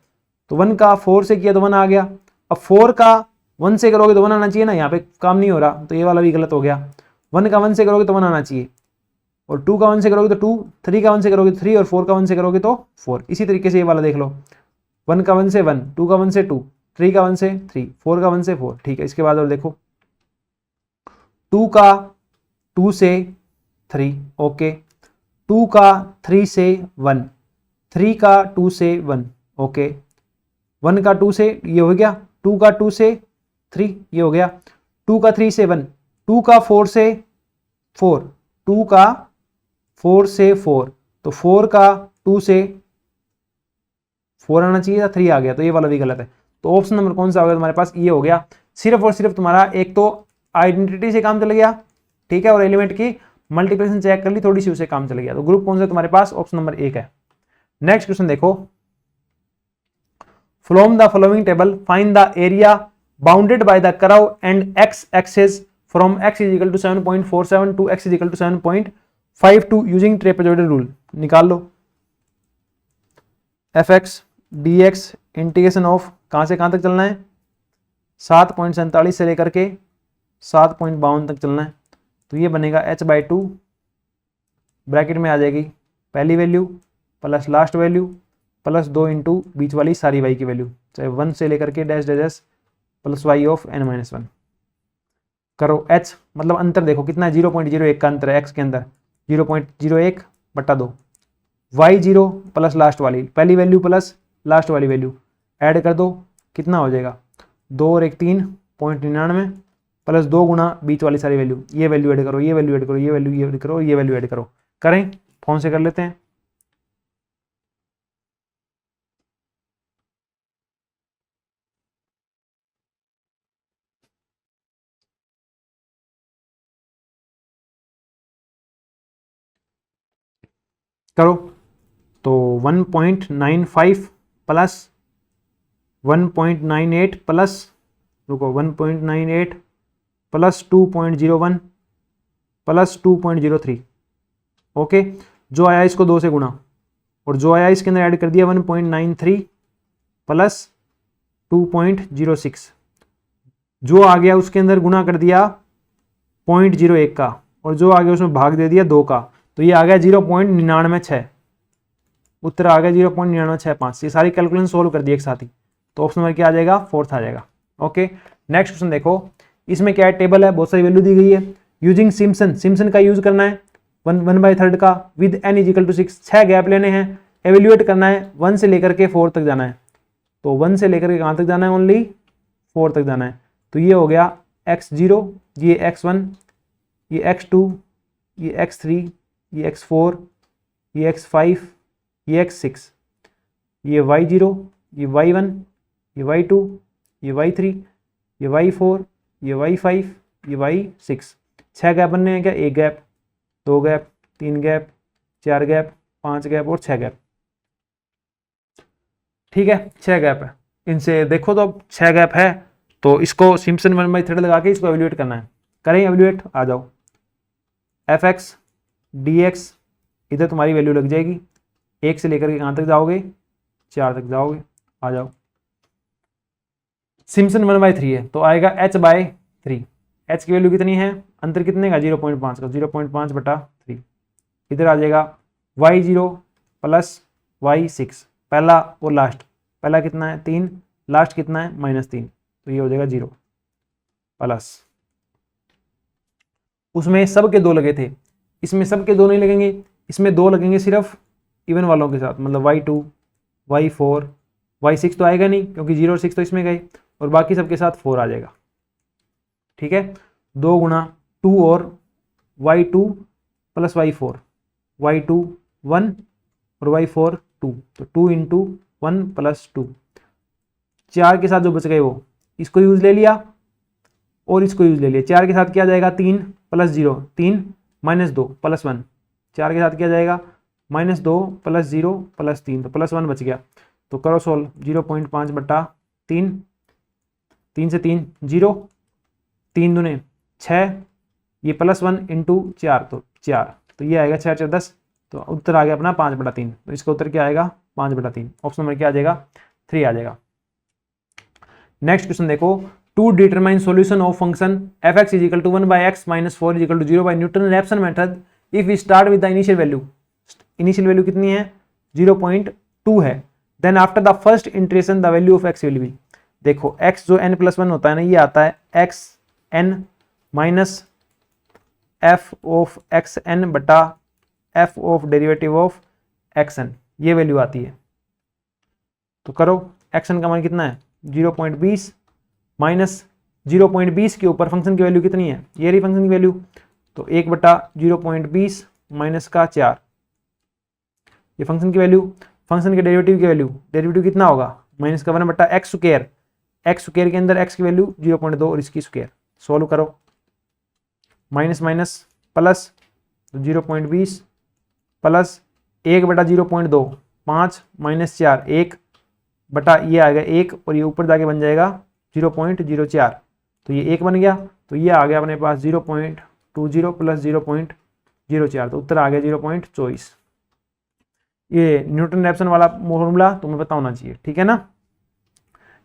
तो 1 का 4 से किया तो 1 आ गया। अब 4 का 1 से करोगे तो 1 आना चाहिए ना, यहाँ पे काम नहीं हो रहा तो ये वाला भी गलत हो गया। 1 का 1 से करोगे तो 1 आना चाहिए, और 2 का 1 से करोगे तो 2, 3 का 1 से करोगे तो 3, और 4 का 1 से करोगे तो 4। इसी तरीके से ये वाला देख लो, 1 का 1 से 1, 2 का 1 से 2, 3 का 1 से 3, 4 का 1 से 4। ठीक है, इसके बाद और देखो 2 का 2 से 3, ओके, 2 का 3 से 1, 3 का 2 से 1, ओके, 1 का 2 से ये हो गया, 2 का 2 से 3 ये हो गया, 2 का 3 से 1, 2 का 4 से 4, 2 का 4 से 4, तो 4 का 2 से 4 आना चाहिए था, 3 आ गया, तो ये वाला भी गलत है। तो ऑप्शन नंबर कौन सा होगा तुम्हारे पास, ये हो गया। सिर्फ और सिर्फ तुम्हारा एक तो आइडेंटिटी से काम चल गया, ठीक है, और एलिमेंट की मल्टीप्लिकेशन चेक कर ली थोड़ी सी, उसे काम चल गया। तो ग्रुप कौन सा तुम्हारे पास, ऑप्शन नंबर 1 है। नेक्स्ट क्वेश्चन देखो, from the following table find the area bounded by the curve and x axis from x is equal to 7.47 to x is equal to 7.52 using trapezoidal rule. निकाल लो f x d x integration of कहाँ से कहाँ तक चलना है, 7.47 से लेकर के 7.52 तक चलना है। तो ये बनेगा h/2 ब्रैकेट में आ जाएगी पहली value plus last value plus 2 into बीच वाली सारी y की वैल्यू, चाहे 1 से लेकर के dash dash plus y of n-1। करो h मतलब अंतर देखो कितना है, 0.01 का अंतर है x के अंदर, 0.01 बटा 2, y0 प्लस लास्ट वाली पहली वैल्यू प्लस लास्ट वाली वैल्यू ऐड कर दो, कितना हो जाएगा 2 और 1 3.99 प्लस 2 गुना बीच वाली सारी वैल्यू, ये वैल्यू ऐड करो, ये वैल्यू ऐड करो, ये वैल्यू ऐड करो, ये वैल्यू ऐड करो। करें फोन से कर लेते हैं। करो तो 1.95 प्लस 1.98 प्लस रुको 1.98 प्लस 2.01 प्लस 2.03। ओके, जो आया इसको 2 से गुना और जो आया इसके अंदर ऐड कर दिया 1.93 प्लस 2.06, जो आ गया उसके अंदर गुना कर दिया 0.01 का और जो आ गया उसमें भाग दे दिया 2 का, तो ये आ गया 0.99, उत्तर आ गया 0.9965। ये सारी कैलकुलेशन सोल्व कर दी एक साथ ही, तो ऑप्शन नंबर क्या आ जाएगा, फोर्थ आ जाएगा। ओके, नेक्स्ट क्वेश्चन देखो, इसमें क्या है, टेबल है, बहुत सारी वैल्यू दी गई है। यूजिंग सिम्पसन का यूज करना है 1/3 का with n is equal to 6, 6 gap लेने हैं, एवेल्यूएट करना है 1 से लेकर के 4 तक जाना है। तो 1 से लेकर के कहाँ तक जाना है, ओनली 4 तक जाना है। तो ये हो गया x0, ये x1, ये x2, ये x3, ये x4, ये x5, ये x6, ये y0, ये y1, ये y2, ये y3, ये y4, ये y5, ये y6। 6 गैप बनने हैं क्या, 1 gap, 2 gap, 3 gap, 4 gap, 5 gap और 6 गैप। ठीक है, 6 गैप है, इनसे देखो तो अब 6 गैप है, तो इसको सिम्पसन 1/3 लगा के इसको एवेल्यूएट करना है। करें एवेल्यूएट, आ जाओ एफ एक्स डी एक्स, इधर तुम्हारी वैल्यू लग जाएगी 1 से लेकर के कहाँ तक जाओगे, 4 तक जाओगे। आ जाओ, सिम्पसन 1/3 है तो आएगा h/3। h की वैल्यू कितनी है, अंतर कितने का, 0.5 का, 0.5 बटा 3। इधर आ जाएगा y0 प्लस y6, पहला और लास्ट, पहला कितना है 3, लास्ट कितना है -3, तो ये हो जाएगा 0 प्लस, उसमें सब के 2 लगे थे, इसमें सब के 2 नहीं लगेंगे, इसमें 2 लगेंगे सिर्फ इवन वालों के साथ, मतलब y2, y4, y6 तो आएगा नहीं क्योंकि 0 और 6 तो इसमें गए, और बाकी सबके साथ 4 आ जाएगा। ठीक है, 2 गुना 2 और y2 प्लस y4, y2 1 और y4 2, तो 2 इंटू 1 प्लस 2, 4 के साथ जो बच गए वो इसको यूज ले लिया और इसको यूज ले लिया। 4 के साथ क्या जाएगा, 3 प्लस 0, 3 -2 प्लस 1, 4 के साथ क्या जाएगा -2 प्लस 0 प्लस 3, तो प्लस 1 बच गया। तो करो सोल्व, 0.5 बटा 3, 3 से 3 0, 3 दूने 6, ये प्लस 1 इंटू 4, तो 4, तो ये आएगा 6 4 10, तो उत्तर आ गया अपना 5/3। तो इसका उत्तर क्या आएगा, 5/3। ऑप्शन नंबर क्या आ जाएगा, 3 आ जाएगा। नेक्स्ट क्वेश्चन देखो, to determine solution of function f x is equal to 1/x - 4 is equal to 0 by Newton Raphson method if we start with the initial value. Initial value कितनी है, 0.2 है, then after the first integration the value of x will be. देखो x जो n+1 होता है ना, ये आता है xn minus f of xn बटा f of derivative of xn, ये वैल्यू आती है। तो करो, xn का मान कितना है 0.20 माइनस 0.20 के ऊपर फंक्शन की वैल्यू कितनी है, ये रही फंक्शन की वैल्यू, तो 1/0.20 माइनस का 4, ये फंक्शन की वैल्यू, फंक्शन के डेरिवेटिव की वैल्यू, डेरिवेटिव कितना होगा माइनस का 1/x स्क्वायर, x स्क्वायर के अंदर x की वैल्यू 0.2 और इसकी स्क्वायर। सोल्व करो, माइनस माइनस प्लस 0.20 प्लस 1/0.2, 5 - 4 1 बटा ये आएगा 1 और ये ऊपर जाके बन जाएगा 0.04, तो ये 1 बन गया, तो ये आ गया अपने पास 0.20 प्लस 0.04, तो उत्तर आ गया 0.24। ये न्यूटन रैप्सन वाला फॉर्मूला तुम्हें पता होना चाहिए, ठीक है ना।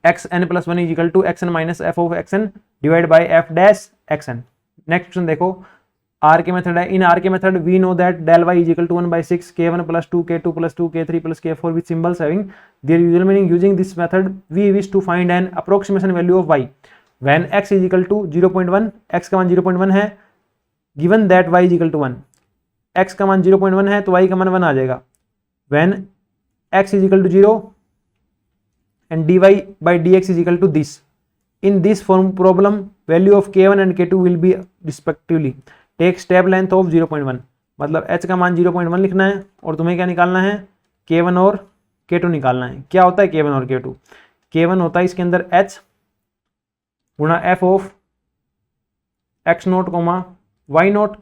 xn+1 is equal to xn minus f of xn divide by f dash xn। Next question देखो, आर के मेथड है। In R K method we know that del y is equal to 1/6 k1 + 2 k2 + 2 k3 + k4 with symbols having their usual meaning. Using this method we wish to find an approximation value of y when x is equal to 0.1, x का मान 0.1 है, given that y is equal to 1, x का मान 0.1 है तो y का मान 1 आ जाएगा। when x is equal to 0 and dy by dx is equal to this. In this form problem value of k1 and k2 will be respectively. Take step length of 0.1, मतलब h का मान 0.1 लिखना है और तुम्हें क्या निकालना है, k1 और k2 निकालना है। क्या होता है k1 और k2? k1 होता है इसके अंदर h गुणा f ऑफ x0, y0,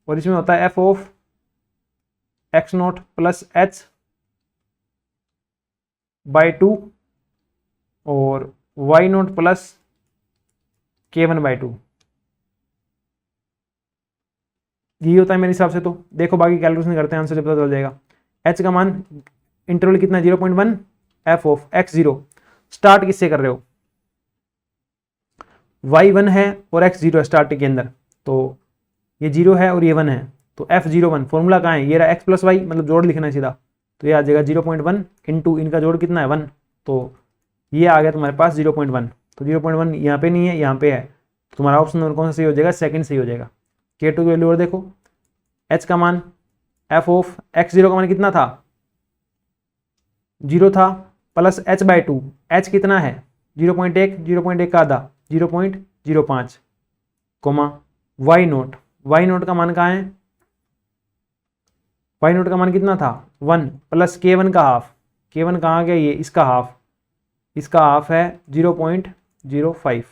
और इसमें होता है f of x0 plus h by 2 और y0 प्लस k1/2, यही होता है मेरे हिसाब से। तो देखो बाकी कैलकुलेशन करते हैं, आंसर जब पता चल जाएगा। h का मान इंटरवल कितना है 0.1, f ऑफ x0। स्टार्ट किससे कर रहे हो, y1 है और x0 है स्टार्ट के अंदर, तो ये 0 है और ये 1 है, तो f01 फॉर्मूला कहाँ है, ये रहा x + y, मतलब जोड़ लिखना है सीधा, तो ये आ जाएगा 0.1 इंटू इनका जोड़ कितना है 1, तो ये आ गया तुम्हारे पास 0.1। तो 0.1 यहाँ पे नहीं है, यहाँ पे है, तो तुम्हारा ऑप्शन नंबर कौन सा सही हो जाएगा, सेकंड सही हो जाएगा। k2 की वैल्यू और देखो, h का मान f ऑफ x0 का मान कितना था, 0 था, प्लस h/2, h कितना है 0.1, 0.1 का आधा 0.05, कोमा y0 का मान कहाँ है, y0 का मान कितना था 1, प्लस k1 का हाफ, k1 कहाँ गया, ये इसका हाफ है 0.05,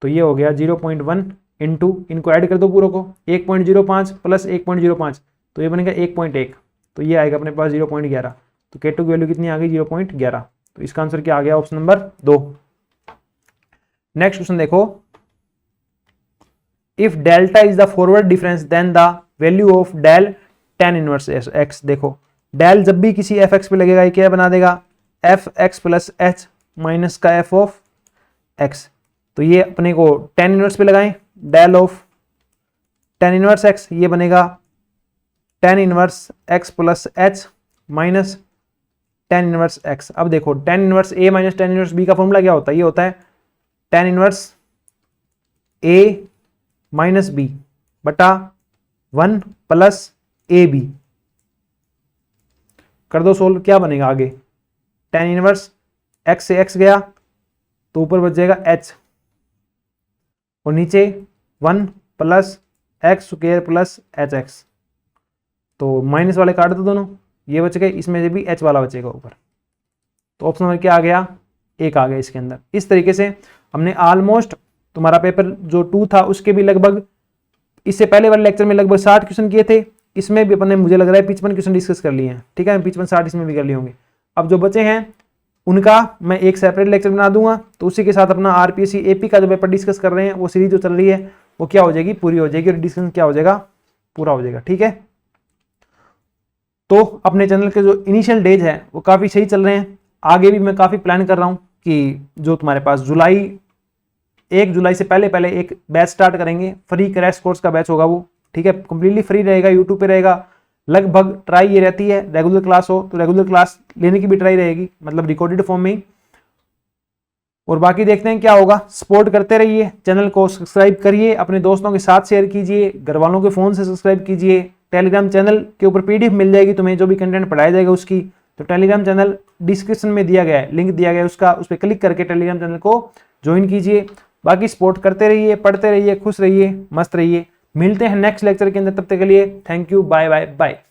तो ये हो गया 0.1 इंटू, इनको ऐड कर दो पूरों को, 1.05 प्लस 1.05, तो ये बनेगा 1.1, तो ये आएगा अपने पास 0.11। तो k2 की वैल्यू कितनी आ गई 0.11, तो इसका आंसर क्या आ गया, ऑप्शन नंबर 2। नेक्स्ट क्वेश्चन देखो, if delta is the forward difference then the value of del tan inverse x। देखो डेल जब भी किसी fx पे लगेगा ये क्या बना देगा, fx प्लस h माइनस का f ऑफ x, तो ये अपने को tan इनवर्स पे लगाएं, del of tan inverse x, ये बनेगा tan inverse x plus h minus tan inverse x। अब देखो tan inverse a minus tan inverse b का फॉर्मूला क्या होता है, ये होता है tan inverse a minus b बटा 1 प्लस ए बी। कर दो सोल्व, क्या बनेगा आगे, tan इनवर्स x से x गया तो ऊपर बच जाएगा h और नीचे 1 plus x square plus hx, तो माइनस वाले काट दो दोनों, ये बच गए, इसमें से भी h वाला बचेगा ऊपर, तो ऑप्शन नंबर क्या आ गया, 1 आ गया इसके अंदर। इस तरीके से हमने ऑलमोस्ट तुम्हारा पेपर जो 2 था उसके भी लगभग, इससे पहले वाले लेक्चर में लगभग 60 क्वेश्चन किए थे, इसमें भी अपन ने मुझे लग रहा है 55 क्वेश्चन डिस्कस कर लिए हैं, ठीक है, 55-60 इसमें भी कर लिए होंगे। अब जो बचे हैं उनका मैं एक सेपरेट लेक्चर बना दूंगा, तो उसी के साथ अपना आरपीएससी एपी का जो पेपर डिस्कस कर रहे हैं वो सीरीज जो चल रही है वो क्या हो जाएगी, पूरी हो जाएगी, और डिस्कशन क्या हो जाएगा, पूरा हो जाएगा, ठीक है। तो अपने चैनल के जो इनिशियल डेज है वो काफ़ी सही चल रहे हैं, आगे भी मैं काफ़ी प्लान कर रहा हूँ कि जो तुम्हारे पास 1 जुलाई से पहले एक बैच स्टार्ट करेंगे, फ्री क्रैश कोर्स का बैच होगा वो, ठीक है, कंप्लीटली फ्री रहेगा, यूट्यूब पे रहेगा। लगभग ट्राई ये रहती है रेगुलर क्लास हो तो रेगुलर क्लास लेने की भी ट्राई रहेगी, मतलब रिकॉर्डेड फॉर्म में ही, और बाकी देखते हैं क्या होगा। सपोर्ट करते रहिए, चैनल को सब्सक्राइब करिए, अपने दोस्तों के साथ शेयर कीजिए, घर वालों के फ़ोन से सब्सक्राइब कीजिए। टेलीग्राम चैनल के ऊपर पीडीएफ मिल जाएगी तुम्हें, जो भी कंटेंट पढ़ाया जाएगा उसकी, तो टेलीग्राम चैनल डिस्क्रिप्शन में दिया गया है, लिंक दिया गया है उसका, उस पर क्लिक करके टेलीग्राम चैनल को ज्वाइन कीजिए। बाकी सपोर्ट करते रहिए, पढ़ते रहिए, खुश रहिए, मस्त रहिए। मिलते हैं नेक्स्ट लेक्चर के अंदर, तब तक के लिए thank you, bye bye bye.